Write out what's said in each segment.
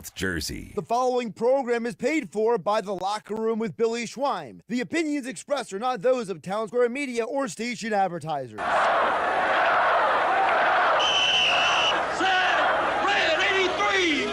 jersey. The following program is paid for by The Locker Room with Billy Schwein. The opinions expressed are not those of Town Square Media or station advertisers. Set! Red 83!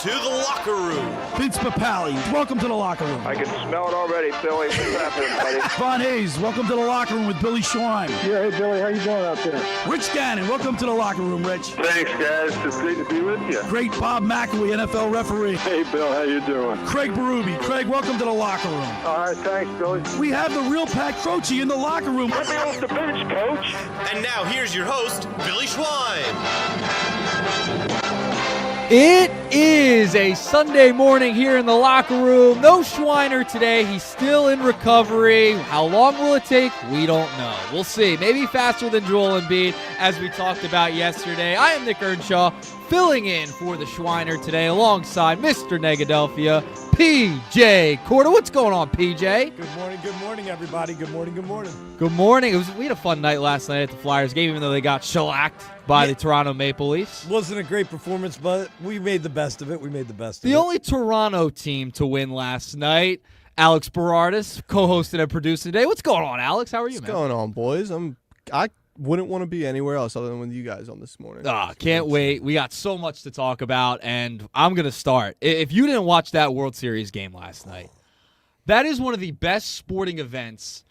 To the locker room. Vince Papali, welcome to the locker room. I can smell it already, Billy. What's happening, buddy? Von Hayes, welcome to the locker room with Billy Schwein. Yeah, hey, Billy, how you doing out there? Rich Gannon, welcome to the locker room, Rich. Thanks, guys. It's great to be with you. Great Bob McElwee, NFL referee. Hey, Bill, how you doing? Craig Berube. Craig, welcome to the locker room. All right, thanks, Billy. We have the real Pat Croce in the locker room. Let me off the bench, Coach. And now here's your host, Billy Schwein. It is a Sunday morning here in the locker room. No Schweiner today. He's still in recovery. How long will it take? We don't know. We'll see. Maybe faster than Joel Embiid, as we talked about yesterday. I am Nick Earnshaw, filling in for the Schweiner today alongside Mr. Negadelphia, P.J. Corda. What's going on, P.J.? Good morning, everybody. Good morning. Good morning. We had a fun night last night at the Flyers game, even though they got shellacked by the Toronto Maple Leafs. Wasn't a great performance, but we made the best of it. The only Toronto team to win last night, Alex Berardis, co-hosted and produced today. What's going on, Alex? How are you, man? What's going on, boys? I wouldn't want to be anywhere else other than with you guys on this morning. Can't wait. We got so much to talk about, and I'm going to start. If you didn't watch that World Series game last night, that is one of the best sporting events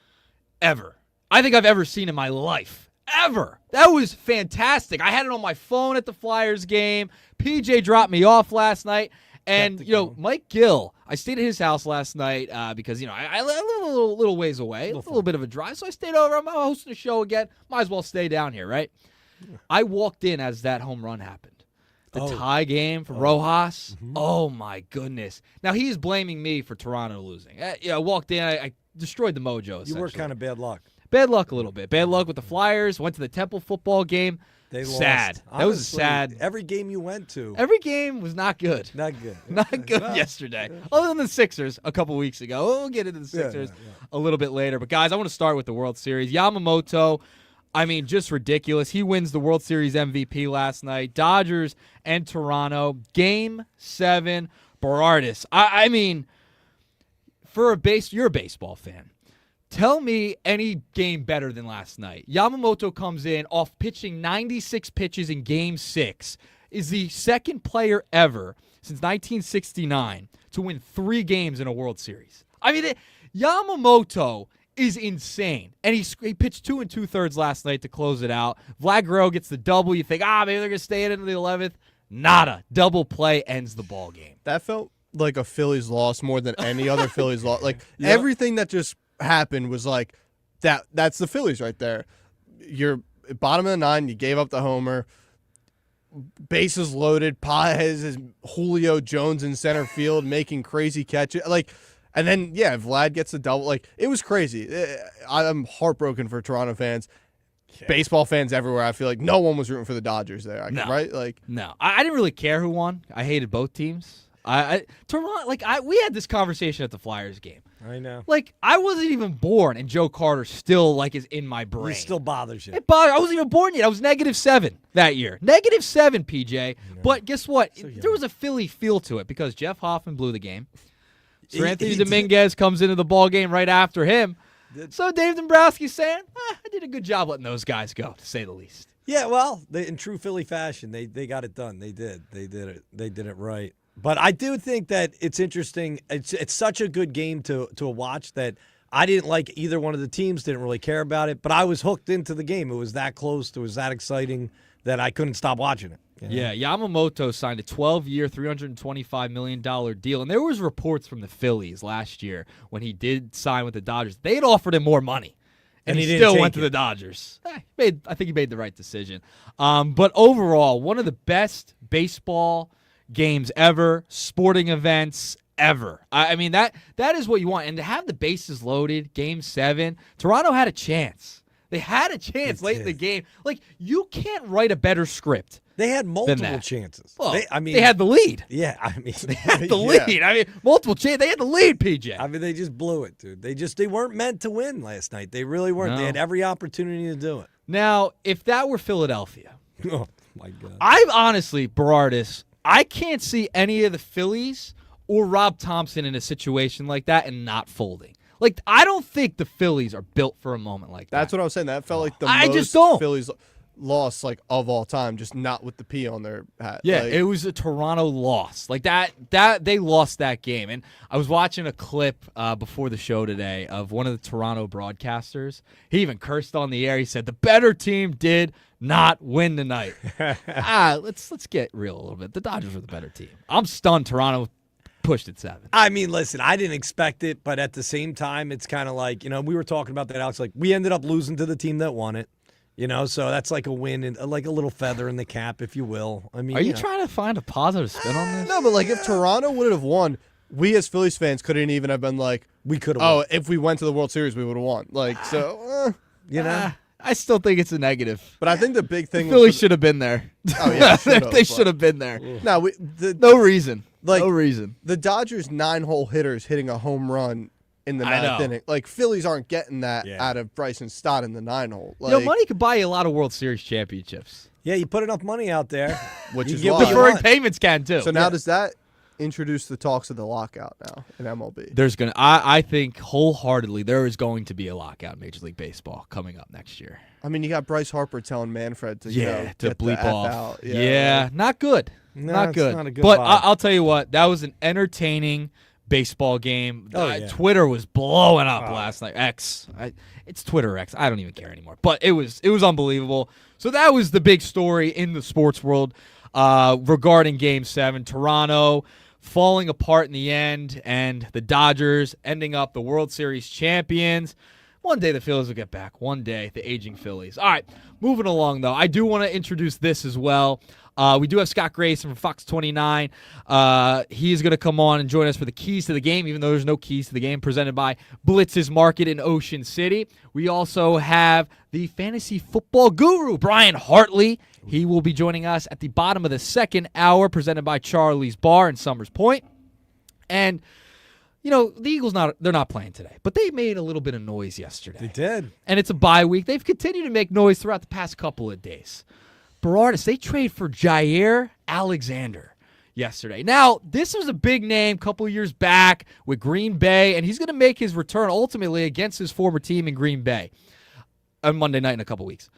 ever. I think I've ever seen in my life. Ever. That was fantastic. I had it on my phone at the Flyers game. PJ dropped me off last night. And, Mike Gill, I stayed at his house last night because, I live a little ways away, a little bit of a drive. So I stayed over. I'm hosting a show again. Might as well stay down here, right? Yeah. I walked in as that home run happened. The tie game for Rojas. Mm-hmm. Oh, my goodness. Now, he's blaming me for Toronto losing. I walked in. I destroyed the mojo, You were kind of bad luck. Bad luck a little bit. Bad luck with the Flyers. Went to the Temple football game. They lost. Sad. Honestly, that was sad. Every game you went to. Every game was not good. Not good. Not good yesterday. Other than the Sixers a couple weeks ago. We'll get into the Sixers a little bit later. But, guys, I want to start with the World Series. Yamamoto, just ridiculous. He wins the World Series MVP last night. Dodgers and Toronto. Game 7. Berardis. You're a baseball fan. Tell me any game better than last night. Yamamoto comes in off pitching 96 pitches in Game 6, is the second player ever since 1969 to win 3 games in a World Series. Yamamoto is insane. And he pitched 2 2/3 last night to close it out. Vlad Guerrero gets the double. You think, maybe they're going to stay in into the 11th. Nada. Double play ends the ball game. That felt like a Phillies loss more than any other Phillies loss. Everything that just happened was like that's the Phillies right there. You're bottom of the 9, you gave up the homer, bases loaded, Paez is Julio Jones in center field making crazy catches, and then Vlad gets the double. It was crazy. I'm heartbroken for Toronto fans. Baseball fans everywhere. I feel like no one was rooting for the Dodgers there, right? No, I didn't really care who won. I hated both teams. Toronto, we had this conversation at the Flyers game. I know. I wasn't even born, and Joe Carter still, is in my brain. It still bothers you. It bothers. I wasn't even born yet. I was -7 that year. -7, PJ. But guess what? There was a Philly feel to it because Jeff Hoffman blew the game. So Anthony Dominguez comes into the ball game right after him. So Dave Dombrowski's saying, I did a good job letting those guys go, to say the least. Yeah, well, in true Philly fashion, they got it done. They did. They did it. They did it right. But I do think that it's interesting. It's such a good game to watch that I didn't like either one of the teams, didn't really care about it, but I was hooked into the game. It was that close, it was that exciting that I couldn't stop watching it. Yeah, Yamamoto signed a 12-year, $325 million deal, and there was reports from the Phillies last year when he did sign with the Dodgers. They had offered him more money. And he still went to the Dodgers. I think he made the right decision. But overall, one of the best baseball games ever, sporting events ever. I mean, that is what you want. And to have the bases loaded, Game 7, Toronto had a chance. They had a chance late in the game. Like, you can't write a better script. They had multiple that. chances. Well, they had the lead. Yeah, I mean, They had the lead. I mean, multiple chances. They had the lead, PJ. I mean, they just blew it, dude. They weren't meant to win last night. They really weren't. No. They had every opportunity to do it. Now, if that were Philadelphia, Oh my God. I honestly, Berardis, I can't see any of the Phillies or Rob Thompson in a situation like that and not folding. Like, I don't think the Phillies are built for a moment like that. That's what I was saying. That felt like the I most just don't. Phillies loss like of all time, just not with the P on their hat. Yeah, Like, it was a Toronto loss. Like that they lost that game. And I was watching a clip before the show today of one of the Toronto broadcasters. He even cursed on the air. He said the better team did not win tonight. Let's get real a little bit. The Dodgers were the better team. I'm stunned Toronto pushed it 7. I mean, listen, I didn't expect it, but at the same time, it's kind of like, we were talking about that, Alex. Like, we ended up losing to the team that won it. So that's like a win and like a little feather in the cap, if you will. I mean, Are you trying to find a positive spin on this? no, but like if Toronto would have won, we as Phillies fans couldn't even have been like, we could have. oh, if we went to the World Series, we would have won. Like so, I still think it's a negative. But I think the big thing, Phillies should have been there. Oh yeah, They should have been there. No, No reason. Like- no reason. the Dodgers 9-hole hitters hitting a home run in the I ninth know. inning. Like Phillies aren't getting that Yeah. out of Bryson Stott in the 9-hole. Like, Money could buy you a lot of World Series championships. Yeah, you put enough money out there, Which you is get why- what you Deferred want. payments can too. So now does that introduce the talks of the lockout now in MLB? There's gonna, I think wholeheartedly, there is going to be a lockout in Major League Baseball coming up next year. I mean, you got Bryce Harper telling Manfred to To get the bleep F off. out. Yeah, not good. No, not it's good. not a good but vibe. I'll tell you what, that was an entertaining baseball game. Oh, yeah. Twitter was blowing up last night. It's Twitter X. I don't even care anymore. But it was unbelievable. So that was the big story in the sports world regarding Game 7. Toronto falling apart in the end, and the Dodgers ending up the World Series champions. One day the Phillies will get back. One day, the aging Phillies. All right, moving along, though. I do want to introduce this as well. We do have Scott Grayson from Fox 29. He's going to come on and join us for the keys to the game, even though there's no keys to the game, presented by Blitz's Market in Ocean City. We also have the fantasy football guru, Brian Hartley. He will be joining us at the bottom of the second hour, presented by Charlie's Bar in Summers Point. And the Eagles, they're not playing today, but they made a little bit of noise yesterday. They did. And it's a bye week. They've continued to make noise throughout the past couple of days. Berardis, they trade for Jair Alexander yesterday. Now, this was a big name a couple years back with Green Bay, and he's going to make his return ultimately against his former team in Green Bay on Monday night in a couple weeks.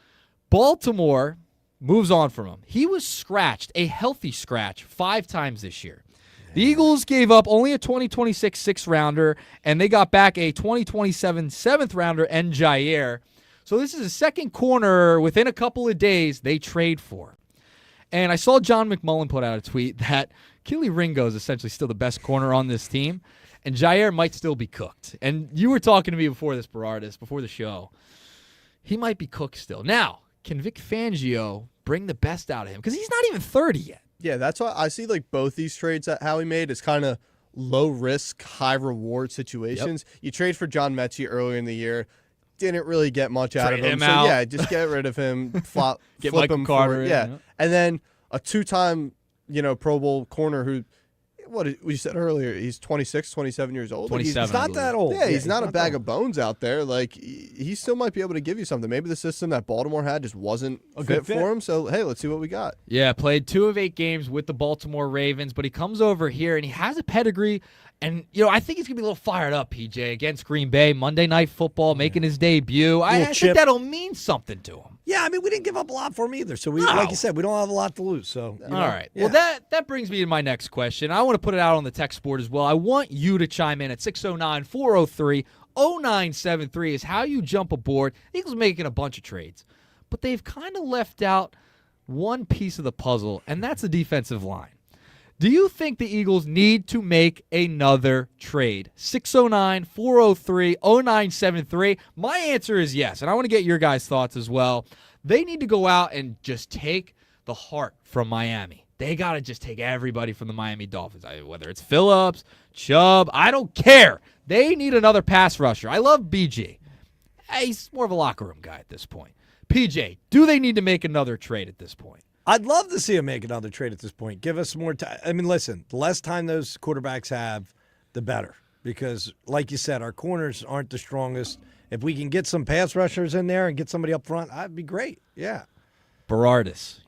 Baltimore moves on from him. He was scratched, a healthy scratch, 5 times this year. The Eagles gave up only a 2026 6th-rounder, and they got back a 2027 7th-rounder and Jair. So this is a second corner within a couple of days they trade for. And I saw John McMullen put out a tweet that Keely Ringo is essentially still the best corner on this team, and Jair might still be cooked. And you were talking to me before this, Berardis, before the show. He might be cooked still. Now, can Vic Fangio bring the best out of him? Because he's not even 30 yet. Yeah, that's why I see like both these trades that Howie made as kind of low risk, high reward situations. Yep. You trade for John Mechie earlier in the year, didn't really get much out of him. So out. yeah, just get rid of him, Get flip Michael him Carter in, yeah. yeah. And then a 2-time, Pro Bowl corner who, what we said earlier, he's 26, 27 years old. 27. He's not that old. Yeah, he's not a bag that of bones out there. Like, he still might be able to give you something. Maybe the system that Baltimore had just wasn't A fit good fit. for him. So, hey, let's see what we got. Yeah, played 2 of 8 games with the Baltimore Ravens, but he comes over here and he has a pedigree. And, I think he's going to be a little fired up, PJ, against Green Bay, Monday Night Football, making his debut. I think chip. that'll mean something to him. Yeah, I mean, we didn't give up a lot for him either. So, No. like you said, we don't have a lot to lose. So, All right. yeah. Well, that brings me to my next question. I want to put it out on the text board as well. I want you to chime in at 609-403-0973 is how you jump aboard. The Eagles are making a bunch of trades, but they've kind of left out one piece of the puzzle, and that's the defensive line. Do you think the Eagles need to make another trade? 609-403-0973. My answer is yes, and I want to get your guys' thoughts as well. They need to go out and just take the heart from Miami. They got to just take everybody from the Miami Dolphins, whether it's Phillips, Chubb, I don't care. They need another pass rusher. I love BG. He's more of a locker room guy at this point. PJ, do they need to make another trade at this point? I'd love to see him make another trade at this point. Give us more time. I mean, listen, the less time those quarterbacks have, the better. Because, like you said, our corners aren't the strongest. If we can get some pass rushers in there and get somebody up front, that'd be great. Yeah. Berardis.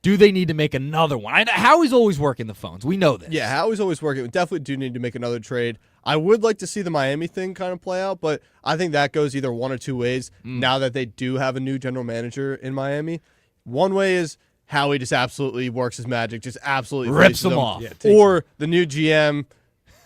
Do they need to make another one? Howie's always working the phones. We know this. Yeah, Howie's always working. We definitely do need to make another trade. I would like to see the Miami thing kind of play out, but I think that goes either one or two ways now that they do have a new general manager in Miami. One way is Howie just absolutely works his magic, just absolutely rips them off. Yeah, or the new GM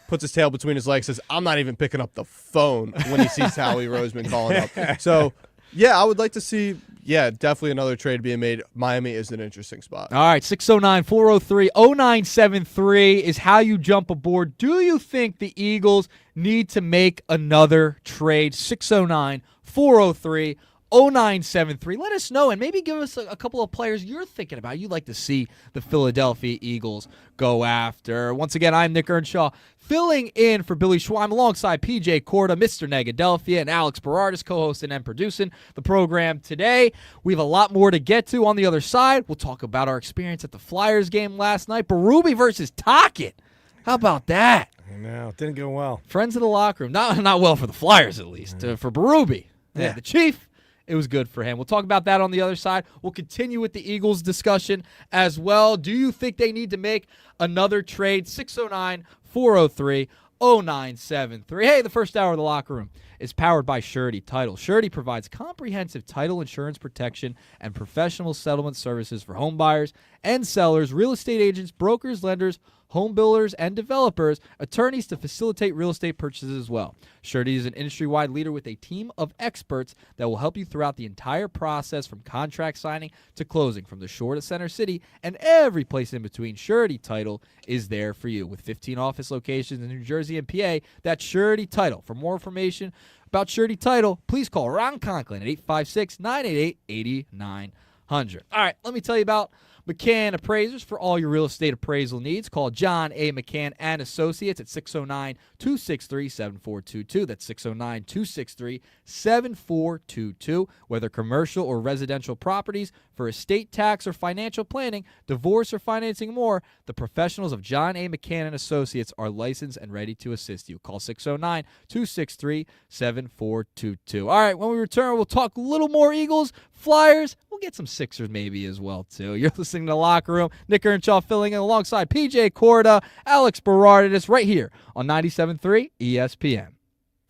puts his tail between his legs, says, I'm not even picking up the phone when he sees Howie Roseman calling up. So, yeah, I would like to see, definitely another trade being made. Miami is an interesting spot. All right, 609-403-0973 is how you jump aboard. Do you think the Eagles need to make another trade? 609-403-0973. Let us know, and maybe give us a couple of players you're thinking about you'd like to see the Philadelphia Eagles go after. Once again, I'm Nick Earnshaw, filling in for Billy Schweim alongside P.J. Corda, Mr. Negadelphia, and Alex Berardis, co-hosting and producing the program today. We have a lot more to get to on the other side. We'll talk about our experience at the Flyers game last night. Berube versus Tocchet. How about that? I know. It didn't go well. Friends of the locker room. Not well for the Flyers, at least. For Berube. Yeah, the Chief. It was good for him. We'll talk about that on the other side. We'll continue with the Eagles discussion as well. Do you think they need to make another trade? 609-403-0973. Hey, the first hour of the locker room is powered by Surety Title. Surety provides comprehensive title insurance protection and professional settlement services for home buyers and sellers, real estate agents, brokers, lenders, home builders, and developers, attorneys to facilitate real estate purchases as well. Surety is an industry-wide leader with a team of experts that will help you throughout the entire process from contract signing to closing, from the shore to Center City and every place in between. Surety Title is there for you. With 15 office locations in New Jersey and PA, that's Surety Title. For more information about Surety Title, please call Ron Conklin at 856-988-8900. All right, let me tell you about McCann Appraisers. For all your real estate appraisal needs, call John A. McCann and Associates at 609-263-7422. That's 609-263-7422. Whether commercial or residential properties, for estate tax or financial planning, divorce or financing more, the professionals of John A. McCann and Associates are licensed and ready to assist you. Call 609-263-7422. All right, when we return, we'll talk a little more Eagles, Flyers. We'll get some Sixers maybe as well, too. You're listening to The Locker Room. Nick Earnshaw filling in alongside P.J. Corda, Alex Berardis, right here on 97.3 ESPN.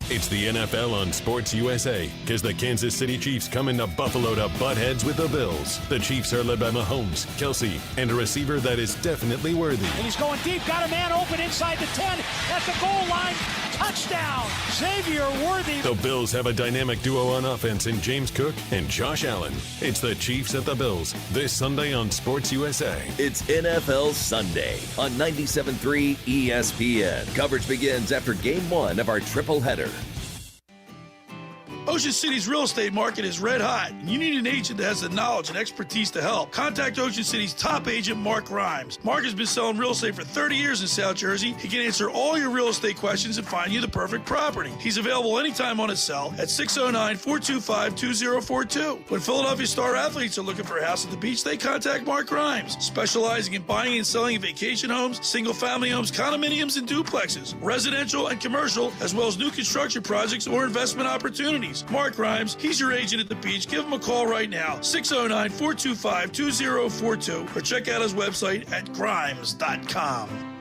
It's the NFL on Sports USA, because the Kansas City Chiefs come into Buffalo to butt heads with the Bills. The Chiefs are led by Mahomes, Kelsey, and a receiver that is definitely worthy. And he's going deep, got a man open inside the 10, at the goal line, touchdown, Xavier Worthy. The Bills have a dynamic duo on offense in James Cook and Josh Allen. It's the Chiefs at the Bills, this Sunday on Sports USA. It's NFL Sunday on 97.3 ESPN. Coverage begins after Game 1 of our triple header. Ocean City's real estate market is red hot, and you need an agent that has the knowledge and expertise to help. Contact Ocean City's top agent, Mark Rhymes. Mark has been selling real estate for 30 years in South Jersey. He can answer all your real estate questions and find you the perfect property. He's available anytime on his cell at 609-425-2042. When Philadelphia star athletes are looking for a house at the beach, they contact Mark Rhymes, specializing in buying and selling vacation homes, single-family homes, condominiums, and duplexes, residential and commercial, as well as new construction projects or investment opportunities. Mark Rhymes, he's your agent at the beach. Give him a call right now, 609-425-2042, or check out his website at grimes.com.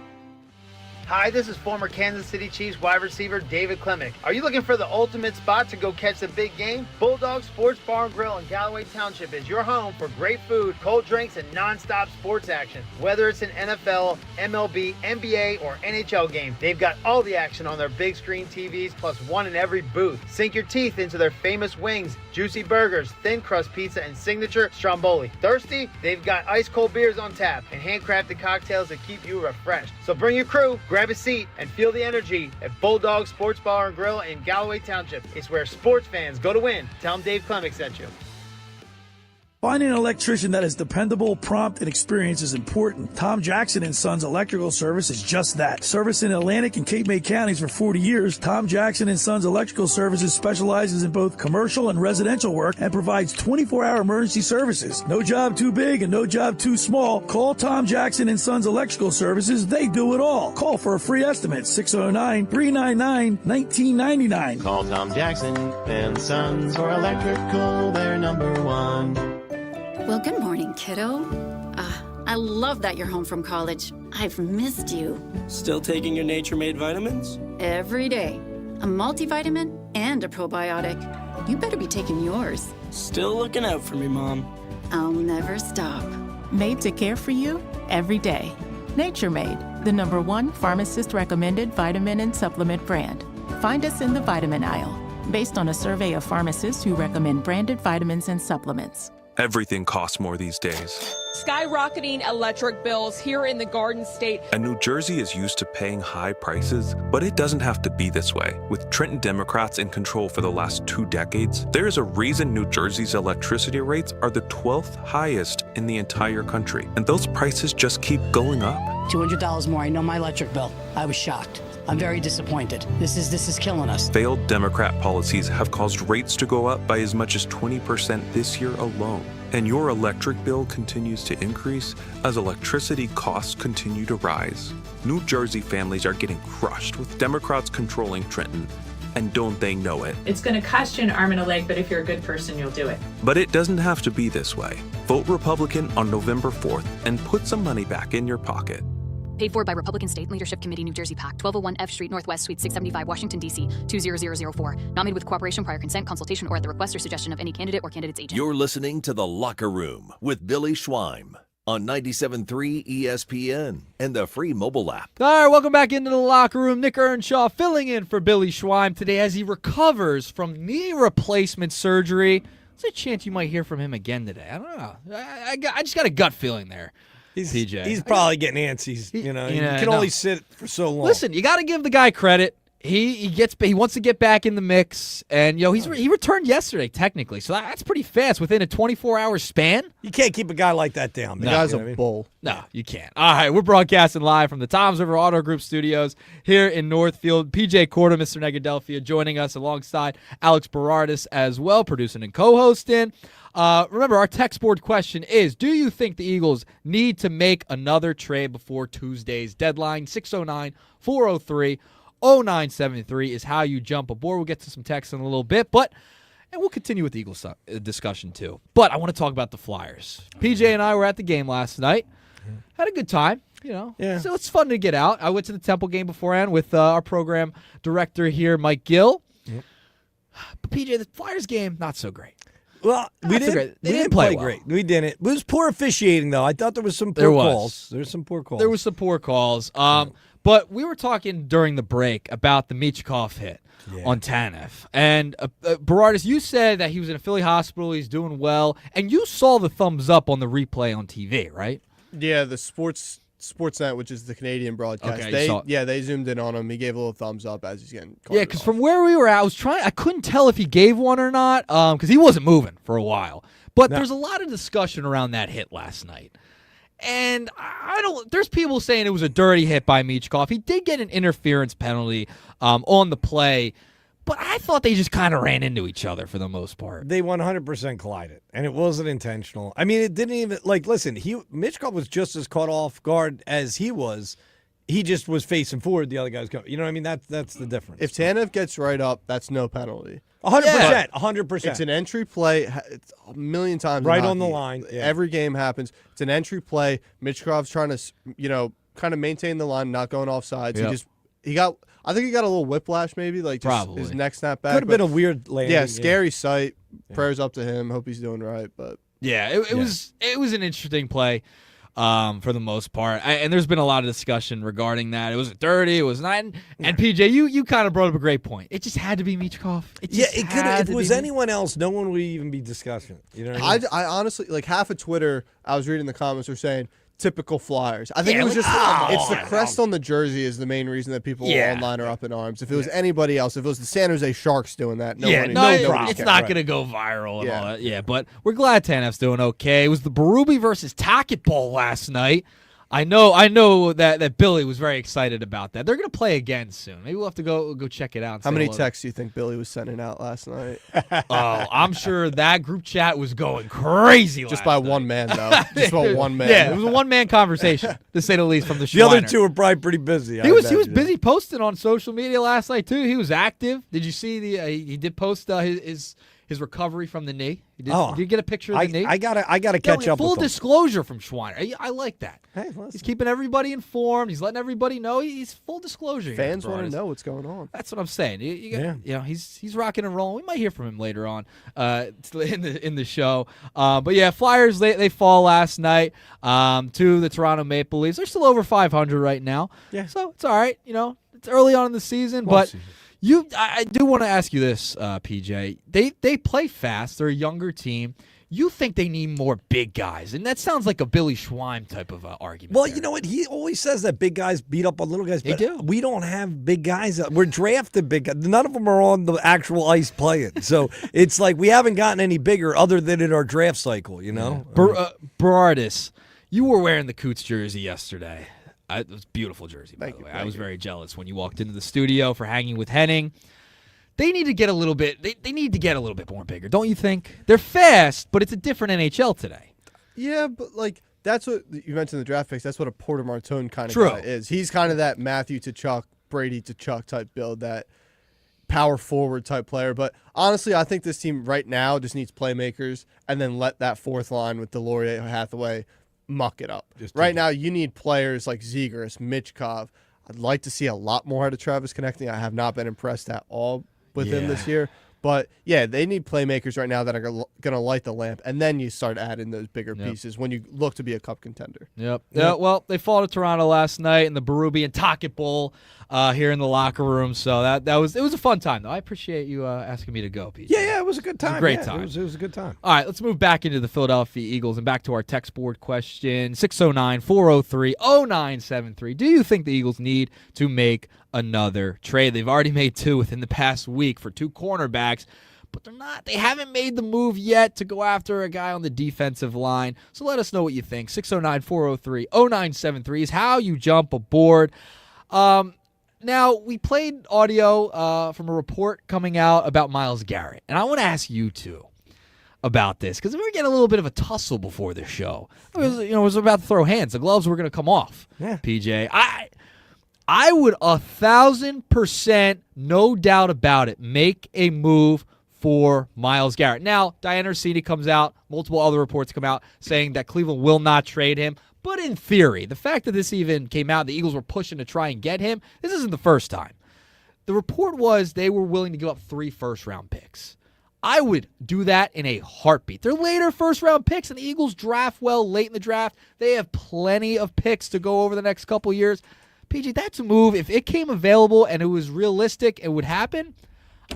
Hi, this is former Kansas City Chiefs wide receiver David Klemick. Are you looking for the ultimate spot to go catch the big game? Bulldog Sports Bar and Grill in Galloway Township is your home for great food, cold drinks, and non-stop sports action. Whether it's an NFL, MLB, NBA, or NHL game, they've got all the action on their big screen TVs, plus one in every booth. Sink your teeth into their famous wings, juicy burgers, thin crust pizza, and signature stromboli. Thirsty? They've got ice cold beers on tap and handcrafted cocktails that keep you refreshed. So bring your crew, grab a seat, and feel the energy at Bulldog Sports Bar and Grill in Galloway Township. It's where sports fans go to win. Tell them Dave Klemick sent you. Finding an electrician that is dependable, prompt, and experienced is important. Tom Jackson & Sons Electrical Service is just that. Service in Atlantic and Cape May counties for 40 years, Tom Jackson & Sons Electrical Services specializes in both commercial and residential work and provides 24-hour emergency services. No job too big and no job too small. Call Tom Jackson & Sons Electrical Services. They do it all. Call for a free estimate, 609-399-1999. Call Tom Jackson & Sons for electrical. They're number one. Well, good morning, kiddo. I love that you're home from college. I've missed you. Still taking your Nature-Made vitamins? Every day. A multivitamin and a probiotic. You better be taking yours. Still looking out for me, Mom. I'll never stop. Made to care for you every day. Nature-Made, the #1 pharmacist-recommended vitamin and supplement brand. Find us in the vitamin aisle, based on a survey of pharmacists who recommend branded vitamins and supplements. Everything costs more these days. Skyrocketing electric bills here in the Garden State. And New Jersey is used to paying high prices, but it doesn't have to be this way. With Trenton Democrats in control for the last 2 decades, there is a reason New Jersey's electricity rates are the 12th highest in the entire country. And those prices just keep going up. $200 more. I know my electric bill. I was shocked. I'm very disappointed. This is killing us. Failed Democrat policies have caused rates to go up by as much as 20% this year alone. And your electric bill continues to increase as electricity costs continue to rise. New Jersey families are getting crushed with Democrats controlling Trenton. And don't they know it? It's going to cost you an arm and a leg, but if you're a good person, you'll do it. But it doesn't have to be this way. Vote Republican on November 4th and put some money back in your pocket. Paid for by Republican State Leadership Committee, New Jersey PAC, 1201 F Street Northwest, Suite 675, Washington, D.C., 20004. Not made with cooperation, prior consent, consultation, or at the request or suggestion of any candidate or candidate's agent. You're listening to The Locker Room with Billy Schweim on 97.3 ESPN and the free mobile app. All right, welcome back into The Locker Room. Nick Earnshaw filling in for Billy Schweim today as he recovers from knee replacement surgery. There's a chance you might hear from him again today. I don't know. I just got a gut feeling there. PJ. He's probably getting antsy. He can only sit for so long. Listen, you got to give the guy credit. He wants to get back in the mix, and he returned yesterday technically, so that's pretty fast within a 24-hour span. You can't keep a guy like that down. The guy's a bull. No, you can't. All right, we're broadcasting live from the Toms River Auto Group studios here in Northfield. PJ Corda, Mr. Negadelphia, joining us alongside Alex Berardis as well, producing and co-hosting. Remember, our text board question is, do you think the Eagles need to make another trade before Tuesday's deadline? 609-403-0973 is how you jump aboard. We'll get to some texts in a little bit, and we'll continue with the Eagles discussion too. But I want to talk about the Flyers. PJ and I were at the game last night. Had a good time, Yeah. So it's fun to get out. I went to the Temple game beforehand with our program director here, Mike Gill. Yep. But PJ, the Flyers game, not so great. Well, we didn't play great. We didn't. It was poor officiating, though. I thought there was some poor calls. There was some poor calls. There was some poor calls. But we were talking during the break about the Michkov hit on Tanev. And Berardis, you said that he was in a Philly hospital. He's doing well. And you saw the thumbs up on the replay on TV, right? Yeah, the Sportsnet, which is the Canadian broadcast. Okay, they zoomed in on him. He gave a little thumbs up as he's getting carted Yeah, because from where we were at, I couldn't tell if he gave one or not because he wasn't moving for a while. But there's a lot of discussion around that hit last night. And there's people saying it was a dirty hit by Michkov. He did get an interference penalty on the play. But I thought they just kind of ran into each other for the most part. They 100% collided, and it wasn't intentional. I mean, it didn't even, listen, Michkov was just as caught off guard as he was. He just was facing forward. The other guy was going. You know what I mean? That's the difference. If Tanev gets right up, that's no penalty. 100%. 100%. It's an entry play. It's a million times. Right on the line. Yeah. Every game happens. It's an entry play. Michkov's trying to, kind of maintain the line, not going off sides. Yep. I think he got a little whiplash, maybe, Probably. His neck snapped back. Could have been a weird landing. Yeah, scary sight. Prayers up to him. Hope he's doing right. But yeah, it was an interesting play for the most part. And there's been a lot of discussion regarding that. It was dirty. It was not. And PJ, you kind of brought up a great point. It just had to be Michkov. It could. If it was anyone else, no one would even be discussing. You know what I mean? I honestly, half of Twitter, I was reading the comments were saying, typical Flyers. I think it was just it's the crest on the jersey is the main reason that people online are up in arms. If it was anybody else, if it was the San Jose Sharks doing that, it's not going to go viral and all that. Yeah, but we're glad Tanev's doing okay. It was the Berube versus Tackett Bowl last night. I know that Billy was very excited about that. They're going to play again soon. Maybe we'll have to go check it out. How many texts do you think Billy was sending out last night? Oh, I'm sure that group chat was going crazy. Just by one man, though. Just by one man. Yeah, it was a one-man conversation, to say the least, from the Other two were probably pretty busy. He was busy posting on social media last night, too. He was active. Did you see he did post his recovery from the knee? Did you get a picture of the knee? I gotta catch up. Full disclosure from Schweiner. I like that. Hey, he's keeping everybody informed. He's letting everybly know. He's full disclosure. Fans want to know what's going on. That's what I'm saying. He's rocking and rolling. We might hear from him later on in the show. But yeah, Flyers they fall last night to the Toronto Maple Leafs. They're still over 500 right now. Yeah, so it's all right. It's early on in the season, but. I do want to ask you this, PJ. They play fast. They're a younger team. You think they need more big guys, and that sounds like a Billy Schwein type of argument. Well, you know what? He always says that big guys beat up on little guys. They do. We don't have big guys. We're drafted big guys. None of them are on the actual ice playing. So it's like we haven't gotten any bigger other than in our draft cycle, Berardis, you were wearing the Coots jersey yesterday. It was a beautiful jersey, by the way. I was very jealous when you walked into the studio for hanging with Henning. They need to get a little bit. They need to get a little bit more bigger, don't you think? They're fast, but it's a different NHL today. Yeah, but that's what you mentioned the draft picks. That's what a Porter Martone kind of guy is. He's kind of that Matthew to Chuck, Brady to Chuck type build, that power forward type player. But honestly, I think this team right now just needs playmakers, and then let that fourth line with Delorier, Hathaway muck it up. Right now, you need players like Zegras, Michkov. I'd like to see a lot more out of Travis Konechny. I have not been impressed at all with him this year. But, yeah, they need playmakers right now that are going to light the lamp, and then you start adding those bigger pieces when you look to be a cup contender. Yep. Yeah, well, they fought to Toronto last night in the Berube and Tackett Bowl here in the locker room. So it was a fun time, though. I appreciate you asking me to go, PJ. Yeah, it was a good time. It was a great time. It was a good time. All right, let's move back into the Philadelphia Eagles and back to our text board question, 609-403-0973. Do you think the Eagles need to make another trade? They've already made two within the past week for two cornerbacks, but they haven't made the move yet to go after a guy on the defensive line. So let us know what you think. 609-403-0973 is how you jump aboard. Now, we played audio from a report coming out about Myles Garrett, and I want to ask you two about this because we were getting a little bit of a tussle before the show. It was about to throw hands. The gloves were going to come off. Yeah. PJ, I would 1,000%, no doubt about it, make a move for Myles Garrett. Now, Diana Orsini comes out, multiple other reports come out saying that Cleveland will not trade him. But in theory, the fact that this even came out, the Eagles were pushing to try and get him, this isn't the first time. The report was they were willing to give up 3 first-round picks. I would do that in a heartbeat. They're later first-round picks, and the Eagles draft well late in the draft. They have plenty of picks to go over the next couple years. PJ, that's a move. If it came available and it was realistic, it would happen,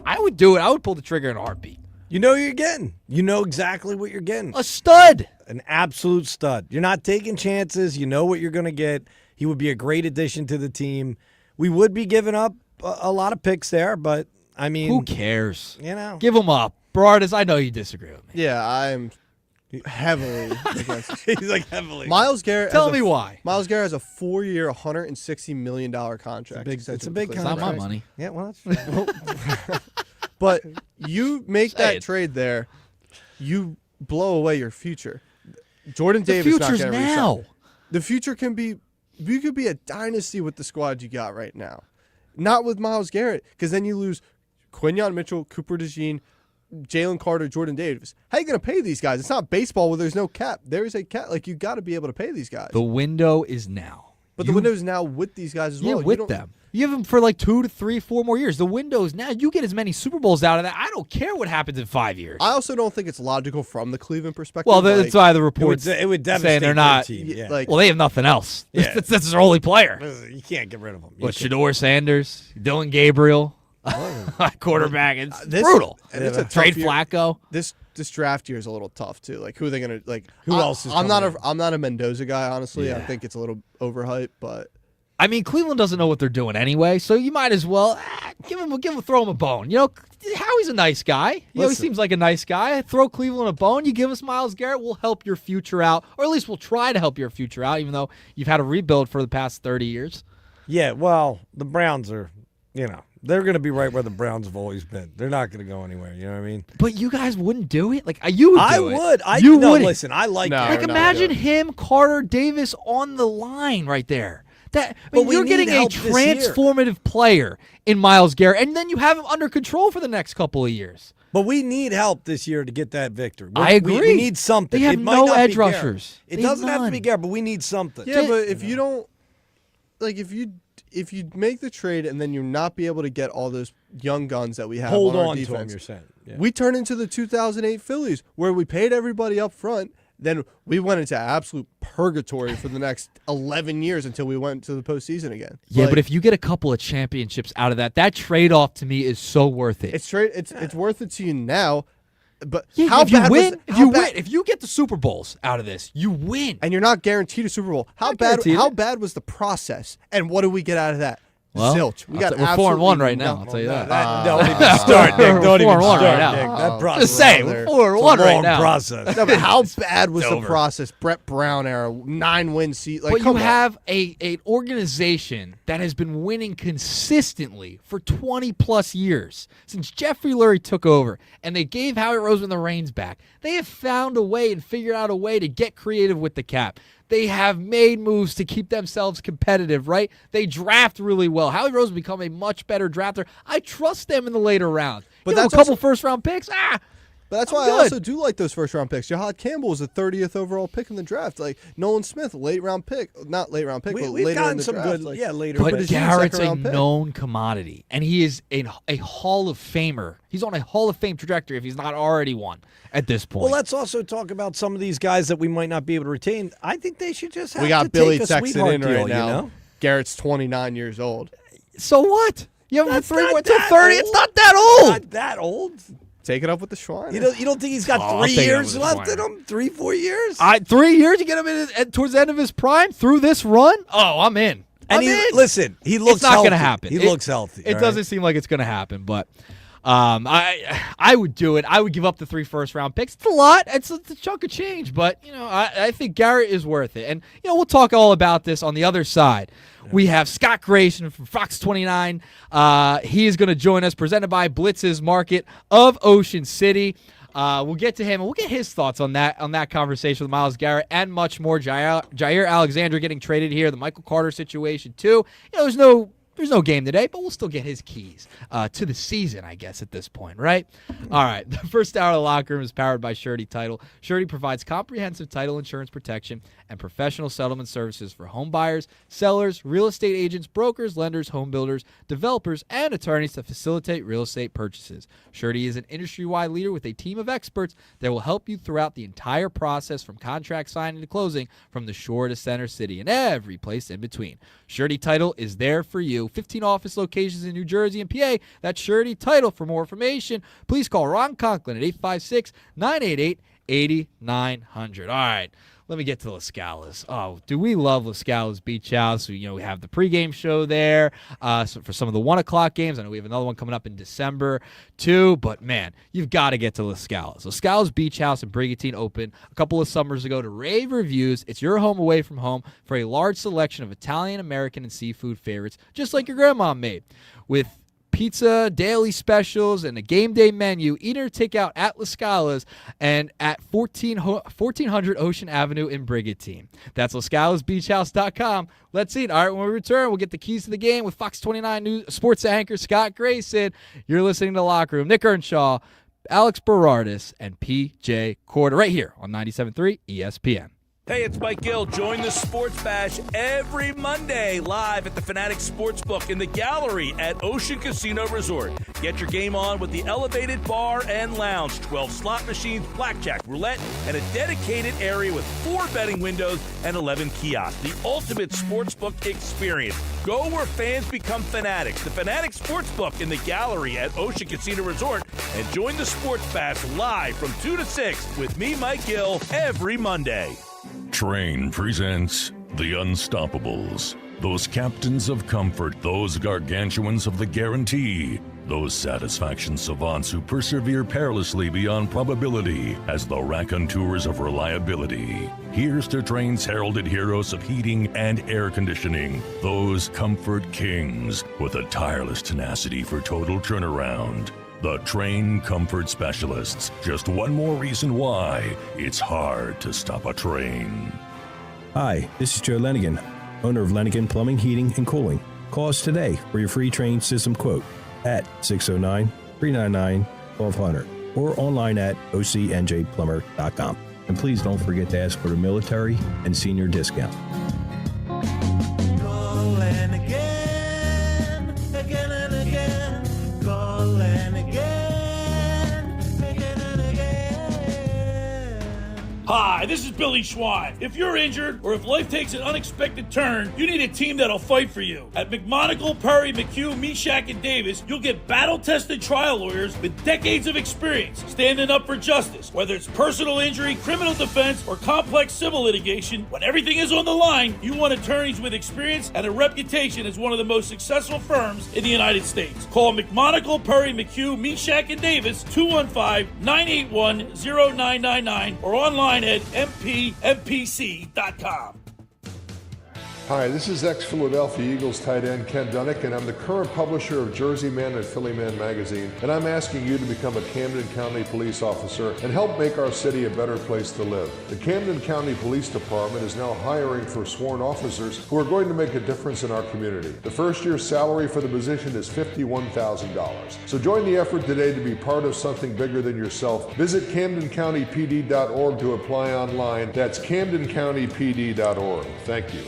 I would do it. I would pull the trigger in a heartbeat. You know what you're getting. You know exactly what you're getting. A stud. An absolute stud. You're not taking chances. You know what you're going to get. He would be a great addition to the team. We would be giving up a lot of picks there, but, I mean. Who cares? Give them up. Berardis, I know you disagree with me. Yeah, I'm heavily against it. He's like heavily. Myles Garrett. Tell me why. Myles Garrett has a 4-year, $160 million contract. It's a big contract. It's not my money. Yeah, well, that's But you make that trade there, you blow away your future. Jordan Davis not future's going to now. resign. The future can be, you could be a dynasty with the squad you got right now. Not with Myles Garrett, because then you lose Quinyon Mitchell, Cooper DeJean, Jalen Carter, Jordan Davis. How are you going to pay these guys? It's not baseball where there's no cap. There is a cap. You got to be able to pay these guys. The window is now. But the window is now with these guys as well. Yeah, with them. You have them for 2 to 3, 4 more years. The window is now. You get as many Super Bowls out of that. I don't care what happens in 5 years. I also don't think it's logical from the Cleveland perspective. Well, that's why the reports it would devastate saying they're not. Team. Yeah. Well, they have nothing else. Yeah. That's their only player. You can't get rid of him. But Shedeur Sanders, Dylan Gabriel, Quarterback. It's This- brutal. and it's a tough Trade year. Flacco. This draft year is a little tough too. Like, who are they gonna like? Who else is I'm not coming I'm not a Mendoza guy, honestly. I Yeah. think it's a little overhyped, but I mean, Cleveland doesn't know what they're doing anyway, so you might as well throw him a bone. You know, Howie's a nice guy. He seems like a nice guy. Throw Cleveland a bone. You give us Myles Garrett, we'll help your future out, or at least we'll try to help your future out, even though you've had a rebuild for the past 30 years. Yeah, well, the Browns are, they're going to be right where the Browns have always been. They're not going to go anywhere. You know what I mean? But you guys wouldn't do it? Like, you would do I it. would. You no, wouldn't. listen, I like No, Garrett. Like, imagine him, Carter, Davis on the line right there. we You're need getting a help this year. transformative player in Myles Garrett, and then you have him under control for the next couple of years. But we need help this year to get that victory. I agree. We need something. They have it might no not edge be Garrett. rushers. It They have doesn't have to none. be Garrett, but we need something. yeah. But if you don't, like, if you make the trade and then you not be able to get all those young guns that we have Hold on our on to defense, him, you're saying. Yeah. we turn into the 2008 Phillies where we paid everybody up front. Then we went into absolute purgatory for the next 11 years until we went to the postseason again. Yeah, Like, but if you get a couple of championships out of that trade-off to me is so worth it. it's worth it to you now. But Yeah, how if you bad was win, the- if how you bad- win, if you get the Super Bowls out of this, you win. and you're not guaranteed a Super Bowl. How Not bad? guaranteed How it. bad was the process? And what did we get out of that? Well, Zilch. We got we're 4-1 absolutely right now. nothing. I'll tell you that. Don't even start, Nick. Don't even 4-1 start, right now. Nick. That process. Just say we're 4-1 right long now. process. No, but how bad was the over. process? Brett Brown era, 9-win seat. Like, But you come on. have an organization that has been winning consistently for 20-plus years. Since Jeffrey Lurie took over and they gave Howie Roseman the reins back, they have found a way and figured out a way to get creative with the cap. They have made moves to keep themselves competitive, right? They draft really well. Howie Roseman become a much better drafter. I trust them in the later rounds. But That's that's a couple also- first-round picks. But that's I'm why good. I also do like those first-round picks. Jahad Campbell was the 30th overall pick in the draft. Like, Nolan Smith, late-round pick. Not late-round pick, but We've later in gotten the some draft. good, Like, later. But Cooper DeJean, Garrett's a second-round pick. known commodity, and he is a Hall of Famer. He's on a Hall of Fame trajectory if he's not already one at this point. Well, let's also talk about some of these guys that we might not be able to retain. I think they should just have we to got Billy take a texting sweetheart in deal, right now. You know? Garrett's 29 years old. So what? You have him That's for 3 not more till that 30. old. It's not that old. Not that old. Take it up with the Schweiner. You don't think he's got I'll 3 take it up years with left the in him? 3-4 years? 3 years, you get him towards the end of his prime through this run? Oh, I'm in. And listen, he looks it's not healthy. going to happen. He looks healthy. It all doesn't right? seem like it's going to happen, but I would do it. I would give up the 3 first-round picks. It's a lot. It's a chunk of change, but I think Garrett is worth it. And we'll talk all about this on the other side. We have Scott Grayson from Fox 29. He is going to join us, presented by Blitz's Market of Ocean City. We'll get to him, and we'll get his thoughts on that conversation with Myles Garrett and much more. Jair Alexander getting traded here, the Michael Carter situation too. There's no game today, but we'll still get his keys to the season, I guess, at this point, right? All right, the first hour of the locker room is powered by Surety Title. Surety provides comprehensive title insurance protection and professional settlement services for home buyers, sellers, real estate agents, brokers, lenders, home builders, developers, and attorneys to facilitate real estate purchases. Surety is an industry-wide leader with a team of experts that will help you throughout the entire process from contract signing to closing, from the shore to center city and every place in between. Surety Title is there for you. 15 office locations in New Jersey and PA. That's Surety Title. For more information, please call Ron Conklin at 856-988-8900. All right. Let me get to Las Scala's. Oh, do we love Las Scala's Beach House? We have the pregame show there for some of the 1 o'clock games. I know we have another one coming up in December too, but man, you've got to get to Las Scala's. Las Scala's Beach House in Brigantine opened a couple of summers ago to rave reviews. It's your home away from home for a large selection of Italian, American, and seafood favorites, just like your grandma made. With pizza, daily specials, and a game day menu. Eat or take out at La Scala's and at 1400 Ocean Avenue in Brigantine. That's LaScalasBeachHouse.com. Let's eat. All right, when we return, we'll get the keys to the game with Fox 29 News Sports Anchor Scott Grayson. You're listening to Locker Room. Nick Earnshaw, Alex Berardis, and P.J. Corda right here on 97.3 ESPN. Hey, it's Mike Gill. Join the Sports Bash every Monday live at the Fanatics Sportsbook in the gallery at Ocean Casino Resort. Get your game on with the elevated bar and lounge, 12 slot machines, blackjack, roulette, and a dedicated area with 4 betting windows and 11 kiosks. The ultimate sportsbook experience. Go where fans become fanatics. The Fanatics Sportsbook in the gallery at Ocean Casino Resort. And join the Sports Bash live from 2 to 6 with me, Mike Gill, every Monday. Train presents The Unstoppables. Those captains of comfort, those gargantuans of the guarantee, those satisfaction savants who persevere perilously beyond probability as the raconteurs of reliability. Here's to Train's heralded heroes of heating and air conditioning, those comfort kings with a tireless tenacity for total turnaround. The Train Comfort Specialists. Just one more reason why it's hard to stop a train. Hi, this is Joe Lenigan, owner of Lenigan Plumbing, Heating, and Cooling. Call us today for your free train system quote at 609-399-1200 or online at ocnjplumber.com. And please don't forget to ask for the military and senior discount. Call again, again and again. Call again, again and again. Hi, this is Billy Schwein. If you're injured or if life takes an unexpected turn, you need a team that'll fight for you. At McMonagle, Perry, McHugh, Meshack, and Davis, you'll get battle-tested trial lawyers with decades of experience standing up for justice. Whether it's personal injury, criminal defense, or complex civil litigation, when everything is on the line, you want attorneys with experience and a reputation as one of the most successful firms in the United States. Call McMonagle, Perry, McHugh, Meshack, and Davis, 215-981-0999, or online at mpmpc.com. Hi, this is ex-Philadelphia Eagles tight end Ken Dunnick, and I'm the current publisher of Jersey Man and Philly Man magazine, and I'm asking you to become a Camden County police officer and help make our city a better place to live. The Camden County Police Department is now hiring for sworn officers who are going to make a difference in our community. The first year's salary for the position is $51,000. So join the effort today to be part of something bigger than yourself. Visit CamdenCountyPD.org to apply online. That's CamdenCountyPD.org. Thank you.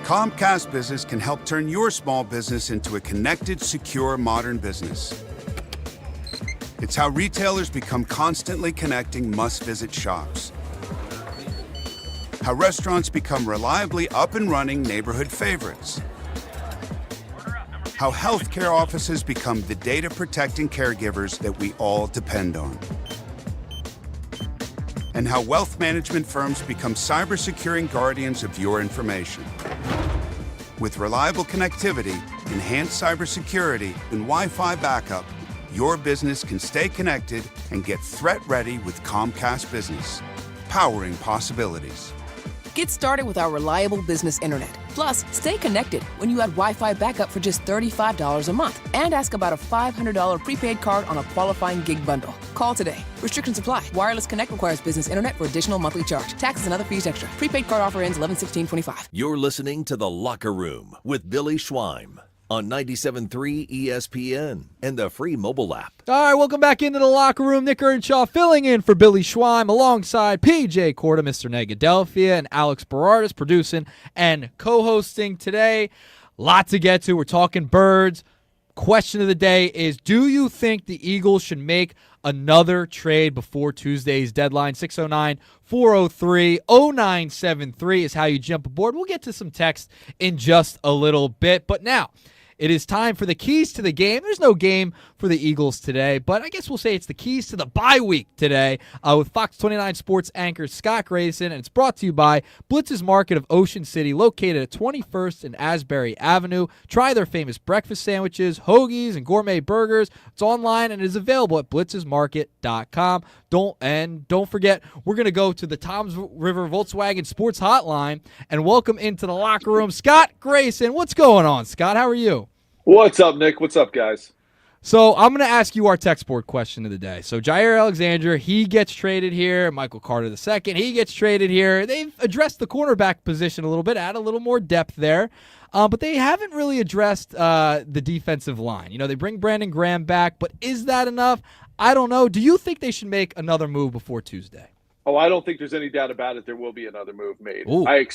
Comcast Business can help turn your small business into a connected, secure, modern business. It's how retailers become constantly connecting must-visit shops. How restaurants become reliably up and running neighborhood favorites. How healthcare offices become the data-protecting caregivers that we all depend on. And how wealth management firms become cyber-securing guardians of your information. With reliable connectivity, enhanced cybersecurity, and Wi-Fi backup, your business can stay connected and get threat-ready with Comcast Business, powering possibilities. Get started with our reliable business internet. Plus, stay connected when you add Wi-Fi backup for just $35 a month. And ask about a $500 prepaid card on a qualifying gig bundle. Call today. Restrictions apply. Wireless Connect requires business internet for additional monthly charge. Taxes and other fees extra. Prepaid card offer ends 11/16/25. You're listening to The Locker Room with Billy Schwein on 97.3 ESPN and the free mobile app. All right, welcome back into the locker room. Nick Earnshaw filling in for Billy Schwein alongside P.J. Corda, Mr. Negadelphia, and Alex Berardis producing and co-hosting today. Lot to get to. We're talking birds. Question of the day is, do you think the Eagles should make another trade before Tuesday's deadline? 609-403-0973 is how you jump aboard. We'll get to some text in just a little bit. But now, it is time for the keys to the game. There's no game for the Eagles today, but I guess we'll say it's the keys to the bye week today with Fox 29 Sports Anchor Scott Grayson, and it's brought to you by Blitz's Market of Ocean City, located at 21st and Asbury Avenue. Try their famous breakfast sandwiches, hoagies, and gourmet burgers. It's online and is available at blitzesmarket.com. Don't forget, we're going to go to the Toms River Volkswagen Sports Hotline and welcome into the locker room Scott Grayson. What's going on, Scott? How are you? What's up, Nick? What's up, guys? So I'm going to ask you our text board question of the day. So Jair Alexander, he gets traded here. Michael Carter II, he gets traded here. They've addressed the cornerback position a little bit, add a little more depth there. But they haven't really addressed the defensive line. You know, they bring Brandon Graham back, but is that enough? I don't know. Do you think they should make another move before Tuesday? Oh, I don't think there's any doubt about it. There will be another move made. Ooh. I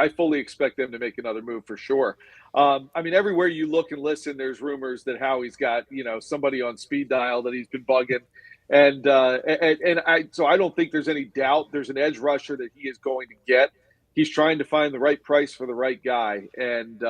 fully expect them to make another move for sure. I mean, everywhere you look and listen, there's rumors that Howie's got, somebody on speed dial that he's been bugging. So I don't think there's any doubt. There's an edge rusher that he is going to get. He's trying to find the right price for the right guy. And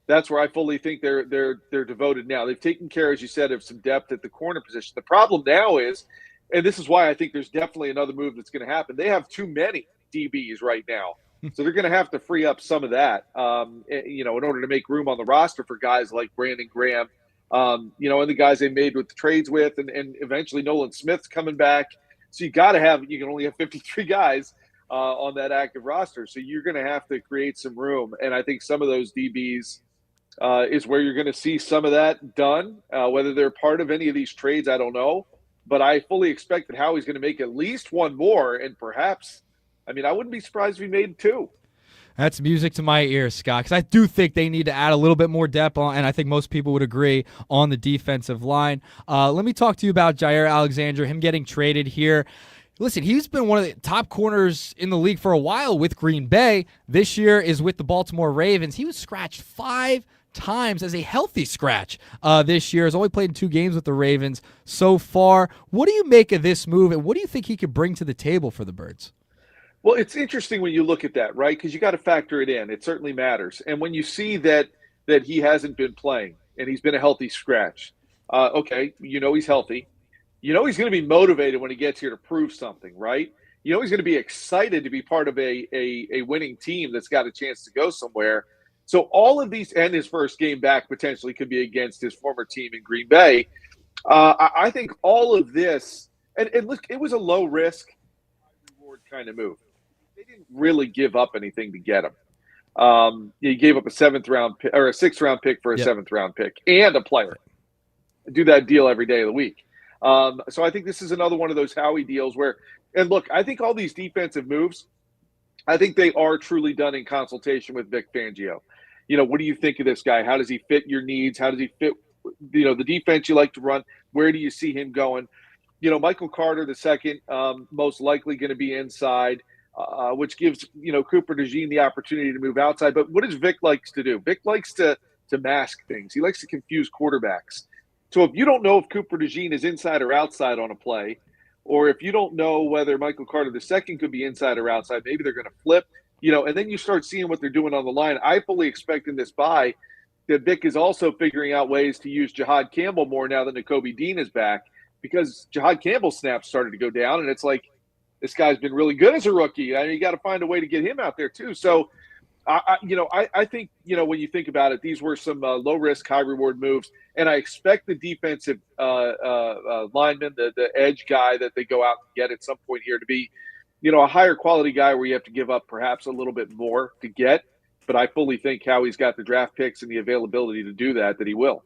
that's where I fully think they're devoted now. They've taken care, as you said, of some depth at the corner position. The problem now is, and this is why I think there's definitely another move that's going to happen. They have too many DBs right now. So they're going to have to free up some of that, in order to make room on the roster for guys like Brandon Graham, and the guys they made with the trades with, and eventually Nolan Smith's coming back. So you can only have 53 guys on that active roster. So you're going to have to create some room. And I think some of those DBs is where you're going to see some of that done. Whether they're part of any of these trades, I don't know. But I fully expect that Howie's going to make at least one more, and perhaps, I wouldn't be surprised if he made two. That's music to my ears, Scott, because I do think they need to add a little bit more depth on, and I think most people would agree on the defensive line. Let me talk to you about Jair Alexander, him getting traded here. Listen, he's been one of the top corners in the league for a while with Green Bay. This year is with the Baltimore Ravens. He was scratched 5 times as a healthy scratch this year. Has only played in 2 games with the Ravens so far. What do you make of this move, and what do you think he could bring to the table for the Birds? Well, it's interesting when you look at that, right? Because you got to factor it in. It certainly matters. And when you see that he hasn't been playing and he's been a healthy scratch, okay, he's healthy. He's going to be motivated when he gets here to prove something, right? He's going to be excited to be part of a winning team that's got a chance to go somewhere. So all of these, and his first game back potentially could be against his former team in Green Bay. I think all of this, and look, it was a low risk, high reward kind of move. They didn't really give up anything to get him. He gave up a 7th-round pick or a 6th-round pick for a 7th-round pick and a player. Do that deal every day of the week. So I think this is another one of those Howie deals where, and look, I think all these defensive moves, I think they are truly done in consultation with Vic Fangio. What do you think of this guy? How does he fit your needs? How does he fit, the defense you like to run? Where do you see him going? Michael Carter, the second, most likely going to be inside, which gives, Cooper DeJean the opportunity to move outside. But what does Vic likes to do? Vic likes to mask things. He likes to confuse quarterbacks. So if you don't know if Cooper DeJean is inside or outside on a play, or if you don't know whether Michael Carter II could be inside or outside, maybe they're going to flip, and then you start seeing what they're doing on the line. I fully expect in this bye that Vic is also figuring out ways to use Jahad Campbell more now that Nakobe Dean is back, because Jahad Campbell's snaps started to go down, and it's like, this guy's been really good as a rookie. You got to find a way to get him out there too. So, I think, when you think about it, these were some low-risk, high-reward moves, and I expect the defensive lineman, the edge guy that they go out and get at some point here to be, a higher quality guy where you have to give up perhaps a little bit more to get. But I fully think Howie's got the draft picks and the availability to do that he will.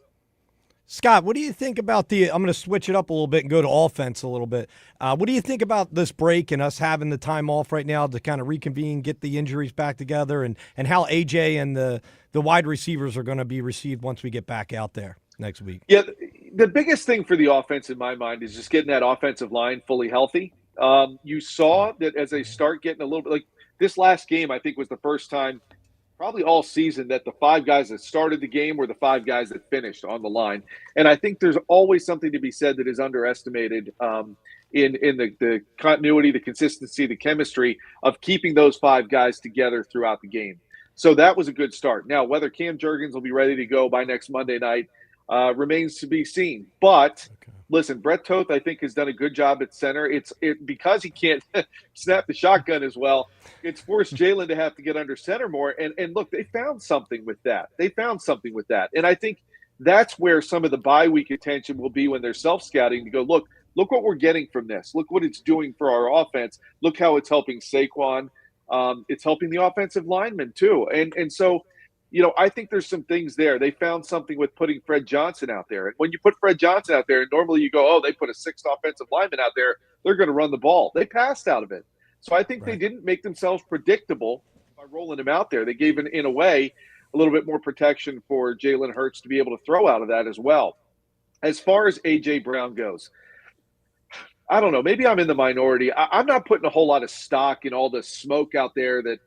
Scott, what do you think about I'm going to switch it up a little bit and go to offense a little bit. What do you think about this break and us having the time off right now to kind of reconvene, get the injuries back together, and how AJ and the wide receivers are going to be received once we get back out there next week? Yeah, the biggest thing for the offense in my mind is just getting that offensive line fully healthy. You saw that as they start getting a little bit, like this last game, I think was the first time probably all season that the 5 guys that started the game were the 5 guys that finished on the line. And I think there's always something to be said that is underestimated in the continuity, the consistency, the chemistry of keeping those 5 guys together throughout the game. So that was a good start. Now, whether Cam Jurgens will be ready to go by next Monday night remains to be seen. But listen, Brett Toth, I think, has done a good job at center. Because he can't snap the shotgun as well, it's forced Jalen to have to get under center more. And look, they found something with that. And I think that's where some of the bye week attention will be when they're self-scouting to go, look what we're getting from this. Look what it's doing for our offense. Look how it's helping Saquon. It's helping the offensive linemen too. And so, I think there's some things there. They found something with putting Fred Johnson out there. And when you put Fred Johnson out there, normally you go, oh, they put a 6th offensive lineman out there, they're going to run the ball. They passed out of it. So I think they didn't make themselves predictable by rolling him out there. They gave, in a way, a little bit more protection for Jalen Hurts to be able to throw out of that as well. As far as A.J. Brown goes, I don't know. Maybe I'm in the minority. I'm not putting a whole lot of stock in all the smoke out there that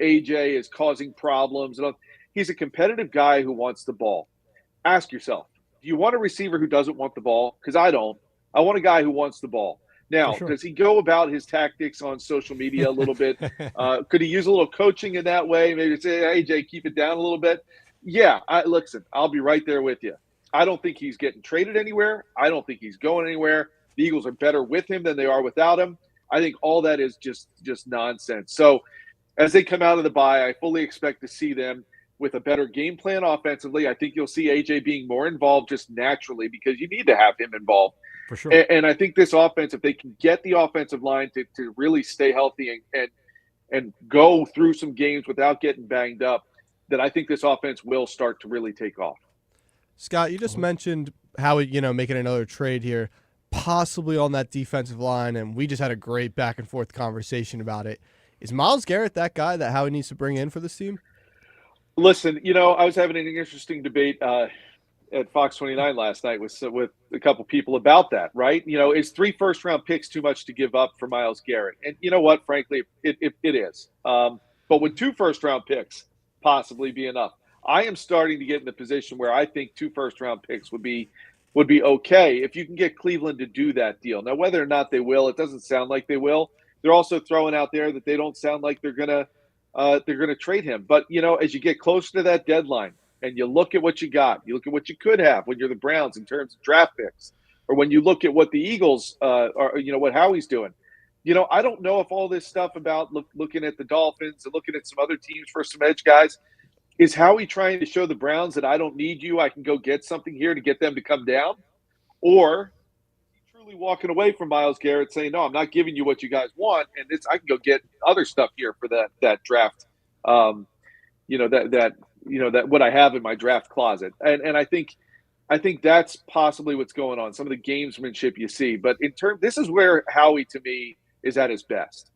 AJ is causing problems. And he's a competitive guy who wants the ball. Ask yourself, do you want a receiver who doesn't want the ball? Because I don't. I want a guy who wants the ball. Now, does he go about his tactics on social media a little bit? Could he use a little coaching in that way? Maybe say, hey, AJ, keep it down a little bit. Yeah, listen, I'll be right there with you. I don't think he's getting traded anywhere. I don't think he's going anywhere. The Eagles are better with him than they are without him. I think all that is just nonsense. So as they come out of the bye, I fully expect to see them with a better game plan offensively. I think you'll see AJ being more involved just naturally because you need to have him involved. For sure. And I think this offense, if they can get the offensive line to really stay healthy and go through some games without getting banged up, then I think this offense will start to really take off. Scott, you just mentioned how making another trade here, possibly on that defensive line, and we just had a great back and forth conversation about it. Is Myles Garrett that guy that Howie needs to bring in for this team? Listen, I was having an interesting debate at Fox 29 last night with a couple people about that, right? Is 3 first-round picks too much to give up for Myles Garrett? And you know what? Frankly, it is. But would 2 first-round picks possibly be enough? I am starting to get in the position where I think 2 first-round picks would be okay if you can get Cleveland to do that deal. Now, whether or not they will, it doesn't sound like they will. They're also throwing out there that they don't sound like they're gonna trade him. But as you get closer to that deadline and you look at what you got, you look at what you could have when you're the Browns in terms of draft picks, or when you look at what the Eagles are, what Howie's doing. I don't know if all this stuff about looking at the Dolphins and looking at some other teams for some edge guys. Is Howie trying to show the Browns that I don't need you, I can go get something here to get them to come down? Or is he truly walking away from Myles Garrett saying, no, I'm not giving you what you guys want, and I can go get other stuff here for that draft, that what I have in my draft closet. And I think that's possibly what's going on, some of the gamesmanship you see. But this is where Howie, to me, is at his best,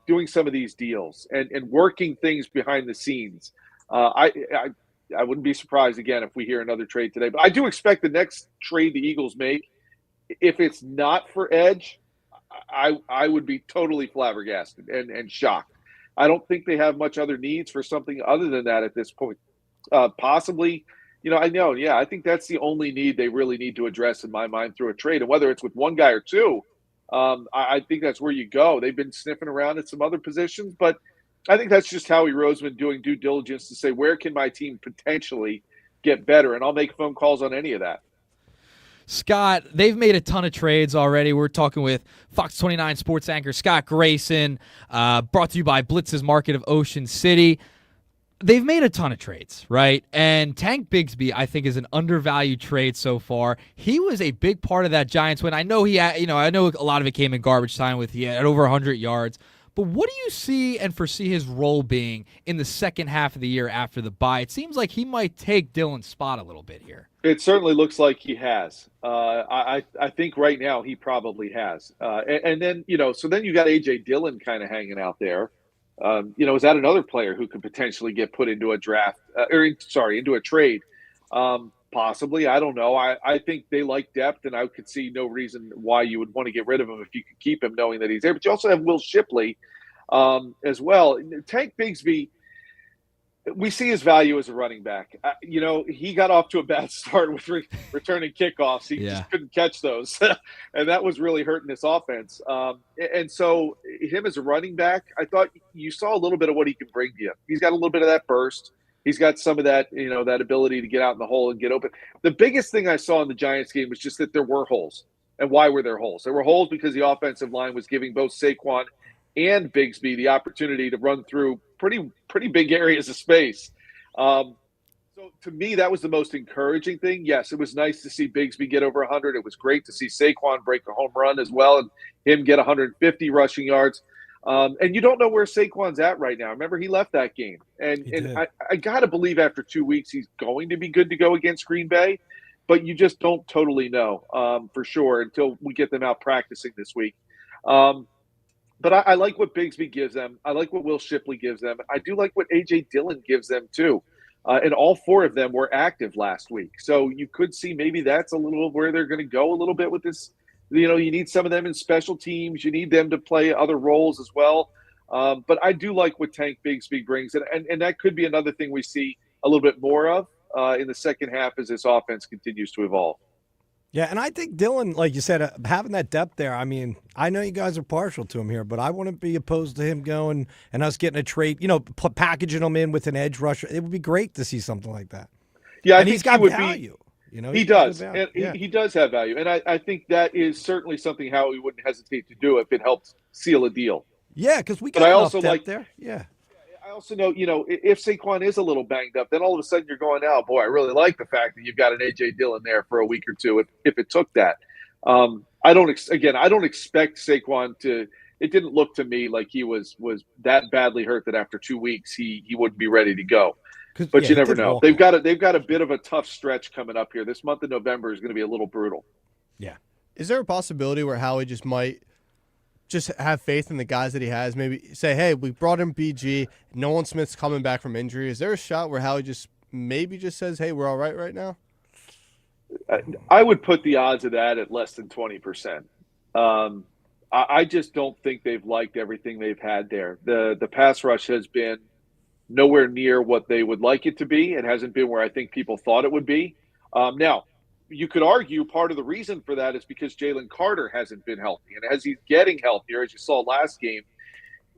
doing some of these deals and working things behind the scenes. I wouldn't be surprised again if we hear another trade today, but I do expect the next trade the Eagles make, if it's not for edge, I would be totally flabbergasted and shocked. I don't think they have much other needs for something other than that at this point. Possibly, I think that's the only need they really need to address in my mind through a trade, and whether it's with one guy or two, I think that's where you go. They've been sniffing around at some other positions, but I think that's just Howie Roseman doing due diligence to say, where can my team potentially get better? And I'll make phone calls on any of that. Scott, they've made a ton of trades already. We're talking with Fox 29 sports anchor Scott Grayson, brought to you by Blitz's Market of Ocean City. They've made a ton of trades, right? And Tank Bigsby, I think, is an undervalued trade so far. He was a big part of that Giants win. I know I know a lot of it came in garbage time he had over 100 yards. But what do you see and foresee his role being in the second half of the year after the bye? It seems like he might take Dillon's spot a little bit here. It certainly looks like he has. I think right now he probably has. And then, so then you got A.J. Dillon kind of hanging out there. Is that another player who could potentially get put into a draft into a trade? Possibly. I don't know. I think they like depth, and I could see no reason why you would want to get rid of him if you could keep him knowing that he's there. But you also have Will Shipley as well. Tank Bigsby, we see his value as a running back. He got off to a bad start with returning kickoffs. He just couldn't catch those, and that was really hurting this offense. And so him as a running back, I thought you saw a little bit of what he can bring to you. He's got a little bit of that burst. He's got some of that, that ability to get out in the hole and get open. The biggest thing I saw in the Giants game was just that there were holes. And why were there holes? There were holes because the offensive line was giving both Saquon and Bigsby the opportunity to run through pretty big areas of space. So to me, that was the most encouraging thing. Yes, it was nice to see Bigsby get over 100. It was great to see Saquon break a home run as well and him get 150 rushing yards. And you don't know where Saquon's at right now. Remember, he left that game. And I got to believe after 2 weeks he's going to be good to go against Green Bay. But you just don't totally know for sure until we get them out practicing this week. But I like what Bigsby gives them. I like what Will Shipley gives them. I do like what A.J. Dillon gives them too. And all 4 of them were active last week. So you could see maybe that's a little where they're going to go a little bit with this You need some of them in special teams. You need them to play other roles as well. But I do like what Tank Bigsby brings, and that could be another thing we see a little bit more of in the second half as this offense continues to evolve. Yeah, and I think Dylan, like you said, having that depth there, I mean, I know you guys are partial to him here, but I wouldn't be opposed to him going and us getting a trade, packaging him in with an edge rusher. It would be great to see something like that. Yeah, and he's got value. He does. And he does have value. And I think that is certainly something Howie wouldn't hesitate to do if it helps seal a deal. Yeah, because we got enough depth there. Yeah. I also know, if Saquon is a little banged up, then all of a sudden you're going, oh, boy, I really like the fact that you've got an A.J. Dillon there for a week or two if it took that. I don't expect Saquon to – it didn't look to me like he was that badly hurt that after 2 weeks he wouldn't be ready to go. But you never know. They've got a bit of a tough stretch coming up here. This month of November is going to be a little brutal. Yeah. Is there a possibility where Howie just might – just have faith in the guys that he has, maybe say, hey, we brought in BG, Nolan Smith's coming back from injury. Is there a shot where Howie just says, hey, we're all right now? I would put the odds of that at less than 20%. I just don't think they've liked everything they've had there. The pass rush has been nowhere near what they would like it to be. It hasn't been where I think people thought it would be. Now, you could argue part of the reason for that is because Jalen Carter hasn't been healthy. And as he's getting healthier, as you saw last game,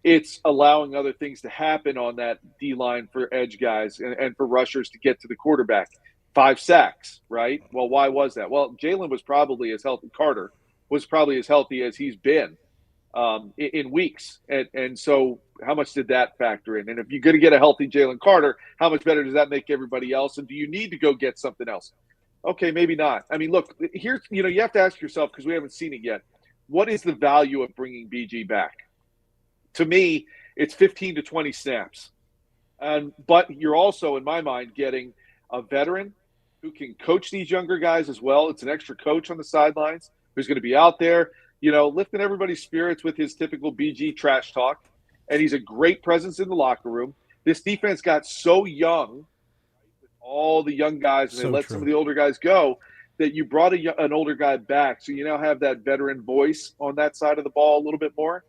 it's allowing other things to happen on that D-line for edge guys and for rushers to get to the quarterback. 5 sacks, right? Well, why was that? Well, Jalen was probably as healthy. Carter was probably as healthy as he's been in weeks. And so how much did that factor in? And if you're going to get a healthy Jalen Carter, how much better does that make everybody else? And do you need to go get something else? Okay, maybe not. I mean, look, here's, you have to ask yourself, because we haven't seen it yet, what is the value of bringing BG back? To me, it's 15 to 20 snaps. But you're also, in my mind, getting a veteran who can coach these younger guys as well. It's an extra coach on the sidelines who's going to be out there, lifting everybody's spirits with his typical BG trash talk. And he's a great presence in the locker room. This defense got so young, all the young guys, and they let some of the older guys go, that you brought an older guy back. So you now have that veteran voice on that side of the ball a little bit more.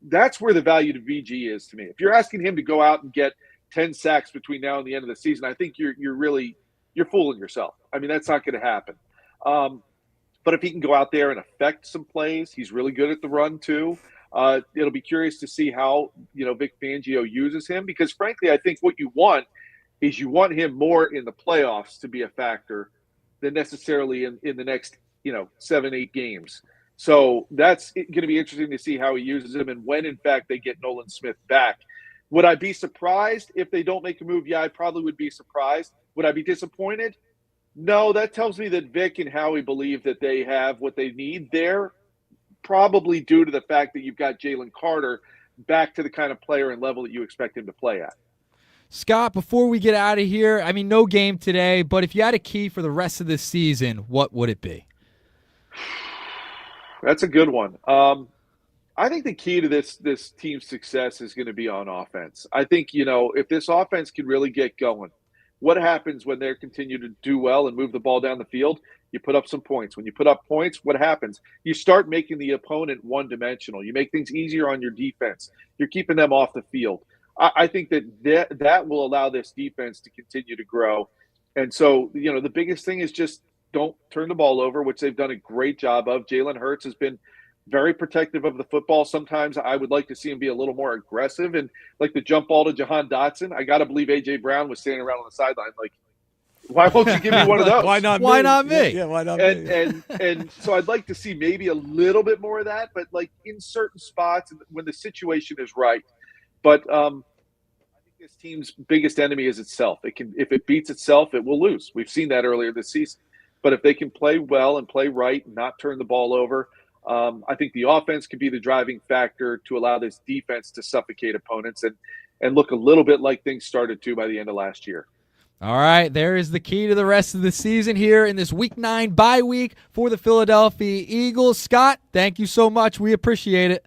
That's where the value to VG is to me. If you're asking him to go out and get 10 sacks between now and the end of the season, I think you're fooling yourself. I mean, that's not going to happen. But if he can go out there and affect some plays, he's really good at the run too. It'll be curious to see how, Vic Fangio uses him, because frankly, I think what you want is you want him more in the playoffs to be a factor than necessarily in the next, 7-8 games. So that's going to be interesting to see how he uses him and when, in fact, they get Nolan Smith back. Would I be surprised if they don't make a move? Yeah, I probably would be surprised. Would I be disappointed? No, that tells me that Vic and Howie believe that they have what they need there, probably due to the fact that you've got Jalen Carter back to the kind of player and level that you expect him to play at. Scott, before we get out of here, I mean, no game today, but if you had a key for the rest of this season, what would it be? That's a good one. I think the key to this team's success is going to be on offense. I think, if this offense can really get going, what happens when they continue to do well and move the ball down the field? You put up some points. When you put up points, what happens? You start making the opponent one-dimensional. You make things easier on your defense. You're keeping them off the field. I think that will allow this defense to continue to grow. And so, the biggest thing is just don't turn the ball over, which they've done a great job of. Jalen Hurts has been very protective of the football. Sometimes I would like to see him be a little more aggressive, and like the jump ball to Jahan Dotson. I got to believe A.J. Brown was standing around on the sideline like, why won't you give me one of those? Why not me? Yeah, why not me? And so I'd like to see maybe a little bit more of that, but like in certain spots when the situation is right. But I think this team's biggest enemy is itself. If it beats itself, it will lose. We've seen that earlier this season. But if they can play well and play right, not turn the ball over, I think the offense could be the driving factor to allow this defense to suffocate opponents and look a little bit like things started to by the end of last year. All right, there is the key to the rest of the season here in this Week 9 bye week for the Philadelphia Eagles. Scott, thank you so much. We appreciate it.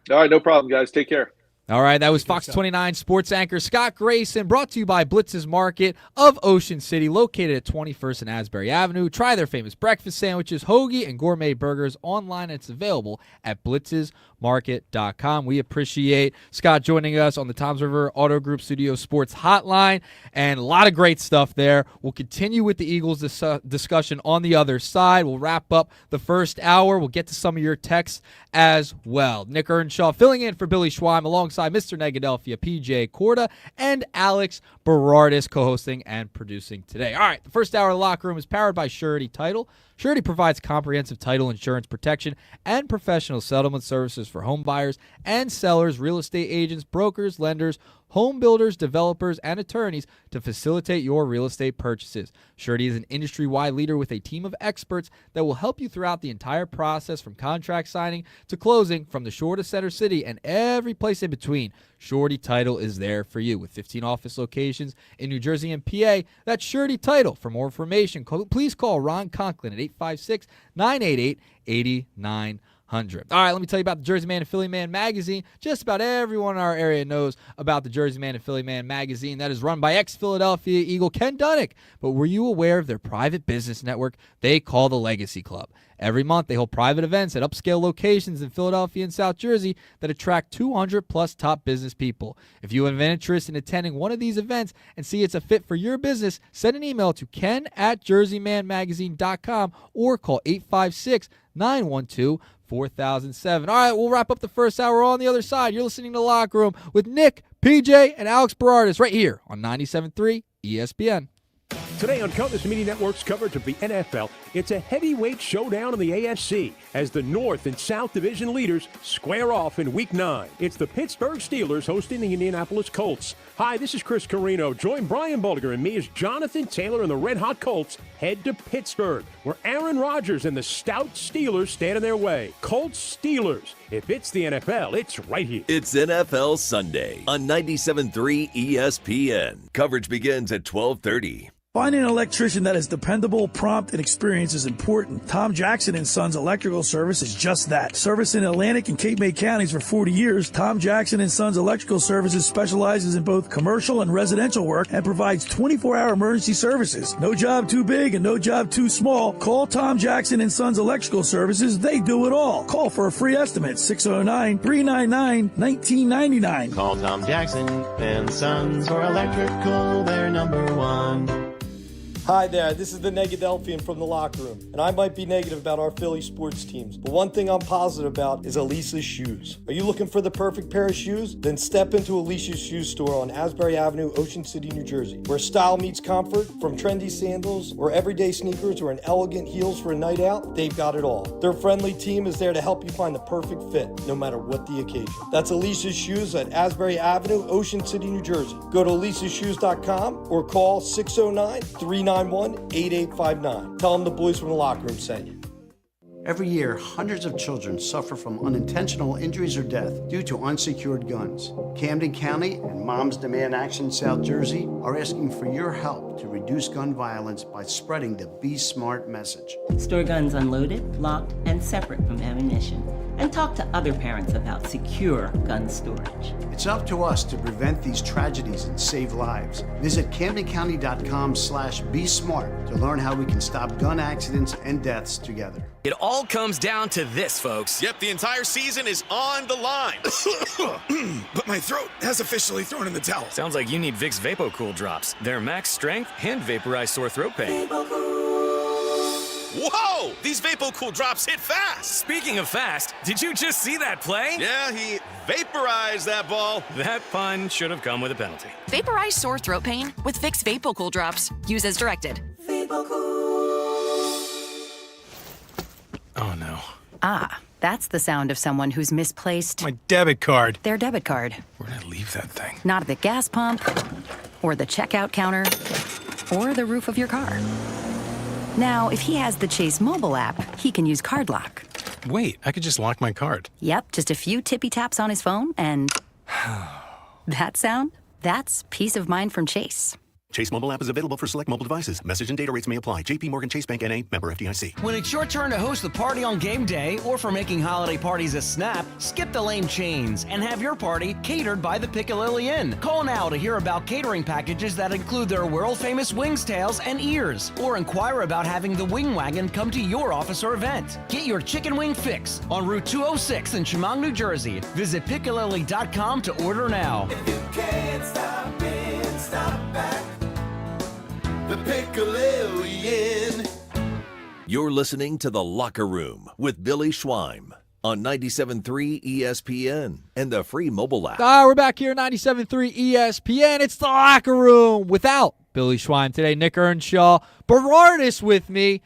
All right, no problem, guys. Take care. All right, that was Fox 29 sports anchor Scott Grayson, brought to you by Blitz's Market of Ocean City, located at 21st and Asbury Avenue. Try their famous breakfast sandwiches, hoagie, and gourmet burgers online. It's available at blitzesmarket.com. We appreciate Scott joining us on the Toms River Auto Group Studio Sports Hotline, and a lot of great stuff there. We'll continue with the Eagles discussion on the other side. We'll wrap up the first hour. We'll get to some of your texts as well. Nick Earnshaw filling in for Billy Schweim alongside Mr. Negadelphia P.J. Corda and Alex Berardis, co-hosting and producing today. All right, the first hour of the Locker Room is powered by Surety Title. Surety provides comprehensive title insurance protection and professional settlement services for home buyers and sellers, real estate agents, brokers, lenders, home builders, developers, and attorneys to facilitate your real estate purchases. Surety is an industry-wide leader with a team of experts that will help you throughout the entire process, from contract signing to closing, from the shore to Center City and every place in between. Surety Title is there for you. With 15 office locations in New Jersey and PA, that's Surety Title. For more information, please call Ron Conklin at 856-988-8900. All right, let me tell you about the Jersey Man and Philly Man magazine. Just about everyone in our area knows about the Jersey Man and Philly Man magazine. That is run by ex-Philadelphia Eagle Ken Dunnick. But were you aware of their private business network they call the Legacy Club? Every month, they hold private events at upscale locations in Philadelphia and South Jersey that attract 200-plus top business people. If you have an interest in attending one of these events and see it's a fit for your business, send an email to ken@jerseymanmagazine.com or call 856-912-4007. All right, we'll wrap up the first hour on the other side. You're listening to Locker Room with Nick, PJ, and Alex Berardis right here on 97.3 ESPN. Today on Countless Media Network's coverage of the NFL, it's a heavyweight showdown in the AFC as the North and South Division leaders square off in Week 9. It's the Pittsburgh Steelers hosting the Indianapolis Colts. Hi, this is Chris Carino. Join Brian Bulliger and me as Jonathan Taylor and the Red Hot Colts head to Pittsburgh, where Aaron Rodgers and the stout Steelers stand in their way. Colts Steelers. If it's the NFL, it's right here. It's NFL Sunday on 97.3 ESPN. Coverage begins at 12:30. Finding an electrician that is dependable, prompt, and experienced is important. Tom Jackson & Sons Electrical Service is just that. Servicing Atlantic and Cape May counties for 40 years, Tom Jackson & Sons Electrical Services specializes in both commercial and residential work and provides 24-hour emergency services. No job too big and no job too small. Call Tom Jackson & Sons Electrical Services. They do it all. Call for a free estimate, 609-399-1999. Call Tom Jackson and Sons for electrical, they're number one. Hi there, this is the Negadelphian from the Locker Room, and I might be negative about our Philly sports teams, but one thing I'm positive about is Elisa's shoes. Are you looking for the perfect pair of shoes? Then step into Elisa's shoe store on Asbury Avenue, Ocean City, New Jersey, where style meets comfort. From trendy sandals or everyday sneakers or an elegant heels for a night out, they've got it all. Their friendly team is there to help you find the perfect fit, no matter what the occasion. That's Elisa's Shoes at Asbury Avenue, Ocean City, New Jersey. Go to elisashoes.com or call 609-391-8859. Tell them the boys from the Locker Room sent you. Every year, hundreds of children suffer from unintentional injuries or death due to unsecured guns. Camden County and Moms Demand Action South Jersey are asking for your help to reduce gun violence by spreading the Be Smart message. Store guns unloaded, locked, and separate from ammunition. And talk to other parents about secure gun storage. It's up to us to prevent these tragedies and save lives. Visit CamdenCounty.com/BeSmart to learn how we can stop gun accidents and deaths together. It all comes down to this, folks. Yep, the entire season is on the line. But my throat has officially thrown in the towel. Sounds like you need Vicks VapoCool drops. They're max strength and vaporize sore throat pain. Whoa! These VapoCool drops hit fast! Speaking of fast, did you just see that play? Yeah, he vaporized that ball. That pun should have come with a penalty. Vaporize sore throat pain with Vicks VapoCool drops. Use as directed. Oh, no. Ah, that's the sound of someone who's misplaced My debit card. their debit card. Where'd I leave that thing? Not at the gas pump, or the checkout counter, or the roof of your car. Now, if he has the Chase mobile app, he can use Card Lock. Wait, I could just lock my card. Yep, just a few tippy taps on his phone, and that sound? That's peace of mind from Chase. Chase mobile app is available for select mobile devices. Message and data rates may apply. JP Morgan Chase Bank N.A., member FDIC. When it's your turn to host the party on game day or for making holiday parties a snap, skip the lame chains and have your party catered by the Piccalilli Inn. Call now to hear about catering packages that include their world-famous wings, tails, and ears. Or inquire about having the Wing Wagon come to your office or event. Get your chicken wing fix on Route 206 in Chemung, New Jersey. Visit Piccalilli.com to order now. If you can't stop in, stop back. The Piccalilli Inn. You're listening to The Locker Room with Billy Schweim on 97.3 ESPN and the free mobile app. We're back here at 97.3 ESPN. It's The Locker Room without Billy Schweim today. Nick Earnshaw, Berardis with me.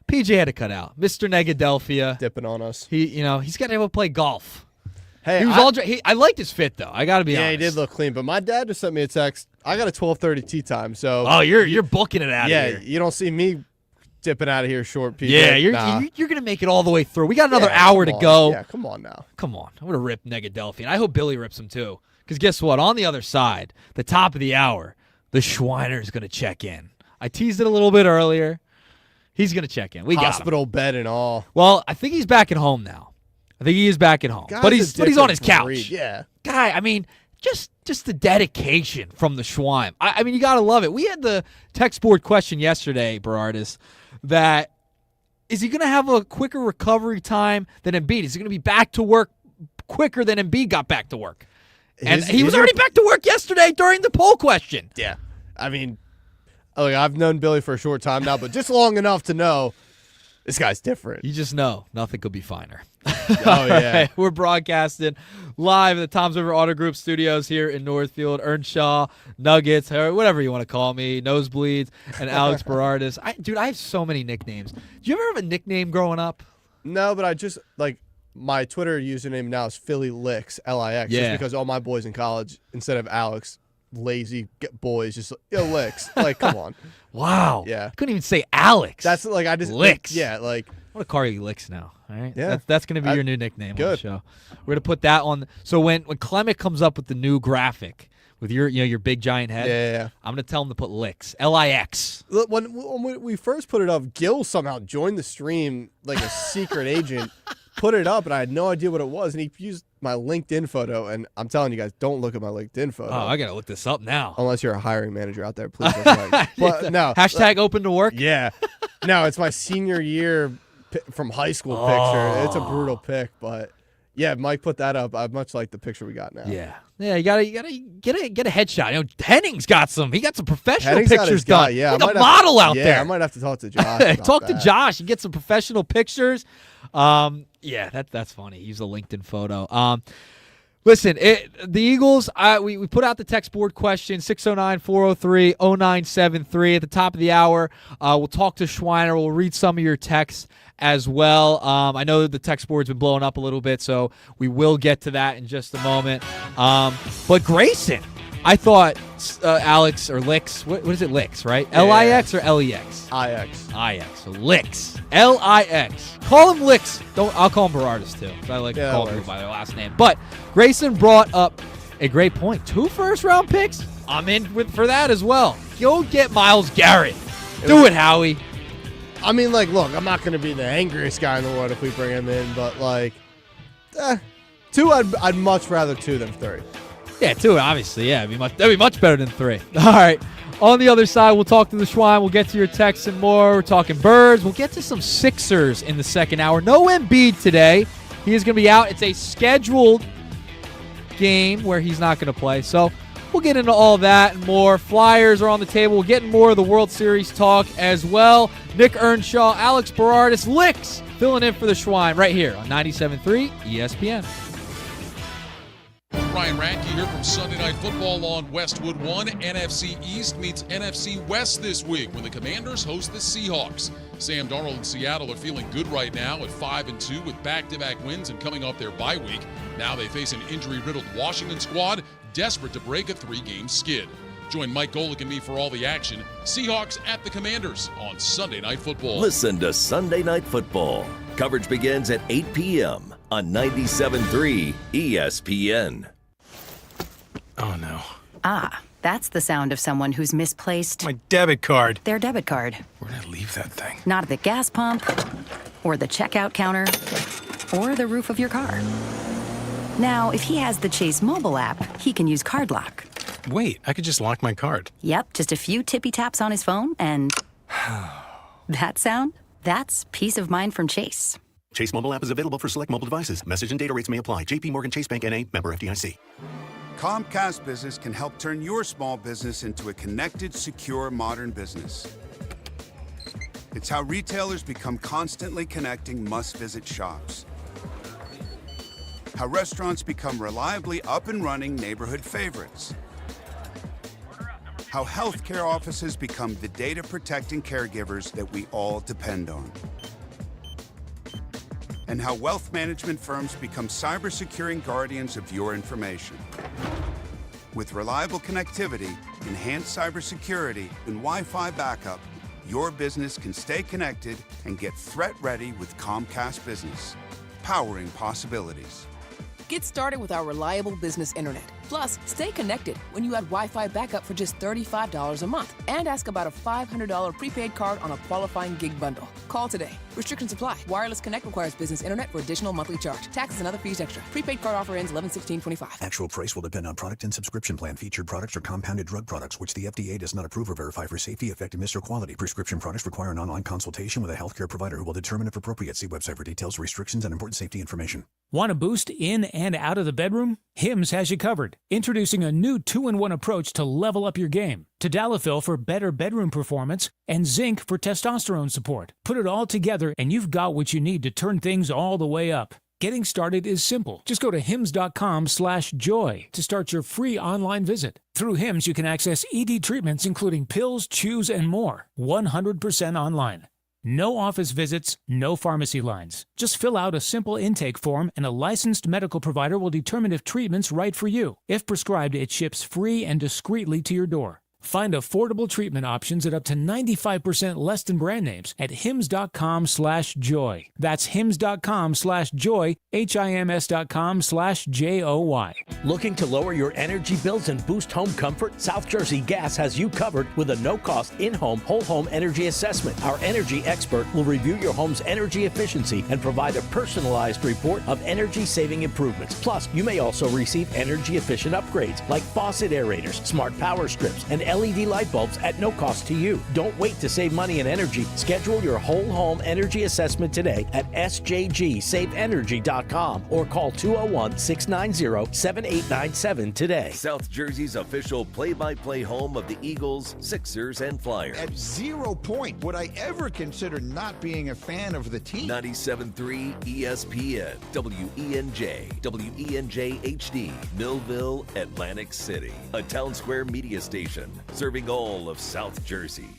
PJ had to cut out. Mr. Negadelphia. Dipping on us. He's got to be able to play golf. Hey, he was I liked his fit, though. I got to be honest. Yeah, he did look clean. But my dad just sent me a text. I got a 12:30 tee time, so. Oh, you're booking it out of here. Yeah, you don't see me dipping out of here short, PJ. Yeah, you're going to make it all the way through. We got another hour to go. Yeah, come on now. Come on. I'm going to rip Negadelphia, and I hope Billy rips him too. Because guess what? On the other side, the top of the hour, the Schweiner is going to check in. I teased it a little bit earlier. He's going to check in. We got him. Hospital bed and all. Well, I think he's back at home now. But he's on his couch. Breed. Yeah. Guy, I mean, just the dedication from the Schweim. I mean, you got to love it. We had the text board question yesterday, Berardis, that is he going to have a quicker recovery time than Embiid? Is he going to be back to work quicker than Embiid got back to work? And he was already back to work yesterday during the poll question. Yeah. I mean, look, I've known Billy for a short time now, but just long enough to know this guy's different. You just know nothing could be finer. Oh, yeah. Right, we're broadcasting live at the Toms River Auto Group studios here in Northfield. Earnshaw, Nuggets, whatever you want to call me, Nosebleeds, and Alex Berardis. Dude, I have so many nicknames. Did you ever have a nickname growing up? No, but I just, my Twitter username now is Philly Licks, L-I-X, Yeah. just because all my boys in college, instead of Alex, lazy boys, just, Licks. Come on. Wow. Yeah. Couldn't even say Alex. That's, I just... Licks. Yeah, I'm going to call you Licks now, all right? Yeah. That's going to be your new nickname on the good. show. We're going to put that on. So when Clement comes up with the new graphic with your big giant head, yeah. I'm going to tell him to put Licks, L-I-X. Look, when we first put it up, Gil somehow joined the stream like a secret agent, put it up, and I had no idea what it was, and he used my LinkedIn photo, and I'm telling you guys, don't look at my LinkedIn photo. Oh, I got to look this up now. Unless you're a hiring manager out there, please don't. But no. Hashtag open to work? Yeah. No, it's my senior year from high school picture. It's a brutal pic, but yeah, Mike put that up. I much like the picture we got now. Yeah, you gotta get a headshot. Henning's got some. He got some professional Henning's got pictures his guy, done. yeah, Like a model out there. Yeah, I might have to talk to Josh. About Talk to that. Josh and get some professional pictures. Yeah, that's funny. Use a LinkedIn photo. Listen, the Eagles, we put out the text board question, 609-403-0973 at the top of the hour. We'll talk to Schweiner. We'll read some of your texts as well. I know that the text board's been blowing up a little bit, so we will get to that in just a moment. But Grayson, I thought Alex or Licks, what is it, Licks, right? Yeah. L-I-X or L-E-X? I-X. I-X, so Licks, L-I-X. Call him Licks. I'll call him Berardis too, because I like to call people by their last name. But Grayson brought up a great point. 2 first-round picks? I'm in for that as well. Go get Myles Garrett. Do it, Howie. I mean, look, I'm not going to be the angriest guy in the world if we bring him in, but 2, I'd much rather 2 than 3. Yeah, 2, obviously. Yeah, that'd be much better than 3. All right. On the other side, we'll talk to the Schwein. We'll get to your texts and more. We're talking Birds. We'll get to some Sixers in the second hour. No Embiid today. He is going to be out. It's a scheduled game where he's not going to play. So we'll get into all that and more. Flyers are on the table. We'll get more of the World Series talk as well. Nick Earnshaw, Alex Berardis, Licks filling in for the Schwein right here on 97.3 ESPN. Ryan Radke here from Sunday Night Football on Westwood One. NFC East meets NFC West this week when the Commanders host the Seahawks. Sam Darnold and Seattle are feeling good right now at 5-2 with back-to-back wins and coming off their bye week. Now they face an injury-riddled Washington squad desperate to break a 3-game skid. Join Mike Golick and me for all the action. Seahawks at the Commanders on Sunday Night Football. Listen to Sunday Night Football. Coverage begins at 8 p.m. on 97.3 ESPN. Oh, no. Ah, That's the sound of someone who's misplaced My debit card. their debit card. Where'd I leave that thing? Not at the gas pump, or the checkout counter, or the roof of your car. Now, if he has the Chase mobile app, he can use Card Lock. Wait, I could just lock my card. Yep, just a few tippy taps on his phone, and that sound? That's peace of mind from Chase. Chase mobile app is available for select mobile devices. Message and data rates may apply. JP Morgan Chase Bank N.A. member FDIC. Comcast Business can help turn your small business into a connected, secure, modern business. It's how retailers become constantly connecting must-visit shops. How restaurants become reliably up and running neighborhood favorites. How healthcare offices become the data-protecting caregivers that we all depend on. And how wealth management firms become cyber-securing guardians of your information. With reliable connectivity, enhanced cybersecurity, and Wi-Fi backup, your business can stay connected and get threat-ready with Comcast Business, powering possibilities. Get started with our reliable business internet. Plus, stay connected when you add Wi-Fi backup for just $35 a month. And ask about a $500 prepaid card on a qualifying gig bundle. Call today. Restrictions apply. Wireless Connect requires business internet for additional monthly charge. Taxes and other fees extra. Prepaid card offer ends 11/16/25. Actual price will depend on product and subscription plan. Featured products are compounded drug products, which the FDA does not approve or verify for safety, effectiveness, or quality. Prescription products require an online consultation with a healthcare provider who will determine if appropriate. See website for details, restrictions, and important safety information. Want a boost in and out of the bedroom? Hims has you covered. Introducing a new 2-in-1 approach to level up your game. Tadalafil for better bedroom performance and zinc for testosterone support. Put it all together and you've got what you need to turn things all the way up. Getting started is simple. Just go to hims.com/joy to start your free online visit. Through Hims, you can access ED treatments including pills, chews, and more. 100% online. No office visits, no pharmacy lines. Just fill out a simple intake form and a licensed medical provider will determine if treatment's right for you. If prescribed, it ships free and discreetly to your door. Find affordable treatment options at up to 95% less than brand names at hims.com/joy. That's hims.com/joy, hims.com/joy. Looking to lower your energy bills and boost home comfort? South Jersey Gas has you covered with a no-cost in-home, whole-home energy assessment. Our energy expert will review your home's energy efficiency and provide a personalized report of energy-saving improvements. Plus, you may also receive energy-efficient upgrades like faucet aerators, smart power strips, and LED light bulbs at no cost to you. Don't wait to save money and energy. Schedule your whole home energy assessment today at sjgsaveenergy.com or call 201-690-7897 today. South Jersey's official play-by-play home of the Eagles, Sixers, and Flyers. At 0 point would I ever consider not being a fan of the team. 97.3 ESPN, WENJ, WENJ HD, Millville, Atlantic City. A Town Square media station, serving all of South Jersey.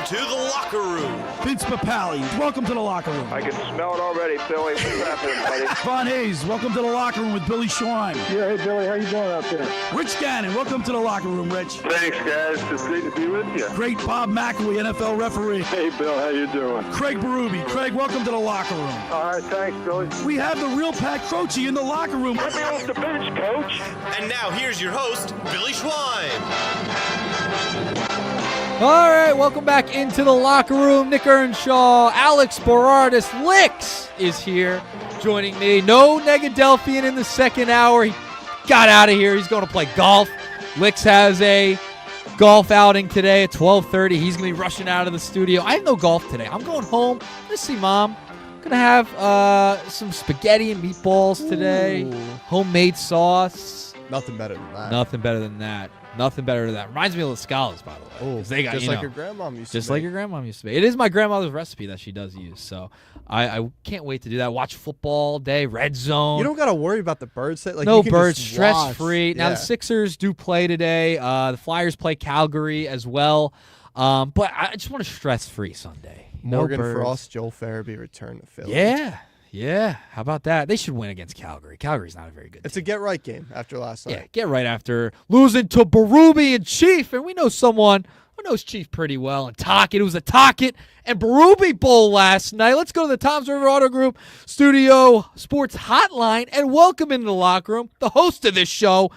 To the locker room. Vince Papali, welcome to the locker room. I can smell it already, Billy. What's happening, buddy? Von Hayes, welcome to the locker room with Billy Schwein. Yeah, hey, Billy, how you doing out there? Rich Gannon, welcome to the locker room, Rich. Thanks, guys. It's great to be with you. Great Bob McElwee, NFL referee. Hey, Bill, how you doing? Craig Berube. Craig, welcome to the locker room. All right, thanks, Billy. We have the real Pat Croce in the locker room. Let me off the bench, Coach. And now here's your host, Billy Schwein. All right, welcome back into the locker room. Nick Earnshaw, Alex Berardis, Licks is here joining me. No Negadelphian in the second hour. He got out of here. He's going to play golf. Licks has a golf outing today at 12:30. He's going to be rushing out of the studio. I have no golf today. I'm going home. I'm going to see Mom. I'm going to have some spaghetti and meatballs today. Ooh. Homemade sauce. Nothing better than that. Nothing better than that. Nothing better than that. Reminds me of the Scallas, by the way. Oh, they got, just like your grandma used to Just like your grandma used to make. It is my grandmother's recipe that she does use. So I can't wait to do that. Watch football all day, red zone. You don't got to worry about the birds. Like, no you can birds, just stress-free. watch. Now, the Sixers do play today. The Flyers play Calgary as well. But I just want a stress-free Sunday. Morgan no birds. Frost, Joel Farabee return to Philly. Yeah. How about that? They should win against Calgary. Calgary's not a very good team. It's a get-right game after last night. Yeah, get right after losing to Berube and Chief. And we know someone who knows Chief pretty well. And Tockett. It was a Tockett and Berube Bowl last night. Let's go to the Toms River Auto Group Studio Sports Hotline and welcome into the locker room the host of this show,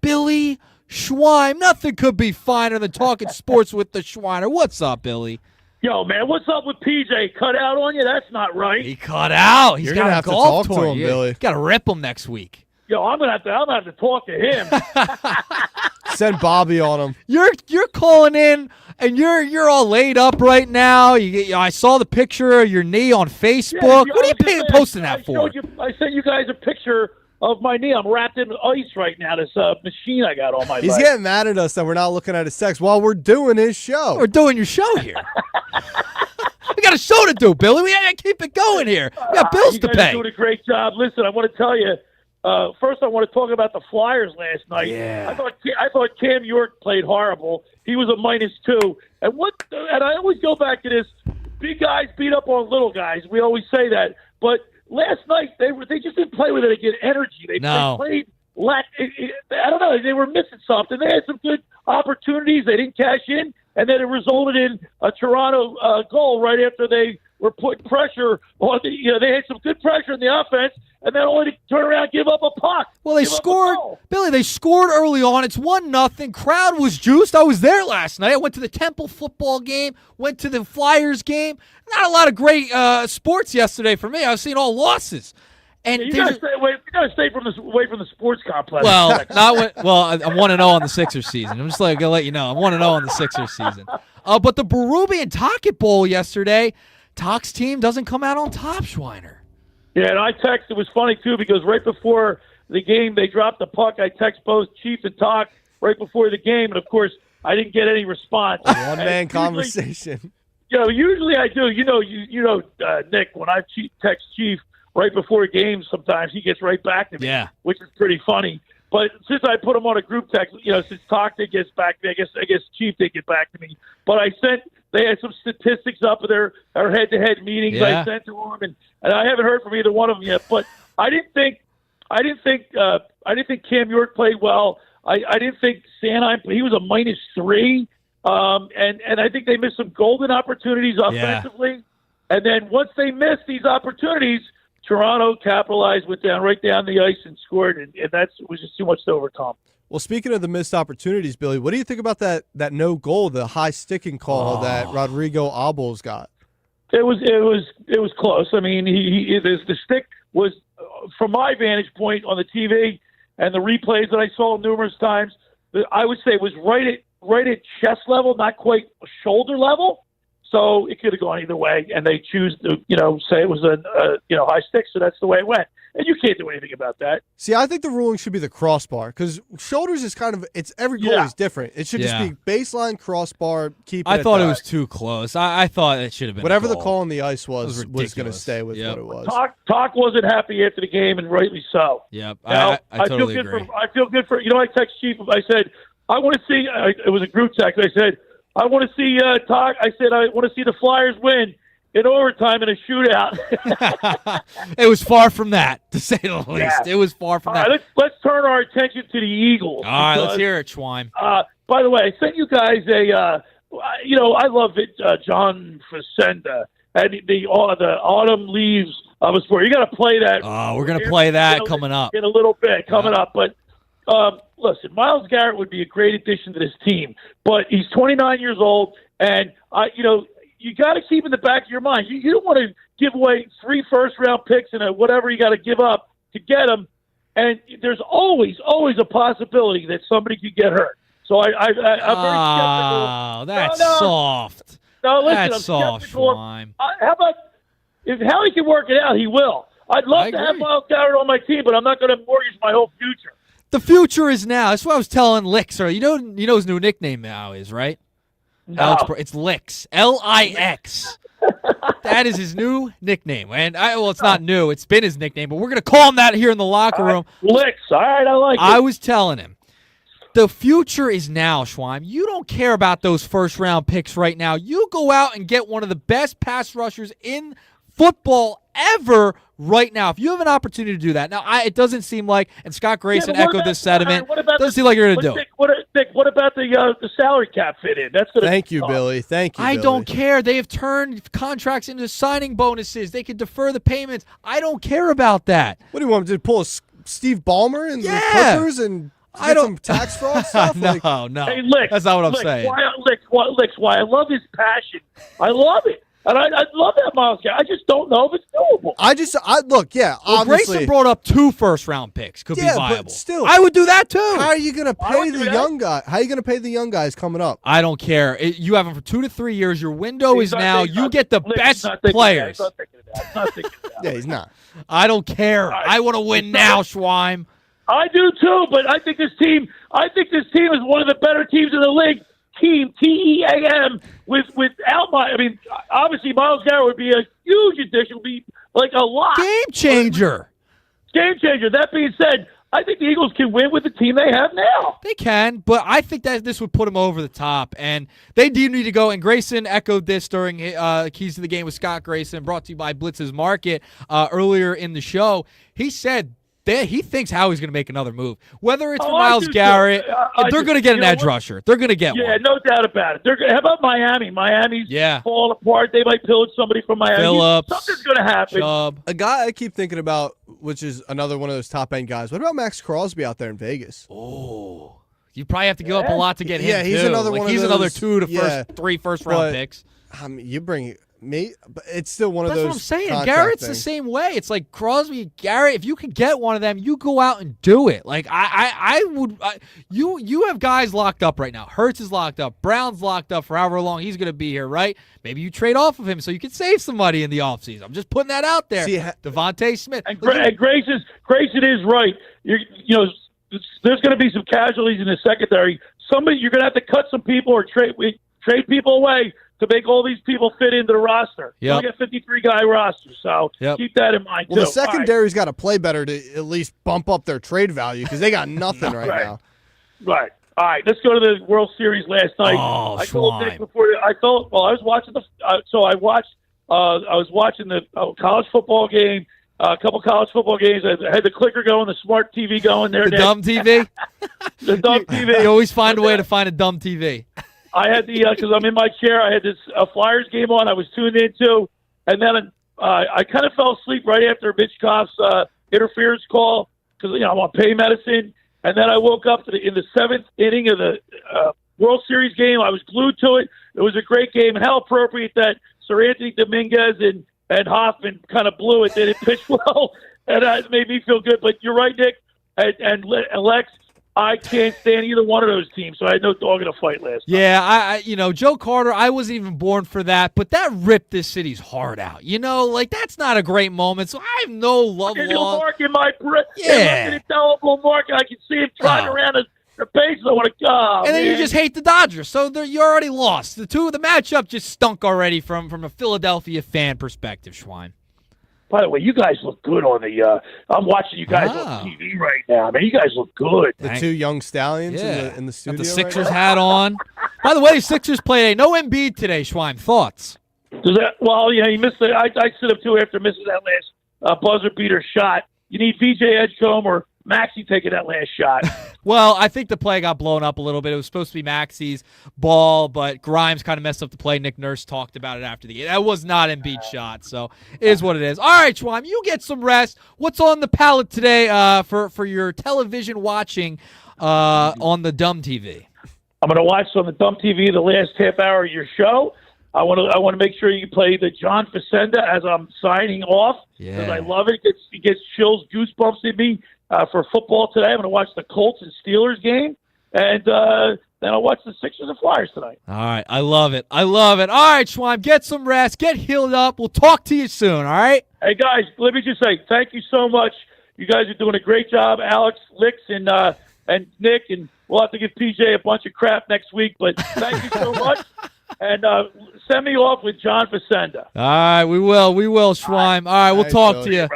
Billy Schwein. Nothing could be finer than talking sports with the Schweiner. What's up, Billy? Yo, man, what's up with PJ? Cut out on you? That's not right. He cut out. He's You're gonna have to golf talk tour. to him, Billy. Got to rip him next week. Yo, I'm gonna have to talk to him. Send Bobby on him. You're calling in and you're all laid up right now. I saw the picture of your knee on Facebook. What are you posting that for? I sent you guys a picture of my knee. I'm wrapped in ice right now. This machine I got on my He's leg. getting mad at us that we're not looking at his text while we're doing his show. We're doing your show here. We got a show to do, Billy. We got to keep it going here. We got bills to You guys pay. are doing a great job. Listen, I want to tell you. First, I want to talk about the Flyers last night. Yeah. I thought Cam York played horrible. He was a -2. And I always go back to this: big guys beat up on little guys. We always say that, but last night they just didn't play with it again. Energy. They played. I don't know. They were missing something. They had some good opportunities. They didn't cash in, and then it resulted in a Toronto goal right after they were putting pressure on the. They had some good pressure in the offense, and then only to turn around and give up a puck. Well, they scored, Billy. They scored early on. It's 1-0. Crowd was juiced. I was there last night. I went to the Temple football game. Went to the Flyers game. Not a lot of great sports yesterday for me. I've seen all losses. And you gotta stay away. You gotta stay away from the sports complex. Well, I'm 1-0 on the Sixers season. I'm just gonna let you know I'm 1-0 on the Sixers season. But the Berube and Tockett Bowl yesterday, Tock's team doesn't come out on top, Schweiner. Yeah, and I texted. It was funny too because right before the game they dropped the puck. I text both Chief and Tock right before the game, and of course I didn't get any response. One-man conversation. Usually I do. Nick, when I text Chief right before games, sometimes he gets right back to me, which is pretty funny. But since I put him on a group text, since Tock did get back to me, I guess Chief did get back to me. But they had some statistics up of their head-to-head meetings I sent to him, and I haven't heard from either one of them yet. But I didn't think Cam York played well. I didn't think Sanheim. He was a -3, and I think they missed some golden opportunities offensively. And then once they missed these opportunities, Toronto capitalized, went right down the ice and scored, and that was just too much to overcome. Well, speaking of the missed opportunities, Billy, what do you think about that no goal, the high sticking call that Rodrigo Abels got? It was close. I mean, the stick was, from my vantage point on the TV and the replays that I saw numerous times, I would say it was right at chest level, not quite shoulder level. So it could have gone either way, and they choose to, say it was a high stick, so that's the way it went. And you can't do anything about that. See, I think the ruling should be the crossbar because shoulders is every goal is different. It should just be baseline crossbar. Keep. I thought it was too close. I thought it should have been whatever a goal. the call on the ice was going to stay with what it was. Talk wasn't happy after the game, and rightly so. Yep, I totally feel good agree. I feel good for I text Chief. I said I want to see. It was a group text. I said I want to see Talk. I said I want to see the Flyers win in overtime in a shootout. It was far from that, to say the least. Yeah. It was far from that. Right, let's turn our attention to the Eagles. All right, let's hear it, Schwein. By the way, I sent you guys I love it, John Facenda, and the autumn leaves of a sport. You got to play that. Oh, we're going to play that coming up. In a little bit, coming up. But listen, Myles Garrett would be a great addition to this team, but he's 29 years old, and you got to keep in the back of your mind. You don't want to give away 3 first-round picks and whatever you got to give up to get them. And there's always a possibility that somebody could get hurt. So I'm very skeptical. Oh, that's soft. No, listen, that's I'm soft, skeptical. Schwein. How about if Howie can work it out, he will. I'd love to have Myles Garrett on my team, but I'm not going to mortgage my whole future. The future is now. That's what I was telling Licks. You know his new nickname now is, right? No. It's Licks. L-I-X. That is his new nickname. And it's not new. It's been his nickname, but we're going to call him that here in the locker room. Licks. All right, I like it. I was telling him, The future is now, Schweim. You don't care about those first-round picks right now. You go out and get one of the best pass rushers in football ever right now. If you have an opportunity to do that. Now, it doesn't seem like, and Scott Grayson echoed this sentiment, doesn't seem like you're going to do it. Nick, what about the salary cap fit in? Thank you, Billy. Thank you, I Billy. don't care. They have turned contracts into signing bonuses. They can defer the payments. I don't care about that. What do you want to pull a Steve Ballmer and the Clippers and get some tax fraud stuff? No. Hey, Lick, that's not what I'm saying. Why I love his passion. I love it. And I love that Miles Garrett. I just don't know if it's doable. Obviously. Grayson brought up 2 first-round picks. Could be viable. But still. I would do that, too. How are you going to pay the young guy? How are you going to pay the young guys coming up? I don't care. You have them for 2 to 3 years. Your window is now. You get the best players. Yeah, he's not. I don't care. I want to win now, Schweim. I do, too, but I think this team is one of the better teams in the league. Team TEAM without obviously Miles Garrett would be a huge addition, would be like a lot. Game changer. That being said, I think the Eagles can win with the team they have now. They can, but I think that this would put them over the top, and they do need to go. And Grayson echoed this during Keys to the Game with Scott Grayson, brought to you by Blitz's Market earlier in the show. He said he thinks Howie's going to make another move. Whether it's for Miles Garrett, they're going to get an edge rusher. They're going to get one. Yeah, no doubt about it. How about Miami? Miami's falling apart. They might pillage somebody from Miami. Phillips, something's going to happen. Chubb. A guy I keep thinking about, which is another one of those top-end guys. What about Max Crosby out there in Vegas? Oh, you probably have to give up a lot to get him. Yeah, he's too. another one of those. He's another 2 to 3 first-round picks. You bring me, but it's still one of those. That's what I'm saying. Garrett's the same way. It's like Crosby, Garrett. If you can get one of them, you go out and do it. Like I would. You have guys locked up right now. Hurts is locked up. Brown's locked up for however long he's going to be here. Right? Maybe you trade off of him so you can save some money in the offseason. I'm just putting that out there. Devontae Smith. And Grayson is right. There's going to be some casualties in the secondary. You're going to have to cut some people or trade people away to make all these people fit into the roster. Yep. You got 53-guy roster, so keep that in mind, Well, too. the secondary's got to play better to at least bump up their trade value because they got nothing right now. Right. All right, let's go to the World Series last night. Oh, I told Nick before. I was watching I was watching the college football game. A couple college football games. I had the clicker going, the smart TV going there. The dumb TV? The dumb TV. You always find a way to find a dumb TV. I had because I'm in my chair. I had this Flyers game on. I was tuned into, and then I kind of fell asleep right after Mitchkoff's interference call because I'm on pain medicine. And then I woke up in the 7th inning of the World Series game. I was glued to it. It was a great game, and how appropriate that Sir Anthony Dominguez and Hoffman kind of blew it. They didn't pitch well, and it made me feel good. But you're right, Nick, and Lex. I can't stand either one of those teams, so I had no dog in a fight last night. Yeah, Joe Carter, I wasn't even born for that, but that ripped this city's heart out. That's not a great moment, so I have no love lost. Mark in my breath. Yeah. Indelible mark, and I can see him trotting around the base. I want to go. And then you just hate the Dodgers, so you already lost. The matchup just stunk already from a Philadelphia fan perspective, Schwein. By the way, you guys look good on the I'm watching you guys on TV right now. Man, you guys look good. The two young stallions in the studio. Got the Sixers hat on. By the way, Sixers played no Embiid today, Schwein. Thoughts? He missed it. I sit up too after missing that last buzzer beater shot. You need VJ Edgecombe or Maxey taking that last shot. Well, I think the play got blown up a little bit. It was supposed to be Maxey's ball, but Grimes kind of messed up the play. Nick Nurse talked about it after the game. That was not Embiid's shot, so it is what it is. All right, Schwein, you get some rest. What's on the palette today for your television watching on the dumb TV? I'm going to watch on the dumb TV the last half hour of your show. I want to make sure you play the John Facenda as I'm signing off because I love it. It gets chills, goosebumps in me. For football today, I'm going to watch the Colts and Steelers game, and then I'll watch the Sixers and Flyers tonight. All right, I love it. All right, Schwein, get some rest, get healed up. We'll talk to you soon, all right? Hey, guys, let me just say thank you so much. You guys are doing a great job, Alex, Licks, and Nick, and we'll have to give PJ a bunch of crap next week, but thank you so much. And send me off with John Facenda. All right, we will, Schwein. All right, we'll talk to you.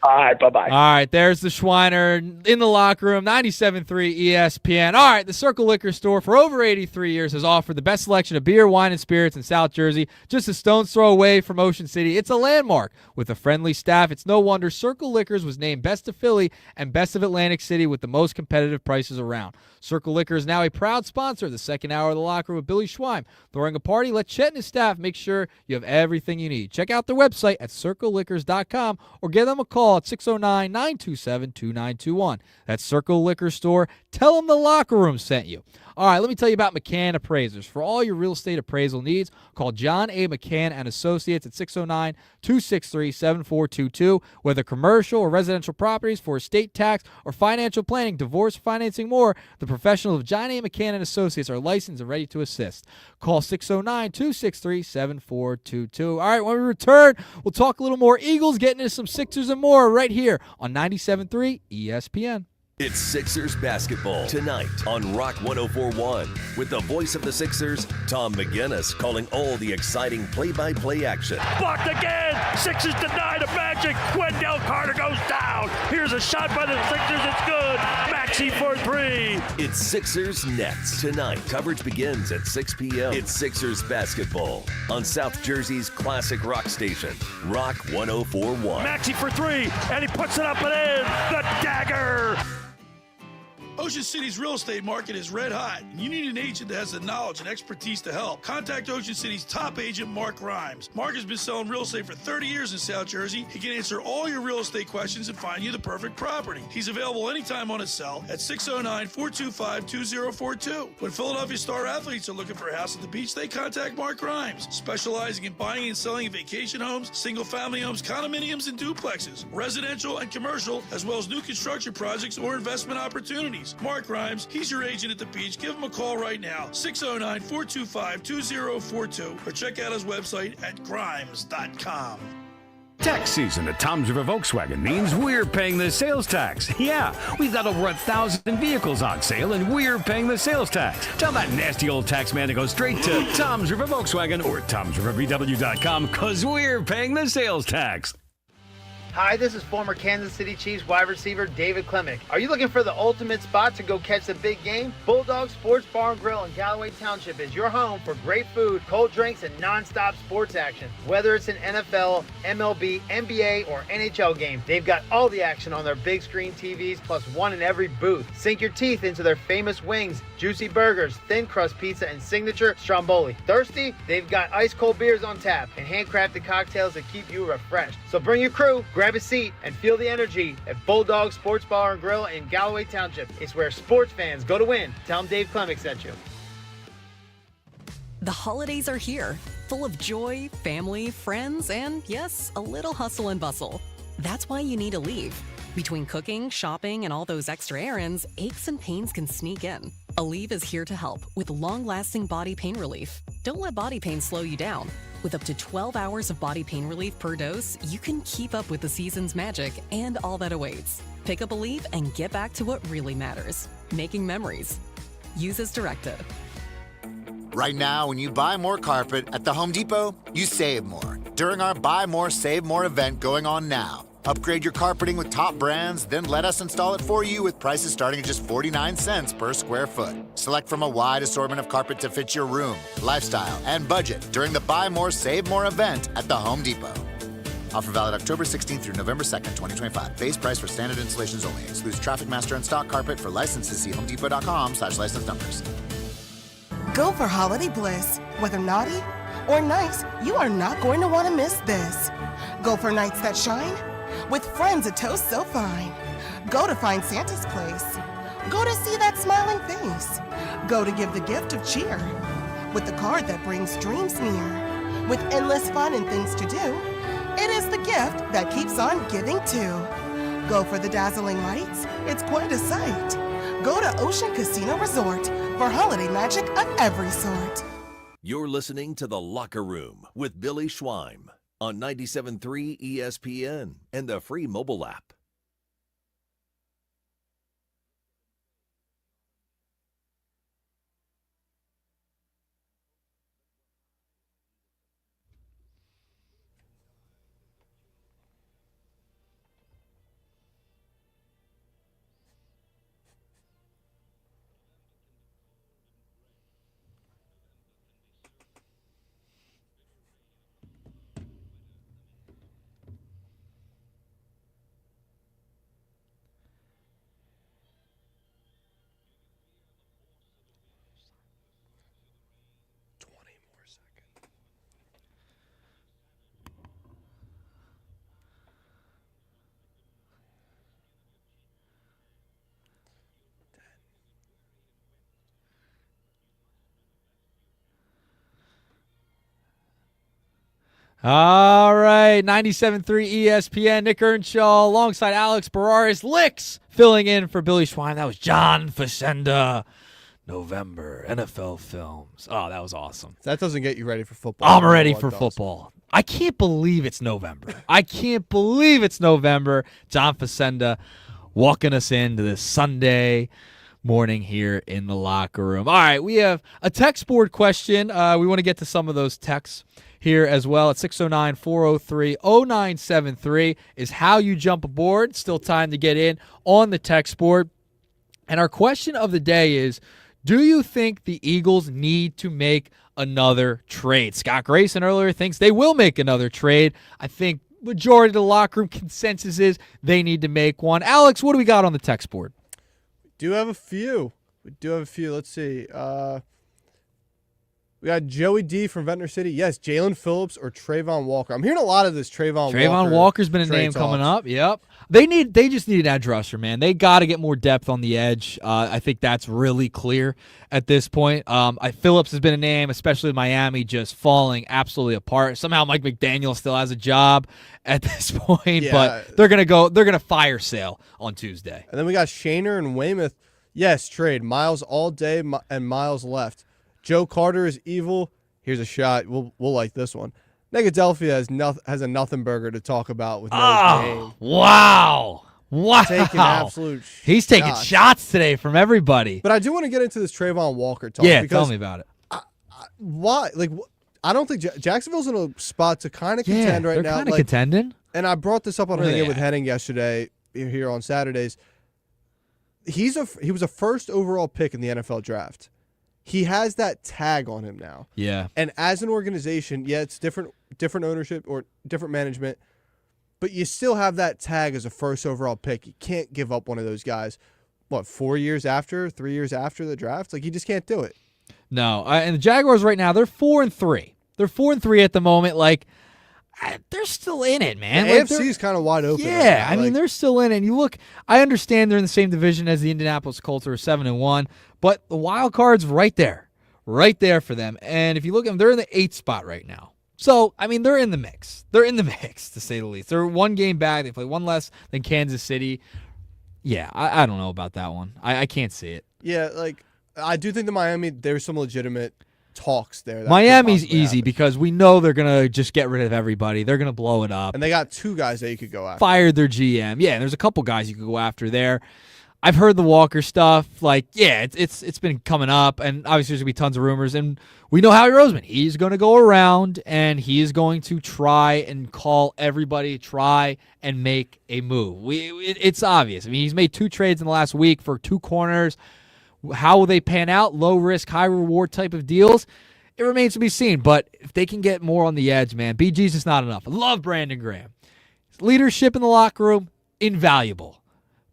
All right, bye-bye. All right, there's the Schweiner in the locker room, 97.3 ESPN. All right, the Circle Liquor Store for over 83 years has offered the best selection of beer, wine, and spirits in South Jersey, just a stone's throw away from Ocean City. It's a landmark with a friendly staff. It's no wonder Circle Liquors was named Best of Philly and Best of Atlantic City with the most competitive prices around. Circle Liquor is now a proud sponsor of the second hour of the locker room with Billy Schwein. Throwing a party, let Chet and his staff make sure you have everything you need. Check out their website at circleliquors.com or give them a call at 609-927-2921. That's Circle Liquor Store. Tell them the locker room sent you. All right, let me tell you about McCann Appraisers. For all your real estate appraisal needs, call John A. McCann and Associates at 609-263-7422. Whether commercial or residential properties, for estate tax or financial planning, divorce, financing, more, the professionals of John A. McCann and Associates are licensed and ready to assist. Call 609-263-7422. All right, when we return, we'll talk a little more Eagles, getting into some Sixers and more right here on 97.3 ESPN. It's Sixers basketball tonight on Rock 104.1 with the voice of the Sixers, Tom McGinnis, calling all the exciting play-by-play action. Blocked again. Sixers denied a Magic. Wendell Carter goes down. Here's a shot by the Sixers. It's good. Maxey for three. It's Sixers Nets tonight. Coverage begins at 6 p.m. It's Sixers basketball on South Jersey's classic rock station, Rock 104.1. Maxey for three, and he puts it up and in. The dagger. Ocean City's real estate market is red hot, and you need an agent that has the knowledge and expertise to help. Contact Ocean City's top agent, Mark Grimes. Mark has been selling real estate for 30 years in South Jersey. He can answer all your real estate questions and find you the perfect property. He's available anytime on his cell at 609-425-2042. When Philadelphia star athletes are looking for a house at the beach, they contact Mark Grimes, specializing in buying and selling vacation homes, single-family homes, condominiums, and duplexes, residential and commercial, as well as new construction projects or investment opportunities. Mark Grimes, he's your agent at the beach. Give him a call right now, 609-425-2042, or check out his website at grimes.com. Tax season at Tom's River Volkswagen means we're paying the sales tax. Yeah, we've got over 1,000 vehicles on sale, and we're paying the sales tax. Tell that nasty old tax man to go straight to Tom's River Volkswagen or Tom'sRiverVW.com, because we're paying the sales tax. Hi, this is former Kansas City Chiefs wide receiver David Klemick. Are you looking for the ultimate spot to go catch the big game? Bulldog Sports Bar and Grill in Galloway Township is your home for great food, cold drinks, and non-stop sports action. Whether it's an NFL, MLB, NBA, or NHL game, they've got all the action on their big screen TVs, plus one in every booth. Sink your teeth into their famous wings, juicy burgers, thin crust pizza, and signature stromboli. Thirsty? They've got ice cold beers on tap and handcrafted cocktails that keep you refreshed. So bring your crew, grab a seat, and feel the energy at Bulldog Sports Bar and Grill in Galloway Township. It's where sports fans go to win. Tell them Dave Klemick sent you. The holidays are here, full of joy, family, friends, and yes, a little hustle and bustle. That's why you need Aleve. Between cooking, shopping, and all those extra errands, aches and pains can sneak in. Aleve is here to help with long-lasting body pain relief. Don't let body pain slow you down. With up to 12 hours of body pain relief per dose, you can keep up with the season's magic and all that awaits. Pick up Aleve and get back to what really matters, making memories. Use as directed. Right now, when you buy more carpet at the Home Depot, you save more during our Buy More, Save More event going on now. Upgrade your carpeting with top brands, then let us install it for you with prices starting at just 49 cents per square foot. Select from a wide assortment of carpet to fit your room, lifestyle, and budget during the Buy More, Save More event at the Home Depot. Offer valid October 16th through November 2nd, 2025. Base price for standard installations only. Excludes Traffic Master and stock carpet. For licenses, see homedepot.com/license numbers. Go for holiday bliss. Whether naughty or nice, you are not going to want to miss this. Go for nights that shine. With friends, a toast so fine. Go to find Santa's place. Go to see that smiling face. Go to give the gift of cheer. With the card that brings dreams near. With endless fun and things to do, it is the gift that keeps on giving too. Go for the dazzling lights. It's quite a sight. Go to Ocean Casino Resort for holiday magic of every sort. You're listening to The Locker Room with Billy Schwein on 97.3 ESPN and the free mobile app. All right, 97.3 ESPN, Nick Earnshaw alongside Alex Berardis, Licks filling in for Billy Schwein. That was John Facenda. November, NFL films. Oh, that was awesome. That doesn't get you ready for football. I'm ready for football. I can't believe it's November. John Facenda walking us into this Sunday morning here in the locker room. All right, we have a text board question. We want to get to some of those texts here as well at 609-403-0973 is how you jump aboard. Still time to get in on the text board. And our question of the day is, do you think the Eagles need to make another trade? Scott Grayson earlier thinks they will make another trade. I think majority of the locker room consensus is they need to make one. Alex, what do we got on the text board? We do have a few. Let's see. We got Joey D from Ventnor City. Yes, Jalen Phillips or Trayvon Walker. I'm hearing a lot of this Trayvon Walker's been a name coming up. Yep. They just need an edge rusher, man. They got to get more depth on the edge. I think that's really clear at this point. Phillips has been a name, especially in Miami, just falling absolutely apart. Somehow Mike McDaniel still has a job at this point, but they're gonna fire sale on Tuesday. And then we got Shaner and Weymouth. Yes, trade. Miles all day and Miles left. Joe Carter is evil. Here's a shot. We'll like this one. Negadelphia has a nothing burger to talk about with no game. Wow. Taking absolute He's taking shots today from everybody. But I do want to get into this Trayvon Walker talk. Yeah, tell me about it. Why? I don't think Jacksonville's in a spot to kind of contend right now. They're kind of contending. And I brought this up on Hanging with Henning yesterday here on Saturdays. He was a first overall pick in the NFL draft. He has that tag on him now. Yeah. And as an organization, it's different ownership or different management, but you still have that tag as a first overall pick. You can't give up one of those guys, 3 years after the draft? Like, you just can't do it. No. And the Jaguars right now, they're 4-3. They're 4-3 at the moment. Like, they're still in it, man. The AFC is kind of wide open. Yeah, right now. They're still in it. And you look, I understand they're in the same division as the Indianapolis Colts, who are 7-1, but the wild card's right there for them. And if you look at them, they're in the 8th spot right now. So, they're in the mix. They're in the mix, to say the least. They're one game back. They play one less than Kansas City. Yeah, I don't know about that one. I can't see it. Yeah, I do think there's some legitimate talks there. Miami's easy because we know they're going to just get rid of everybody. They're going to blow it up. And they got 2 guys that you could go after. Fired their GM. Yeah, and there's a couple guys you could go after there. I've heard the Walker stuff. It's been coming up, and obviously there's going to be tons of rumors. And we know Howie Roseman. He's going to go around, and he is going to try and call everybody, try and make a move. It's obvious. He's made 2 trades in the last week for 2 corners. How will they pan out? Low risk, high reward type of deals? It remains to be seen. But if they can get more on the edge, man, BG's just not enough. I love Brandon Graham. His leadership in the locker room, invaluable.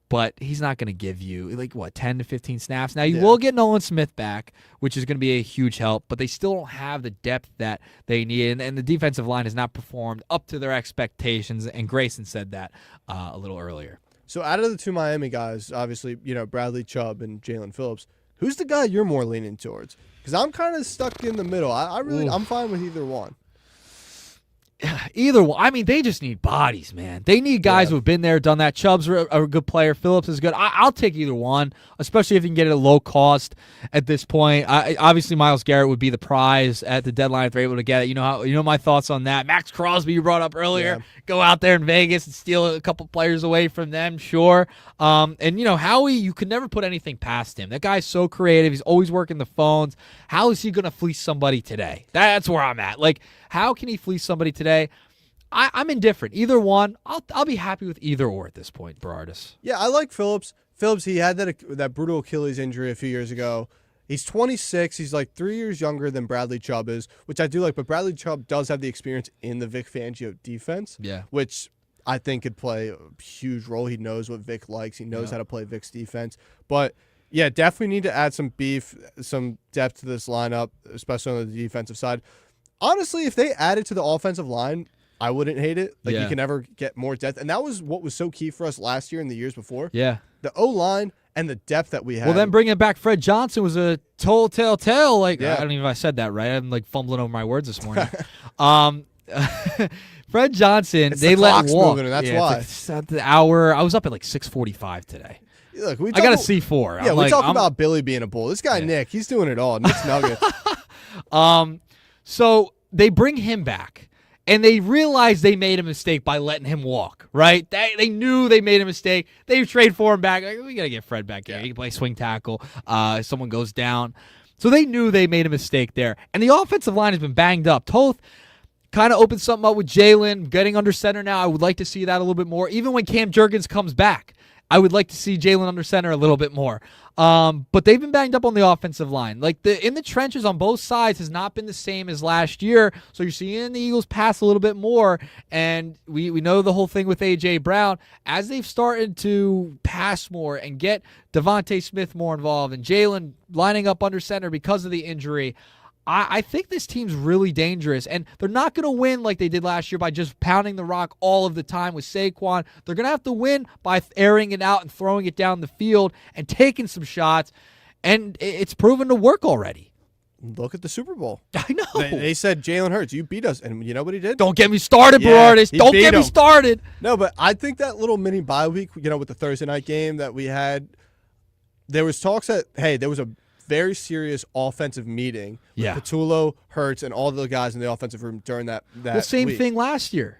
But he's not going to give you, 10 to 15 snaps. Now, you will get Nolan Smith back, which is going to be a huge help, but they still don't have the depth that they need. And the defensive line has not performed up to their expectations, and Grayson said that a little earlier. So out of the 2 Miami guys, obviously, Bradley Chubb and Jalen Phillips, who's the guy you're more leaning towards? Because I'm kind of stuck in the middle. I'm fine with either one. Either one. They just need bodies, man. They need guys who have been there, done that. Chubb's a good player. Phillips is good. I'll take either one, especially if you can get it at low cost at this point. Obviously, Myles Garrett would be the prize at the deadline if they're able to get it. You know my thoughts on that. Max Crosby, you brought up earlier. Yeah. Go out there in Vegas and steal a couple players away from them, sure. And Howie, you could never put anything past him. That guy's so creative. He's always working the phones. How is he going to fleece somebody today? That's where I'm at. How can he fleece somebody today? I'm indifferent. Either one, I'll be happy with either or at this point, Berardis. Yeah, I like Phillips. Phillips, he had that brutal Achilles injury a few years ago. He's 26. He's 3 years younger than Bradley Chubb is, which I do like. But Bradley Chubb does have the experience in the Vic Fangio defense, which I think could play a huge role. He knows what Vic likes. He knows how to play Vic's defense. But, yeah, definitely need to add some beef, some depth to this lineup, especially on the defensive side. Honestly, if they added to the offensive line, I wouldn't hate it. You can never get more depth. And that was what was so key for us last year and the years before. Yeah. The O-line and the depth that we had. Well, then bringing back Fred Johnson was a telltale. I don't even know if I said that right. I'm fumbling over my words this morning. Fred Johnson, It's they the let clock's walk. moving, and that's yeah, why. It's like the hour. I was up at like 6:45 today. Look, I got a C4. Yeah, I'm we like, talk I'm- about Billy being a bull. This guy, Nick, he's doing it all. Nick's Nuggets. So they bring him back, and they realize they made a mistake by letting him walk, right? They knew they made a mistake. They trade for him back. Like, we got to get Fred back here. He can play swing tackle. Someone goes down. So they knew they made a mistake there. And the offensive line has been banged up. Toth kind of opened something up with Jalen, getting under center now. I would like to see that a little bit more. Even when Cam Jurgens comes back, I would like to see Jalen under center a little bit more. But they've been banged up on the offensive line. Like in the trenches on both sides has not been the same as last year. So you're seeing the Eagles pass a little bit more. And we know the whole thing with A.J. Brown. As they've started to pass more and get Devontae Smith more involved and Jalen lining up under center because of the injury, I think this team's really dangerous, and they're not going to win like they did last year by just pounding the rock all of the time with Saquon. They're going to have to win by airing it out and throwing it down the field and taking some shots, and it's proven to work already. Look at the Super Bowl. I know. They said, Jalen Hurts, you beat us. And you know what he did? Don't get me started, Berardis. Don't get me started. No, but I think that little mini bye week, with the Thursday night game that we had, there was talks that, hey, there was a very serious offensive meeting with Patullo, Hurts, and all the guys in the offensive room during that Same week. thing last year.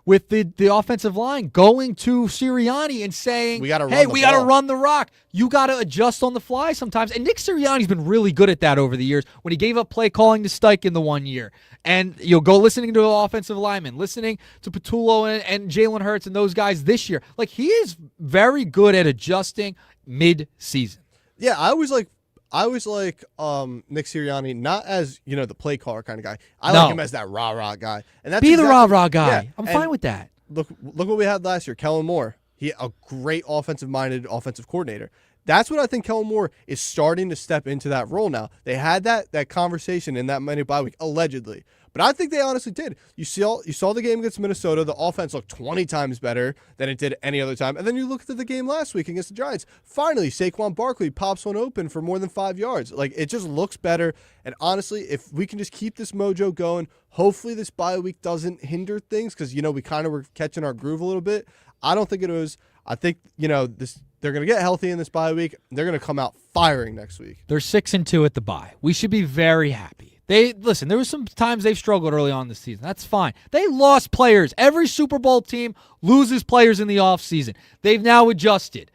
With the offensive line going to Sirianni and saying, we got to run the rock. You got to adjust on the fly sometimes. And Nick Sirianni's been really good at that over the years when he gave up play calling to Steichen the one year. And you'll go listening to the offensive linemen, listening to Patullo and Jalen Hurts and those guys this year. Like, he is very good at adjusting mid-season. Yeah, I always like Nick Sirianni, not as, the play caller kind of guy. I like him as that rah-rah guy. And that's the rah-rah guy. Yeah. I'm fine with that. Look what we had last year. Kellen Moore. He a great offensive-minded offensive coordinator. That's what I think Kellen Moore is starting to step into that role now. They had that conversation in that mini bye week, allegedly. But I think they honestly did. You saw the game against Minnesota. The offense looked 20 times better than it did any other time. And then you look at the game last week against the Giants. Finally, Saquon Barkley pops one open for more than 5 yards. Like, it just looks better. And honestly, if we can just keep this mojo going, hopefully this bye week doesn't hinder things because, we kind of were catching our groove a little bit. I don't think it was. I think, they're going to get healthy in this bye week. They're going to come out firing next week. They're 6-2 at the bye. We should be very happy. There was some times they've struggled early on this season. That's fine. They lost players. Every Super Bowl team loses players in the offseason. They've now adjusted.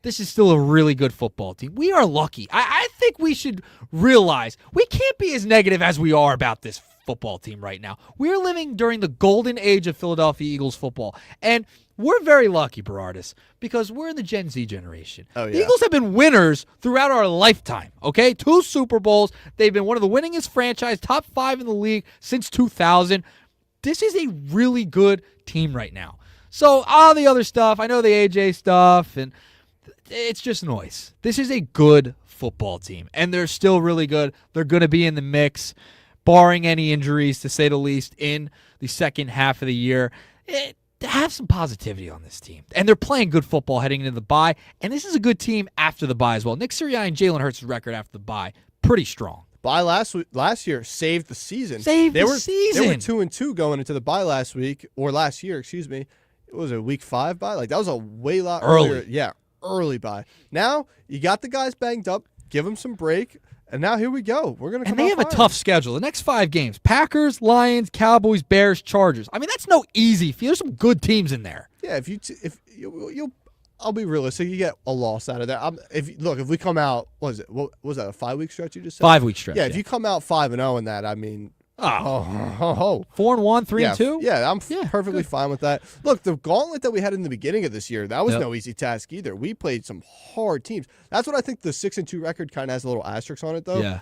This is still a really good football team. We are lucky. I think we should realize we can't be as negative as we are about this football team right now. We're living during the golden age of Philadelphia Eagles football. And we're very lucky, Berardis, because we're in the Gen Z generation. Oh, yeah. The Eagles have been winners throughout our lifetime, okay? 2 Super Bowls. They've been one of the winningest franchise, top 5 in the league since 2000. This is a really good team right now. So all the other stuff, I know the AJ stuff, and it's just noise. This is a good football team, and they're still really good. They're going to be in the mix, barring any injuries, to say the least, in the second half of the year. Have some positivity on this team. And they're playing good football heading into the bye. And this is a good team after the bye as well. Nick Sirianni and Jalen Hurts' record after the bye, pretty strong. Bye last year saved the season. They were were 2-2 going into the bye last year, excuse me. It was a week 5 bye. Like, that was a way lot earlier. Yeah, early bye. Now, you got the guys banged up. Give them some break. And now here we go. We're going to come And they out have a firing. tough schedule. The next 5 games, Packers, Lions, Cowboys, Bears, Chargers. I mean, that's no easy feat. There's some good teams in there. Yeah, I'll be realistic. You get a loss out of that. If we come out, what was that, a 5-week stretch you just said? 5-week stretch. Yeah, if you come out 5-0 in that, I mean, 4-1, 3-2. Yeah, I'm perfectly fine with that. Look, the gauntlet that we had in the beginning of this year, that was no easy task either. We played some hard teams. That's what I think the 6-2 record kind of has a little asterisk on it, though. Yeah,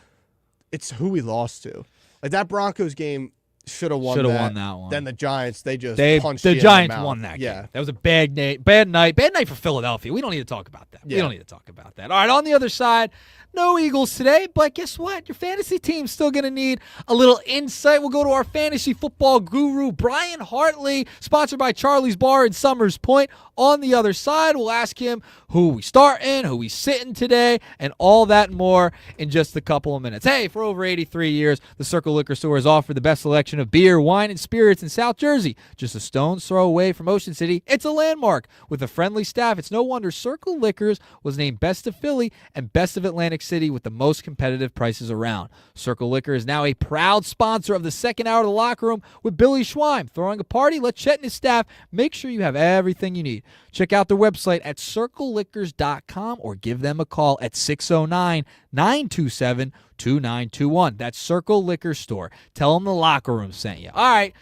it's who we lost to. Like, that Broncos game should have won that one. Then the Giants, they punched the you Giants in the mouth. won that game. Yeah, that was a bad night for Philadelphia. We don't need to talk about that. Yeah. We don't need to talk about that. All right, on the other side, no Eagles today, but guess what? Your fantasy team's still going to need a little insight. We'll go to our fantasy football guru, Brian Hartley, sponsored by Charlie's Bar in Summers Point. On the other side, we'll ask him who we starting, who we sitting today, and all that and more in just a couple of minutes. Hey, for over 83 years, the Circle Liquor Store has offered the best selection selection of beer, wine, and spirits in South Jersey, just a stone's throw away from Ocean City. It's a landmark. With a friendly staff, it's no wonder Circle Liquors was named Best of Philly and Best of Atlantic City with the most competitive prices around. Circle Liquor is now a proud sponsor of the second hour of the Locker Room with Billy Schweim. Throwing a party? Let Chet and his staff make sure you have everything you need. Check out their website at circleliquors.com or give them a call at 609-927-2921. That's Circle Liquor Store. Tell them the Locker Room sent you. All right.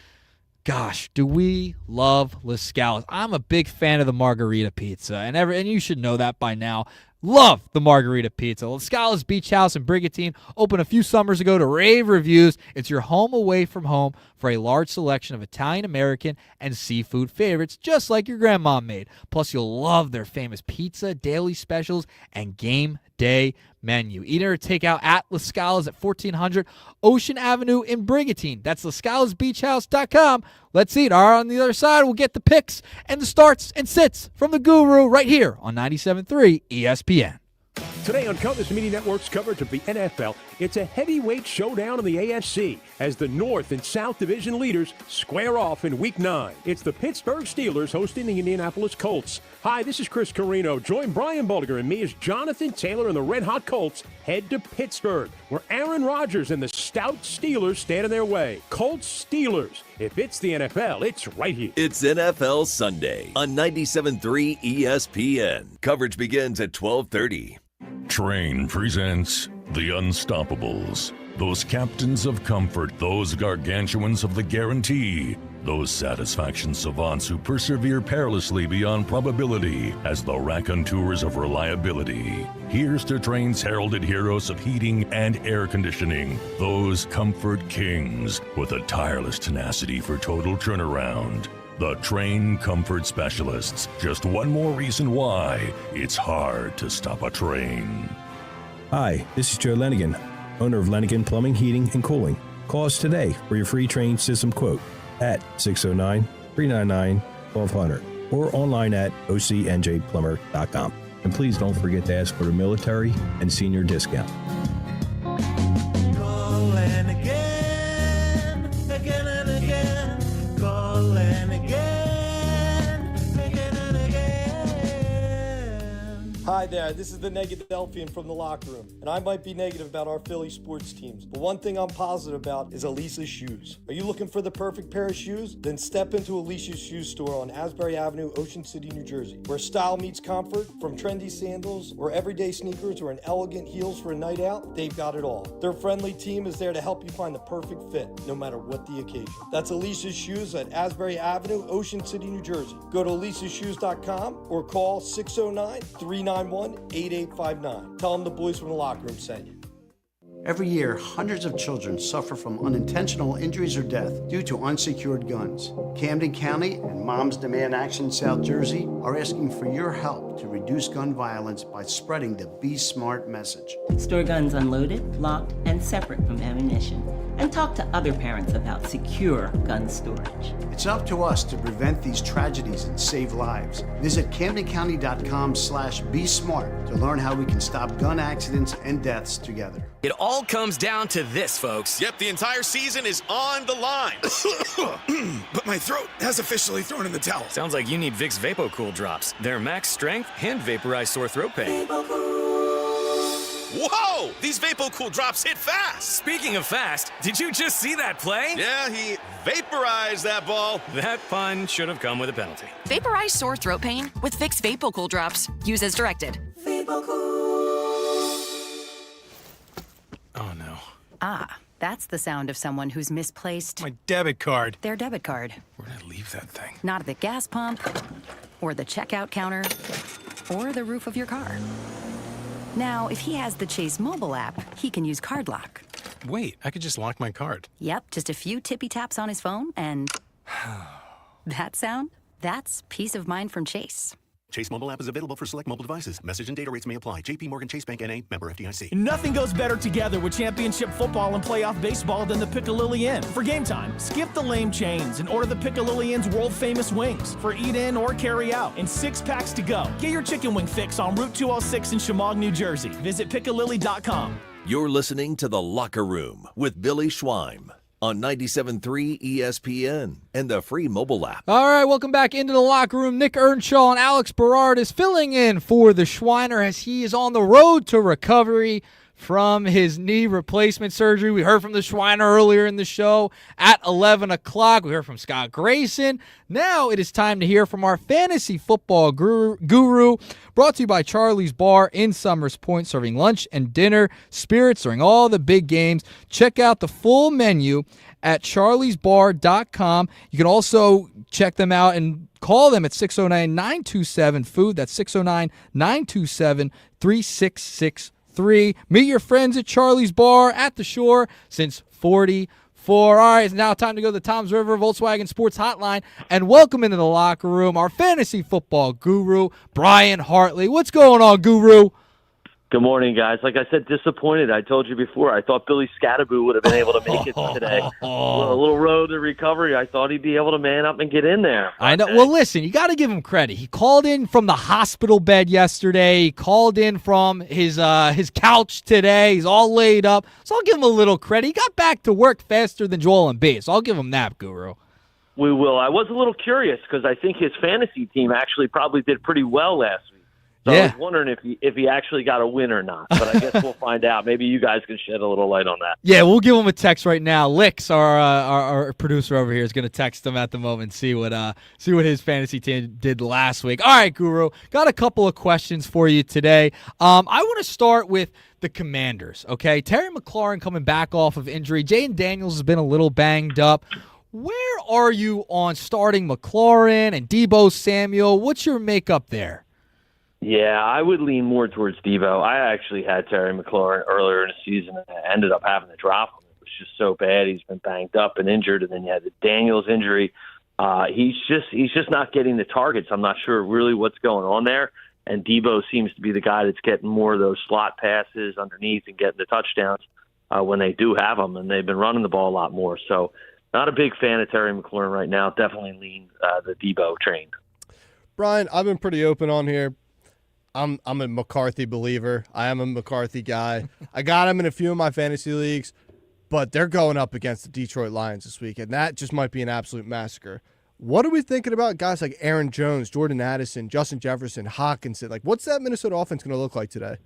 Gosh, do we love Lascala's. I'm a big fan of the margarita pizza, and you should know that by now. Love the margarita pizza. Lascala's Beach House in Brigantine opened a few summers ago to rave reviews. It's your home away from home for a large selection of Italian, American, and seafood favorites, just like your grandma made. Plus, you'll love their famous pizza, daily specials, and game day menu. Eat or take out at Lascala's at 1400 Ocean Avenue in Brigantine. That's LascalasBeachHouse.com. Let's eat. All right, on the other side, we'll get the picks and the starts and sits from the guru right here on 97.3 ESPN. Today on Countless Media Network's coverage of the NFL, it's a heavyweight showdown in the AFC as the North and South Division leaders square off in Week 9. It's the Pittsburgh Steelers hosting the Indianapolis Colts. Hi, this is Chris Carino. Join Brian Baldiger and me as Jonathan Taylor and the Red Hot Colts head to Pittsburgh, where Aaron Rodgers and the stout Steelers stand in their way. Colts Steelers. If it's the NFL, it's right here. It's NFL Sunday on 97.3 ESPN. Coverage begins at 12:30. Train presents The Unstoppables. Those captains of comfort, those gargantuans of the guarantee, those satisfaction savants who persevere perilously beyond probability as the raconteurs of reliability. Here's to Train's heralded heroes of heating and air conditioning, those comfort kings with a tireless tenacity for total turnaround. The Train Comfort Specialists. Just one more reason why it's hard to stop a train. Hi, this is Joe Lenigan, owner of Lenigan Plumbing, Heating, and Cooling. Call us today for your free train system quote at 609-399-1200 or online at ocnjplumber.com. And please don't forget to ask for the military and senior discount. Call and again and again. Call and again and again. Hi there, this is the Negadelphian from the Locker Room, and I might be negative about our Philly sports teams, but one thing I'm positive about is Elisa's shoes. Are you looking for the perfect pair of shoes? Then step into Elisa's shoe store on Asbury Avenue, Ocean City, New Jersey, where style meets comfort. From trendy sandals or everyday sneakers or an elegant heels for a night out, they've got it all. Their friendly team is there to help you find the perfect fit, no matter what the occasion. That's Elisa's Shoes at Asbury Avenue, Ocean City, New Jersey. Go to elisashoes.com or call 609-391-8859. Tell them the boys from the Locker Room sent you. Every year, hundreds of children suffer from unintentional injuries or death due to unsecured guns. Camden County and Moms Demand Action South Jersey are asking for your help to reduce gun violence by spreading the Be Smart message. Store guns unloaded, locked, and separate from ammunition. And talk to other parents about secure gun storage. It's up to us to prevent these tragedies and save lives. Visit CamdenCounty.com/BeSmart to learn how we can stop gun accidents and deaths together. It all comes down to this, folks. Yep, the entire season is on the line. But my throat has officially thrown in the towel. Sounds like you need Vicks VapoCool drops. They're max strength and vaporize sore throat pain. Whoa! These VapoCool drops hit fast. Speaking of fast, did you just see that play? Yeah, he vaporized that ball. That pun should have come with a penalty. Vaporize sore throat pain with Vicks VapoCool drops. Use as directed. Oh, no. Ah, that's the sound of someone who's misplaced My debit card. their debit card. Where did I leave that thing? Not at the gas pump, or the checkout counter, or the roof of your car. Now, if he has the Chase mobile app, he can use Card Lock. Wait, I could just lock my card. Yep, just a few tippy taps on his phone, and that sound? That's peace of mind from Chase. Chase mobile app is available for select mobile devices. Message and data rates may apply. JP Morgan Chase Bank N.A. member FDIC. Nothing goes better together with championship football and playoff baseball than the Piccalilli Inn. For game time, skip the lame chains and order the Piccalilli Inn's world-famous wings for eat-in or carry-out in 6 packs to go. Get your chicken wing fix on Route 206 in Chemung, New Jersey. Visit Piccalilli.com. You're listening to The Locker Room with Billy Schweim. on 97.3 ESPN and the free mobile app. All right, welcome back into the locker room. Nick Earnshaw and Alex Berardis filling in for the Schweiner as he is on the road to recovery from his knee replacement surgery. We heard from the Schweiner earlier in the show at 11 o'clock. We heard from Scott Grayson. Now it is time to hear from our fantasy football guru, brought to you by Charlie's Bar in Summers Point, serving lunch and dinner spirits during all the big games. Check out the full menu at charliesbar.com. You can also check them out and call them at 609-927-FOOD. That's 609-927-3663. Meet your friends at Charlie's Bar at the Shore since 44. All right, it's now time to go to the Toms River Volkswagen Sports Hotline and welcome into the locker room our fantasy football guru, Brian Hartley. What's going on, Guru? Good morning, guys. Like I said, disappointed. I told you before, I thought Billy Scadaboo would have been able to make it today. A little road to recovery. I thought he'd be able to man up and get in there. I know. Well, listen, you got to give him credit. He called in from the hospital bed yesterday. He called in from his couch today. He's all laid up. So I'll give him a little credit. He got back to work faster than Joel Embiid. So I'll give him that, Guru. We will. I was a little curious because I think his fantasy team actually probably did pretty well last week. So I was wondering if he actually got a win or not, but I guess we'll find out. Maybe you guys can shed a little light on that. Yeah, we'll give him a text right now. Licks, our producer over here, is going to text him at the moment, see what his fantasy team did last week. All right, Guru, got a couple of questions for you today. I want to start with the Commanders. Okay, Terry McLaurin coming back off of injury. Jaden Daniels has been a little banged up. Where are you on starting McLaurin and Deebo Samuel? What's your makeup there? Yeah, I would lean more towards Deebo. I actually had Terry McLaurin earlier in the season and I ended up having to drop him. It was just so bad. He's been banged up and injured, and then you had the Daniels injury. He's just not getting the targets. I'm not sure really what's going on there. And Deebo seems to be the guy that's getting more of those slot passes underneath and getting the touchdowns when they do have them, and they've been running the ball a lot more. So not a big fan of Terry McLaurin right now. Definitely lean the Deebo train. Brian, I've been pretty open on here. I'm a McCarthy believer. I am a McCarthy guy. I got him in a few of my fantasy leagues, but they're going up against the Detroit Lions this week, and that just might be an absolute massacre. What are we thinking about guys like Aaron Jones, Jordan Addison, Justin Jefferson, Hawkinson? Like, what's that Minnesota offense going to look like today?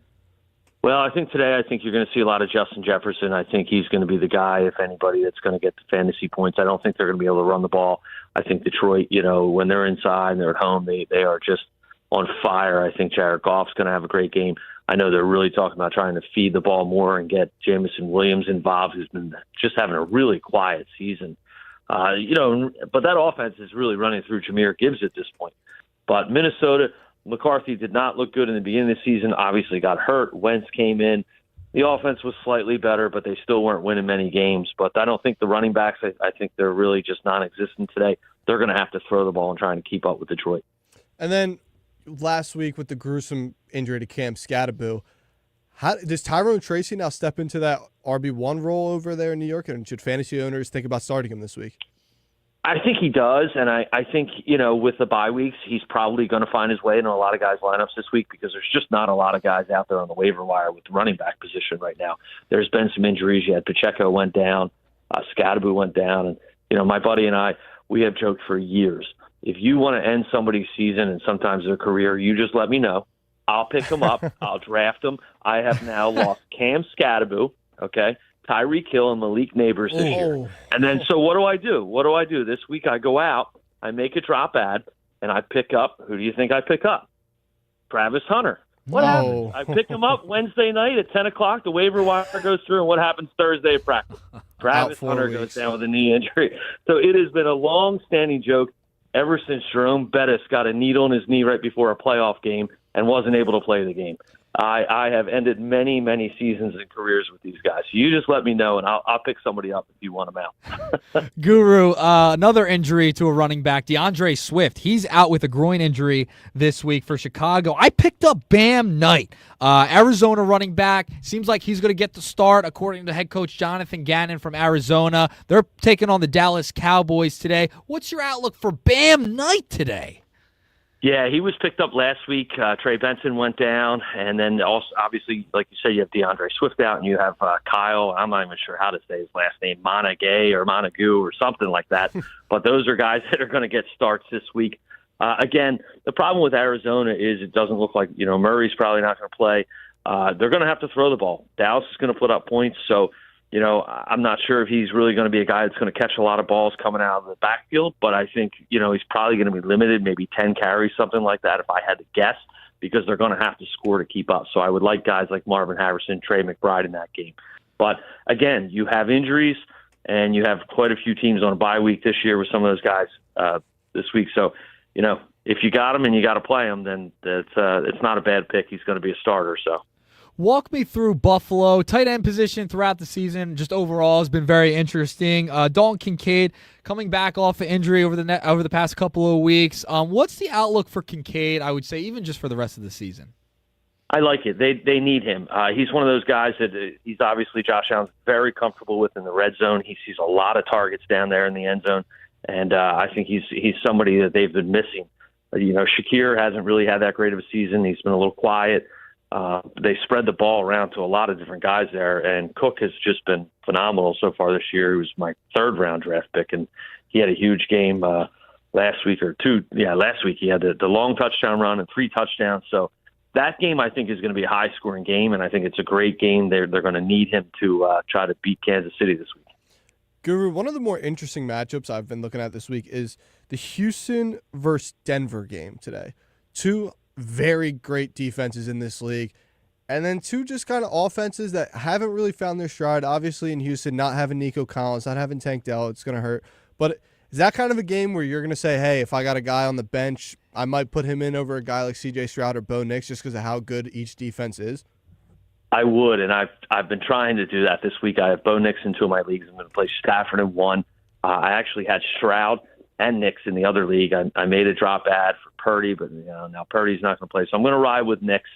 Well, I think today you're going to see a lot of Justin Jefferson. I think he's going to be the guy, if anybody, that's going to get the fantasy points. I don't think they're going to be able to run the ball. I think Detroit, when they're inside and they're at home, they are just on fire. I think Jared Goff's going to have a great game. I know they're really talking about trying to feed the ball more and get Jamison Williams involved, who's been just having a really quiet season. But that offense is really running through Jahmyr Gibbs at this point. But Minnesota, McCarthy did not look good in the beginning of the season, obviously got hurt. Wentz came in. The offense was slightly better, but they still weren't winning many games. But I don't think the running backs, I think they're really just non-existent today. They're going to have to throw the ball and try and keep up with Detroit. And then last week with the gruesome injury to Cam Scadaboo, does Tyrone Tracy now step into that RB1 role over there in New York, and should fantasy owners think about starting him this week? I think he does, and I think, with the bye weeks, he's probably going to find his way into a lot of guys' lineups this week because there's just not a lot of guys out there on the waiver wire with the running back position right now. There's been some injuries. You had Pacheco went down, Scadaboo went down, and, my buddy and I, we have joked for years. If you want to end somebody's season and sometimes their career, you just let me know. I'll pick them up. I'll draft them. I have now lost Cam Scadaboo, okay, Tyreek Hill, and Malik Neighbors this year. And then, so what do I do? This week I go out, I make a drop ad, and I pick up, who do you think I pick up? Travis Hunter. What happens? I pick him up Wednesday night at 10 o'clock. The waiver wire goes through, and what happens Thursday at practice? Travis Hunter goes down with a knee injury. So it has been a long-standing joke ever since Jerome Bettis got a needle in his knee right before a playoff game and wasn't able to play the game. I have ended many, many seasons and careers with these guys. So you just let me know, and I'll pick somebody up if you want them out. Guru, another injury to a running back, DeAndre Swift. He's out with a groin injury this week for Chicago. I picked up Bam Knight, Arizona running back. Seems like he's going to get the start, according to head coach Jonathan Gannon from Arizona. They're taking on the Dallas Cowboys today. What's your outlook for Bam Knight today? Yeah, he was picked up last week. Trey Benson went down, and then also, obviously, like you said, you have DeAndre Swift out, and you have Kyle. I'm not even sure how to say his last name, Montague or something like that. But those are guys that are going to get starts this week. Again, the problem with Arizona is it doesn't look like, Murray's probably not going to play. They're going to have to throw the ball. Dallas is going to put up points, so I'm not sure if he's really going to be a guy that's going to catch a lot of balls coming out of the backfield, but I think, he's probably going to be limited, maybe 10 carries, something like that, if I had to guess, because they're going to have to score to keep up. So I would like guys like Marvin Harrison, Trey McBride in that game. But again, you have injuries, and you have quite a few teams on a bye week this year with some of those guys this week. So, if you got him and you got to play him, then it's not a bad pick. He's going to be a starter, so. Walk me through Buffalo. Tight end position throughout the season, just overall, has been very interesting. Dalton Kincaid coming back off of injury over the past couple of weeks. What's the outlook for Kincaid, I would say, even just for the rest of the season? I like it. They need him. He's one of those guys that he's obviously Josh Allen's very comfortable with in the red zone. He sees a lot of targets down there in the end zone, and I think he's somebody that they've been missing. Shakir hasn't really had that great of a season. He's been a little quiet. They spread the ball around to a lot of different guys there, and Cook has just been phenomenal so far this year. He was my third-round draft pick, and he had a huge game last week or two. Yeah, last week he had the long touchdown run and 3 touchdowns. So that game, I think, is going to be a high-scoring game, and I think it's a great game. They're going to need him to try to beat Kansas City this week. Guru, one of the more interesting matchups I've been looking at this week is the Houston versus Denver game today. Two very great defenses in this league, and then two just kind of offenses that haven't really found their stride. Obviously in Houston, not having Nico Collins, not having Tank Dell, it's going to hurt. But is that kind of a game where you're going to say, hey, if I got a guy on the bench, I might put him in over a guy like C.J. Stroud or Bo Nix just because of how good each defense is? I would, and I've been trying to do that this week. I have Bo Nix in 2 of my leagues. I'm going to play Stafford in 1. I actually had Stroud and Nix in the other league. I made a drop ad for Purdy, but now Purdy's not going to play. So I'm going to ride with Nix.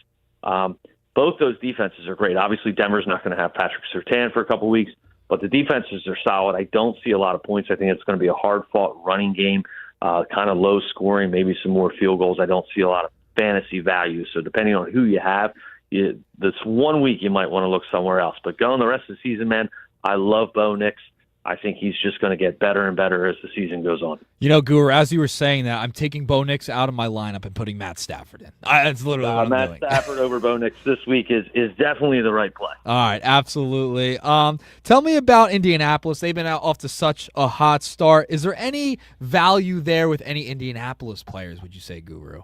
Both those defenses are great. Obviously, Denver's not going to have Patrick Surtain for a couple weeks, but the defenses are solid. I don't see a lot of points. I think it's going to be a hard-fought running game, kind of low scoring, maybe some more field goals. I don't see a lot of fantasy value. So depending on who you have, this 1 week you might want to look somewhere else. But going the rest of the season, man, I love Bo Nix. I think he's just going to get better and better as the season goes on. Guru, as you were saying that, I'm taking Bo Nix out of my lineup and putting Matt Stafford in. That's literally what I'm doing. Matt Stafford over Bo Nix this week is definitely the right play. All right, absolutely. Tell me about Indianapolis. They've been off to such a hot start. Is there any value there with any Indianapolis players, would you say, Guru?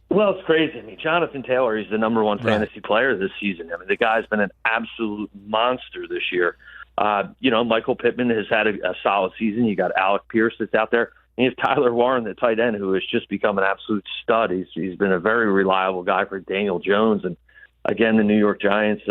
Well, it's crazy. I mean, Jonathan Taylor, he's the number 1 fantasy player this season. I mean, the guy's been an absolute monster this year. Michael Pittman has had a solid season. You got Alec Pierce that's out there. And you have Tyler Warren, the tight end, who has just become an absolute stud. He's been a very reliable guy for Daniel Jones. And, again, the New York Giants,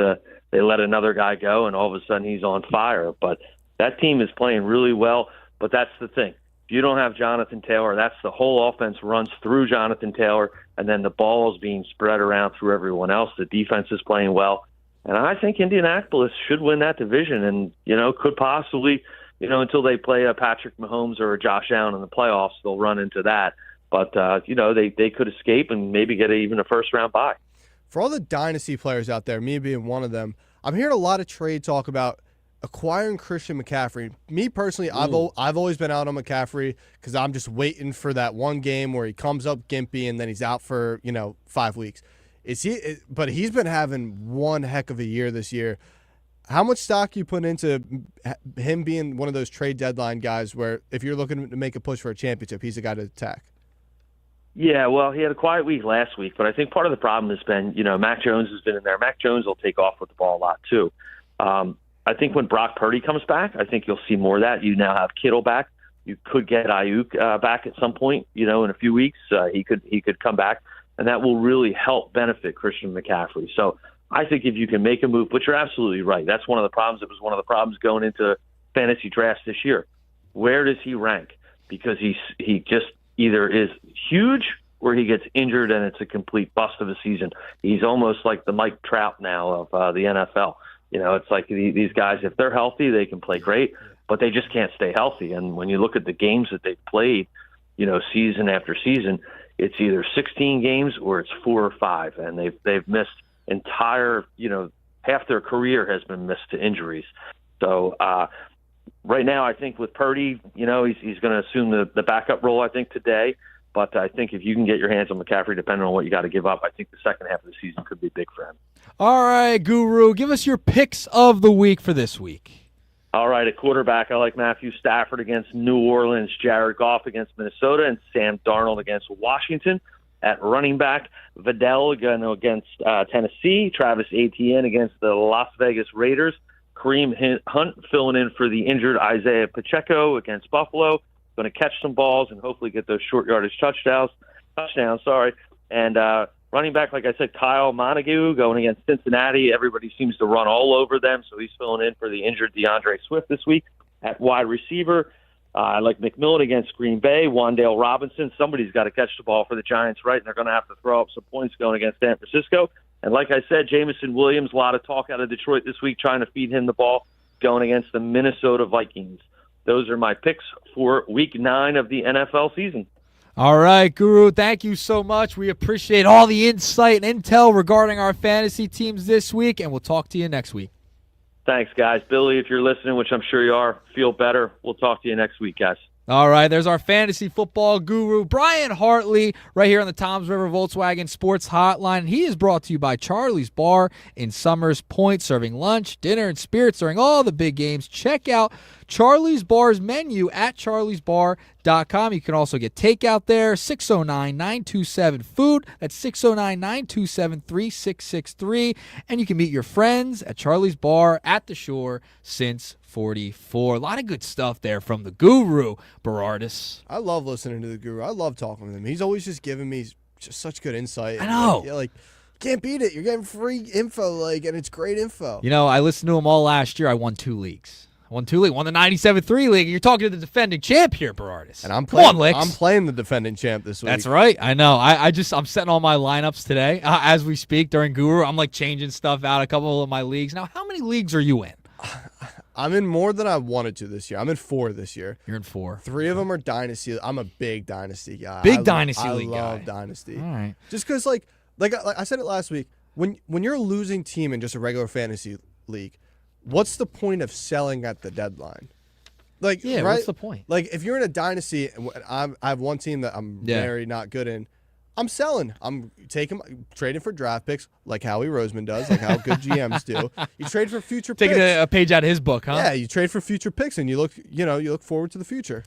they let another guy go, and all of a sudden he's on fire. But that team is playing really well. But that's the thing. If you don't have Jonathan Taylor, that's the whole offense runs through Jonathan Taylor, and then the ball is being spread around through everyone else. The defense is playing well. And I think Indianapolis should win that division and, could possibly, until they play a Patrick Mahomes or a Josh Allen in the playoffs, they'll run into that. But, they could escape and maybe get even a first-round bye. For all the dynasty players out there, me being one of them, I'm hearing a lot of trade talk about acquiring Christian McCaffrey. Me personally, I've always been out on McCaffrey because I'm just waiting for that one game where he comes up gimpy and then he's out for, 5 weeks. But he's been having one heck of a year this year. How much stock you put into him being one of those trade deadline guys where if you're looking to make a push for a championship, he's the guy to attack? Yeah, well, he had a quiet week last week, but I think part of the problem has been, Mac Jones has been in there. Mac Jones will take off with the ball a lot too. I think when Brock Purdy comes back, I think you'll see more of that. You now have Kittle back. You could get Ayuk back at some point, in a few weeks. He could come back. And that will really help benefit Christian McCaffrey. So I think if you can make a move, but you're absolutely right. That's one of the problems. It was one of the problems going into fantasy drafts this year. Where does he rank? Because he just either is huge or he gets injured and it's a complete bust of a season. He's almost like the Mike Trout now of the NFL. It's like these guys, if they're healthy, they can play great, but they just can't stay healthy. And when you look at the games that they've played, season after season, it's either 16 games or it's 4 or 5, and they've missed entire, half their career has been missed to injuries. So right now, I think with Purdy, he's going to assume the backup role, I think, today. But I think if you can get your hands on McCaffrey, depending on what you got to give up, I think the second half of the season could be big for him. All right, Guru, give us your picks of the week for this week. All right, at quarterback, I like Matthew Stafford against New Orleans, Jared Goff against Minnesota, and Sam Darnold against Washington. At running back, Vidal against Tennessee, Travis Etienne against the Las Vegas Raiders, Kareem Hunt filling in for the injured Isaiah Pacheco against Buffalo. Going to catch some balls and hopefully get those short yardage touchdowns. And running back, like I said, Kyle Montague going against Cincinnati. Everybody seems to run all over them, so he's filling in for the injured DeAndre Swift this week. At wide receiver, I like McMillan against Green Bay, Wan'Dale Robinson. Somebody's got to catch the ball for the Giants, right? And they're going to have to throw up some points going against San Francisco. And like I said, Jameson Williams, a lot of talk out of Detroit this week trying to feed him the ball going against the Minnesota Vikings. Those are my picks for Week 9 of the NFL season. All right, Guru, thank you so much. We appreciate all the insight and intel regarding our fantasy teams this week, and we'll talk to you next week. Thanks, guys. Billy, if you're listening, which I'm sure you are, feel better. We'll talk to you next week, guys. All right, there's our fantasy football guru, Brian Hartley, right here on the Toms River Volkswagen Sports Hotline. He is brought to you by Charlie's Bar in Summers Point, serving lunch, dinner, and spirits during all the big games. Check out Charlie's Bar's menu at charliesbar.com. You can also get takeout there, 609-927-FOOD. That's 609-927-3663. And you can meet your friends at Charlie's Bar at the shore since 44. A lot of good stuff there from the guru, Berardis. I love listening to the guru. I love talking with him. He's always just giving me just such good insight. I know. Like, can't beat it. You're getting free info, and it's great info. I listened to him all last year. I won 2 leagues. Won the 97-3 league. You're talking to the defending champ here, Berardis. And I'm playing the defending champ this week. That's right. I know. I'm setting all my lineups today as we speak during Guru. I'm changing stuff out, a couple of my leagues. Now, how many leagues are you in? I'm in more than I wanted to this year. I'm in 4 this year. You're in 4. 3 of them are Dynasty. I'm a big Dynasty guy. Dynasty league guy. I love Dynasty. All right. Just because, like I said it last week, when you're a losing team in just a regular fantasy league, what's the point of selling at the deadline? Right? What's the point? If you're in a Dynasty, and I have one team that I'm very not good in, I'm selling. I'm trading for draft picks like Howie Roseman does, like how good GMs do. You trade for future picks. Taking a page out of his book, huh? Yeah, you trade for future picks, and you look forward to the future.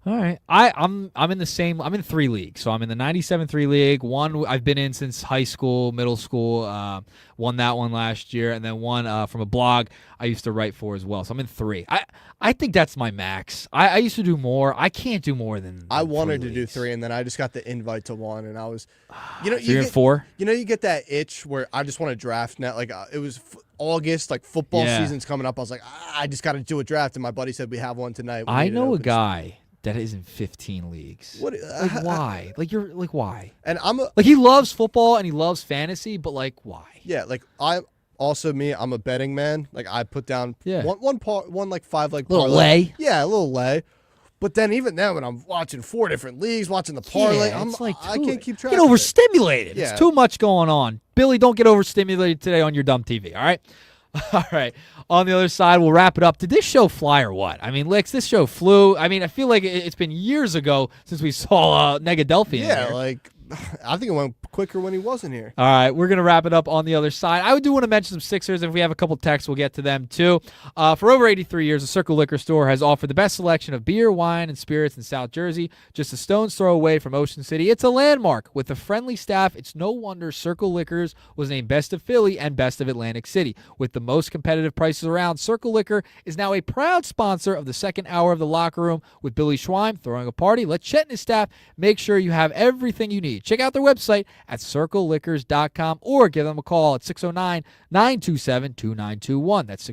All right. I'm in the same. I'm in 3 leagues. So I'm in the 97-3 league. One I've been in since high school, middle school. Won that one last year, and then one from a blog I used to write for as well. So I'm in 3. I think that's my max. I used to do more. I can't do more than. I wanted to do 3, and then I just got the invite to 1, and I was, you're in 4. You get that itch where I just want to draft now. It was August, football season's coming up. I was like, I just got to do a draft, and my buddy said we have one tonight. I know a guy that is in 15 leagues. What? Why? Why? And I'm he loves football and he loves fantasy, but why? Yeah, I'm a betting man. I put down one 5-leg little lay. Yeah, a little lay. But then even then, when I'm watching 4 different leagues, watching the parlay, I can't keep track. Get overstimulated. Yeah. It's too much going on. Billy, don't get overstimulated today on your dumb TV. All right. All right. On the other side, we'll wrap it up. Did this show fly or what? Licks, this show flew. I feel like it's been years ago since we saw Negadelphia. Yeah, I think it went quicker when he wasn't here. All right, we're going to wrap it up on the other side. I do want to mention some Sixers, and if we have a couple texts, we'll get to them too. For over 83 years, the Circle Liquor Store has offered the best selection of beer, wine, and spirits in South Jersey, just a stone's throw away from Ocean City. It's a landmark. With a friendly staff, it's no wonder Circle Liquors was named Best of Philly and Best of Atlantic City. With the most competitive prices around, Circle Liquor is now a proud sponsor of the second hour of The Locker Room with Billy Schweim throwing a party. Let Chet and his staff make sure you have everything you need. Check out their website at circleliquors.com or give them a call at 609-927-2921. That's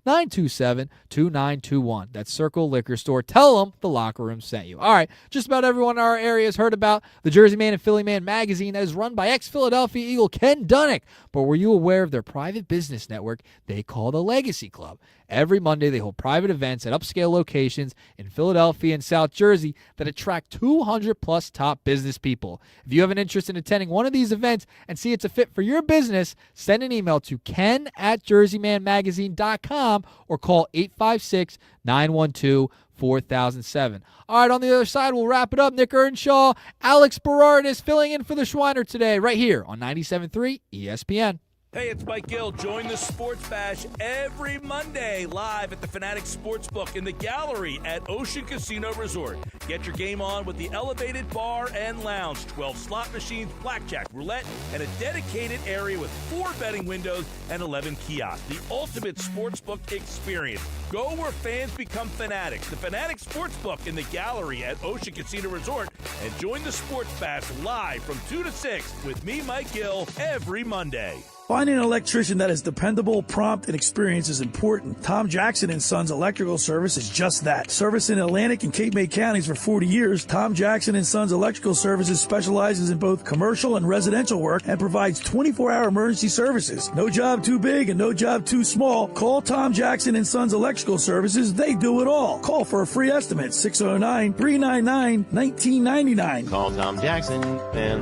609-927-2921. That's Circle Liquor Store. Tell them The Locker Room sent you. All right, just about everyone in our area has heard about the Jersey Man and Philly Man magazine that is run by ex-Philadelphia Eagle Ken Dunnick. But were you aware of their private business network they call the Legacy Club? Every Monday, they hold private events at upscale locations in Philadelphia and South Jersey that attract 200-plus top business people. If you have an interest in attending one of these events and see it's a fit for your business, send an email to ken@jerseymanmagazine.com or call 856-912-4007. All right, on the other side, we'll wrap it up. Nick Earnshaw, Alex Berardis filling in for the Schweiner today right here on 97.3 ESPN. Hey, it's Mike Gill. Join the Sports Bash every Monday live at the Fanatics Sportsbook in the gallery at Ocean Casino Resort. Get your game on with the elevated bar and lounge, 12 slot machines, blackjack, roulette, and a dedicated area with 4 betting windows and 11 kiosks. The ultimate sportsbook experience. Go where fans become fanatics. The Fanatics Sportsbook in the gallery at Ocean Casino Resort. And join the Sports Bash live from 2 to 6 with me, Mike Gill, every Monday. Finding an electrician that is dependable, prompt, and experienced is important. Tom Jackson & Sons Electrical Service is just that. Service in Atlantic and Cape May counties for 40 years, Tom Jackson & Sons Electrical Services specializes in both commercial and residential work and provides 24-hour emergency services. No job too big and no job too small. Call Tom Jackson & Sons Electrical Services. They do it all. Call for a free estimate, 609-399-1999. Call Tom Jackson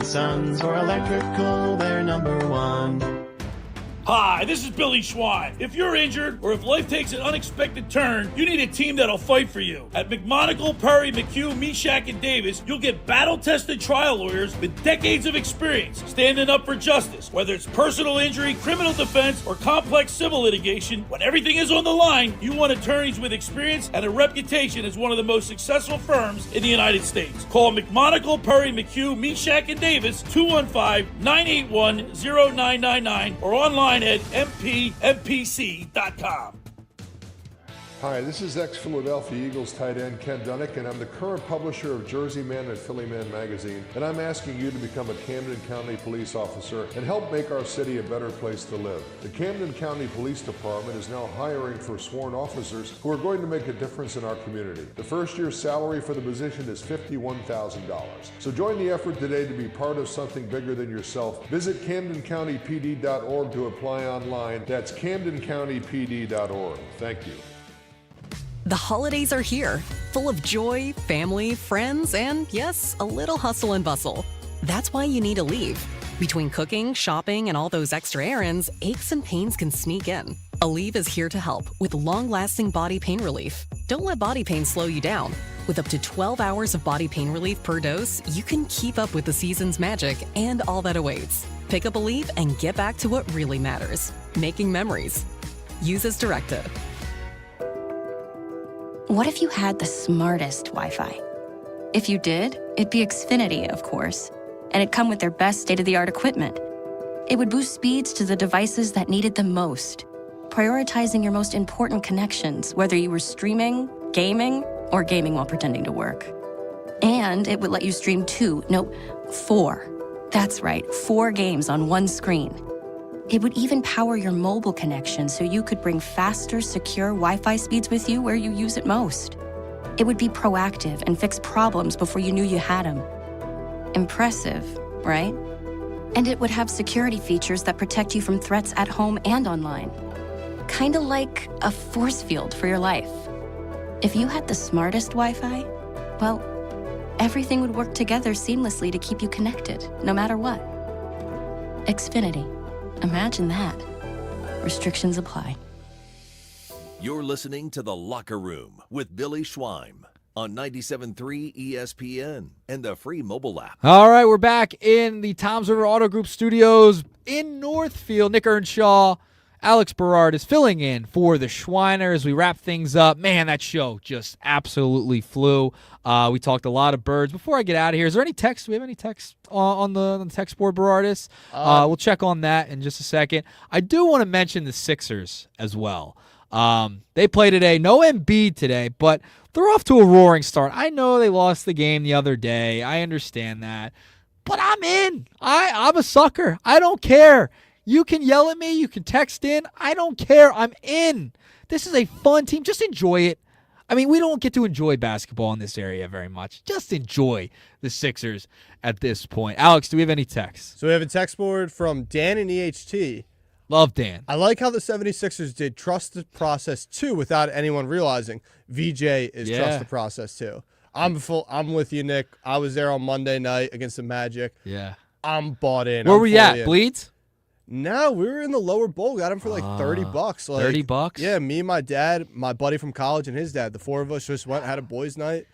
& Sons for electrical, they're number one. Hi, this is Billy Schwein. If you're injured or if life takes an unexpected turn, you need a team that'll fight for you. At McMonagle, Perry, McHugh, Meshack, and Davis, you'll get battle-tested trial lawyers with decades of experience standing up for justice. Whether it's personal injury, criminal defense, or complex civil litigation, when everything is on the line, you want attorneys with experience and a reputation as one of the most successful firms in the United States. Call McMonagle, Perry, McHugh, Meshack, and Davis, 215-981-0999, or online at mpmpc.com. Hi, this is ex-Philadelphia Eagles tight end Ken Dunnick, and I'm the current publisher of Jersey Man and Philly Man magazine, and I'm asking you to become a Camden County police officer and help make our city a better place to live. The Camden County Police Department is now hiring for sworn officers who are going to make a difference in our community. The first year's salary for the position is $51,000. So join the effort today to be part of something bigger than yourself. Visit CamdenCountyPD.org to apply online. That's CamdenCountyPD.org. Thank you. The holidays are here, full of joy, family, friends, and yes, a little hustle and bustle. That's why you need Aleve. Between cooking, shopping, and all those extra errands, aches and pains can sneak in. Aleve is here to help with long-lasting body pain relief. Don't let body pain slow you down. With up to 12 hours of body pain relief per dose, you can keep up with the season's magic and all that awaits. Pick up Aleve and get back to what really matters, making memories. Use as directed. What if you had the smartest Wi-Fi? If you did, it'd be Xfinity, of course, and it'd come with their best state-of-the-art equipment. It would boost speeds to the devices that needed them most, prioritizing your most important connections, whether you were streaming, gaming, or gaming while pretending to work. And it would let you stream 4. That's right, 4 games on one screen. It would even power your mobile connection so you could bring faster, secure Wi-Fi speeds with you where you use it most. It would be proactive and fix problems before you knew you had them. Impressive, right? And it would have security features that protect you from threats at home and online. Kinda like a force field for your life. If you had the smartest Wi-Fi, well, everything would work together seamlessly to keep you connected, no matter what. Xfinity. Imagine that. Restrictions apply. You're listening to The Locker Room with Billy Schwein on 97.3 ESPN and the free mobile app. All right, we're back in the Toms River Auto Group studios in Northfield. Nick Earnshaw, Alex Berardis filling in for the Schweiner as we wrap things up. Man, that show just absolutely flew. We talked a lot of birds. Before I get out of here, is there any text? Do we have any text on the text board, Berardis? We'll check on that in just a second. I do want to mention the Sixers as well. They play today. No Embiid today, but they're off to a roaring start. I know they lost the game the other day. I understand that. But I'm in. I'm a sucker. I don't care. You can yell at me. You can text in. I don't care. I'm in. This is a fun team. Just enjoy it. I mean, we don't get to enjoy basketball in this area very much. Just enjoy the Sixers at this point. Alex, do we have any texts? So we have a text board from Dan and EHT. Love Dan. I like how the 76ers did trust the process too without anyone realizing VJ is trust the process too. I'm with you, Nick. I was there on Monday night against the Magic. Yeah. I'm bought in. Where were you at? Bleeds? No, we were in the lower bowl. Got him for like $30. Like, $30? Yeah, me, my dad, my buddy from college, and his dad. The four of us just went, had a boys' night.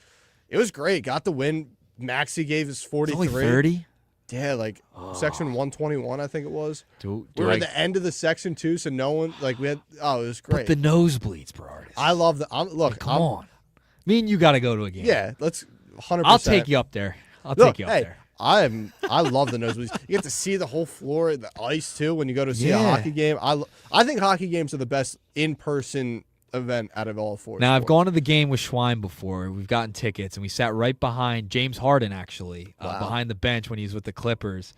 It was great. Got the win. Maxie gave us 43. Only 30? Yeah, like section 121, I think it was. We were at the end of the section too, so no one it was great. But the nosebleeds, Berardis. I love the. Come on. Me and you got to go to a game. Yeah, let's 100%. I'll take you up there. Take you up there. I love the nosebleeds. You get to see the whole floor, the ice too, when you go to see a hockey game. I think hockey games are the best in-person event out of all four. Now, I've gone to the game with Schwein before. We've gotten tickets, and we sat right behind James Harden, actually, behind the bench when he was with the Clippers.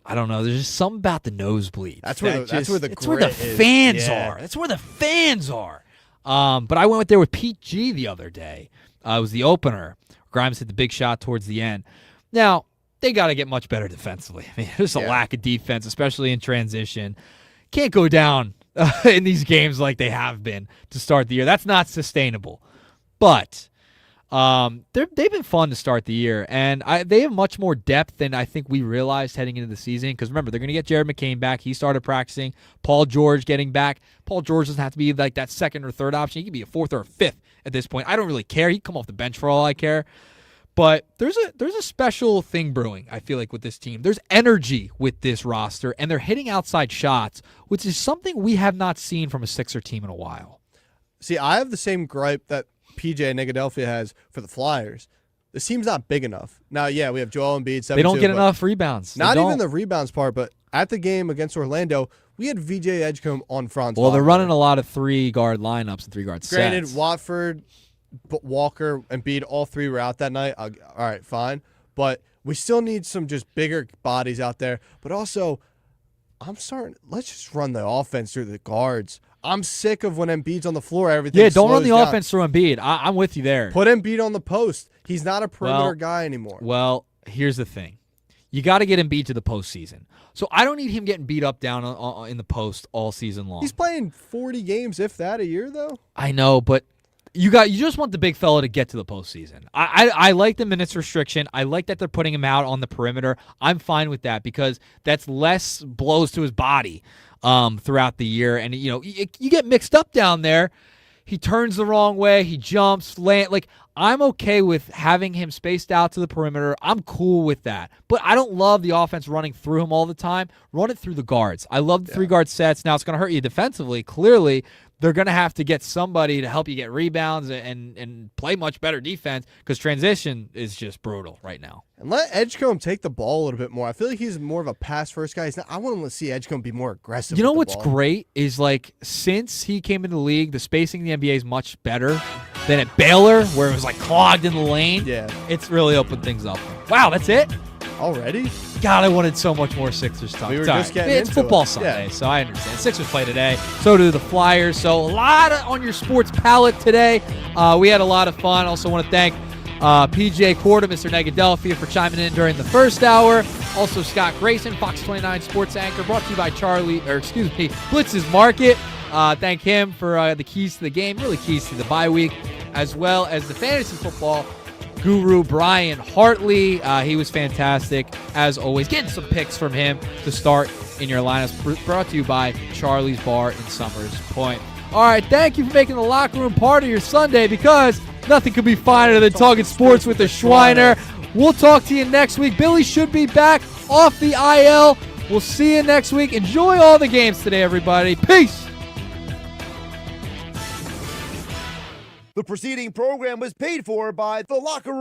I don't know. There's just something about the nosebleeds. That's where the fans are. That's where the fans are. But I went there with P.J. the other day. It was the opener. Grimes hit the big shot towards the end. Now, they got to get much better defensively. I mean, there's a lack of defense, especially in transition. Can't go down in these games like they have been to start the year. That's not sustainable. But they've been fun to start the year, and they have much more depth than I think we realized heading into the season. Because remember, they're going to get Jared McCain back. He started practicing. Paul George getting back. Paul George doesn't have to be like that second or third option. He can be a fourth or a fifth at this point. I don't really care. He can come off the bench for all I care. But there's a special thing brewing, I feel like, with this team. There's energy with this roster, and they're hitting outside shots, which is something we have not seen from a Sixer team in a while. See, I have the same gripe that P.J. Negadelphia has for the Flyers. This team's not big enough. Now, yeah, we have Joel Embiid. They don't get enough rebounds. Not even the rebounds part, but at the game against Orlando, we had VJ Edgecombe on Franz Well, they're Wagner. running a lot of three-guard lineups and three-guard sets. Granted, Watford, Walker, and Embiid, all three were out that night. All right, fine. But we still need some just bigger bodies out there. But also, let's just run the offense through the guards. I'm sick of when Embiid's on the floor, everything don't run the slows down. offense through Embiid. I'm with you there. Put Embiid on the post. He's not a perimeter guy anymore. Well, here's the thing. You got to get Embiid to the postseason. So I don't need him getting beat up down in the post all season long. He's playing 40 games, if that, a year, though. I know, but you just want the big fella to get to the postseason. I like the minutes restriction. I like that they're putting him out on the perimeter. I'm fine with that because that's less blows to his body throughout the year. And, you get mixed up down there. He turns the wrong way. He jumps. I'm okay with having him spaced out to the perimeter. I'm cool with that. But I don't love the offense running through him all the time. Run it through the guards. I love the three-guard sets. Now, it's going to hurt you defensively, clearly. They're going to have to get somebody to help you get rebounds and play much better defense because transition is just brutal right now. And let Edgecombe take the ball a little bit more. I feel like he's more of a pass-first guy. I want to see Edgecombe be more aggressive. You know with what's the ball. great is, since he came into the league, the spacing in the NBA is much better than at Baylor where it was, clogged in the lane. Yeah. It's really opened things up. Wow, that's it? Already? God, I wanted so much more Sixers talk. We were just getting It's into football it. Sunday, Yeah. so I understand. Sixers play today. So do the Flyers. So a lot on your sports palette today. We had a lot of fun. Also want to thank P.J. Corda, Mr. Negadelphia, for chiming in during the first hour. Also Scott Grayson, Fox 29 Sports Anchor, brought to you by Blitz's Market. Thank him for the keys to the game, really keys to the bye week, as well as the fantasy football guru Brian Hartley. He was fantastic as always. Getting some picks from him to start in your lineups. Brought to you by Charlie's Bar in Summers Point. All right, thank you for making the locker room part of your Sunday because nothing could be finer than talking sports with a Schweiner. We'll talk to you next week. Billy should be back off the IL. We'll see you next week. Enjoy all the games today, everybody. Peace. The preceding program was paid for by The Locker Room.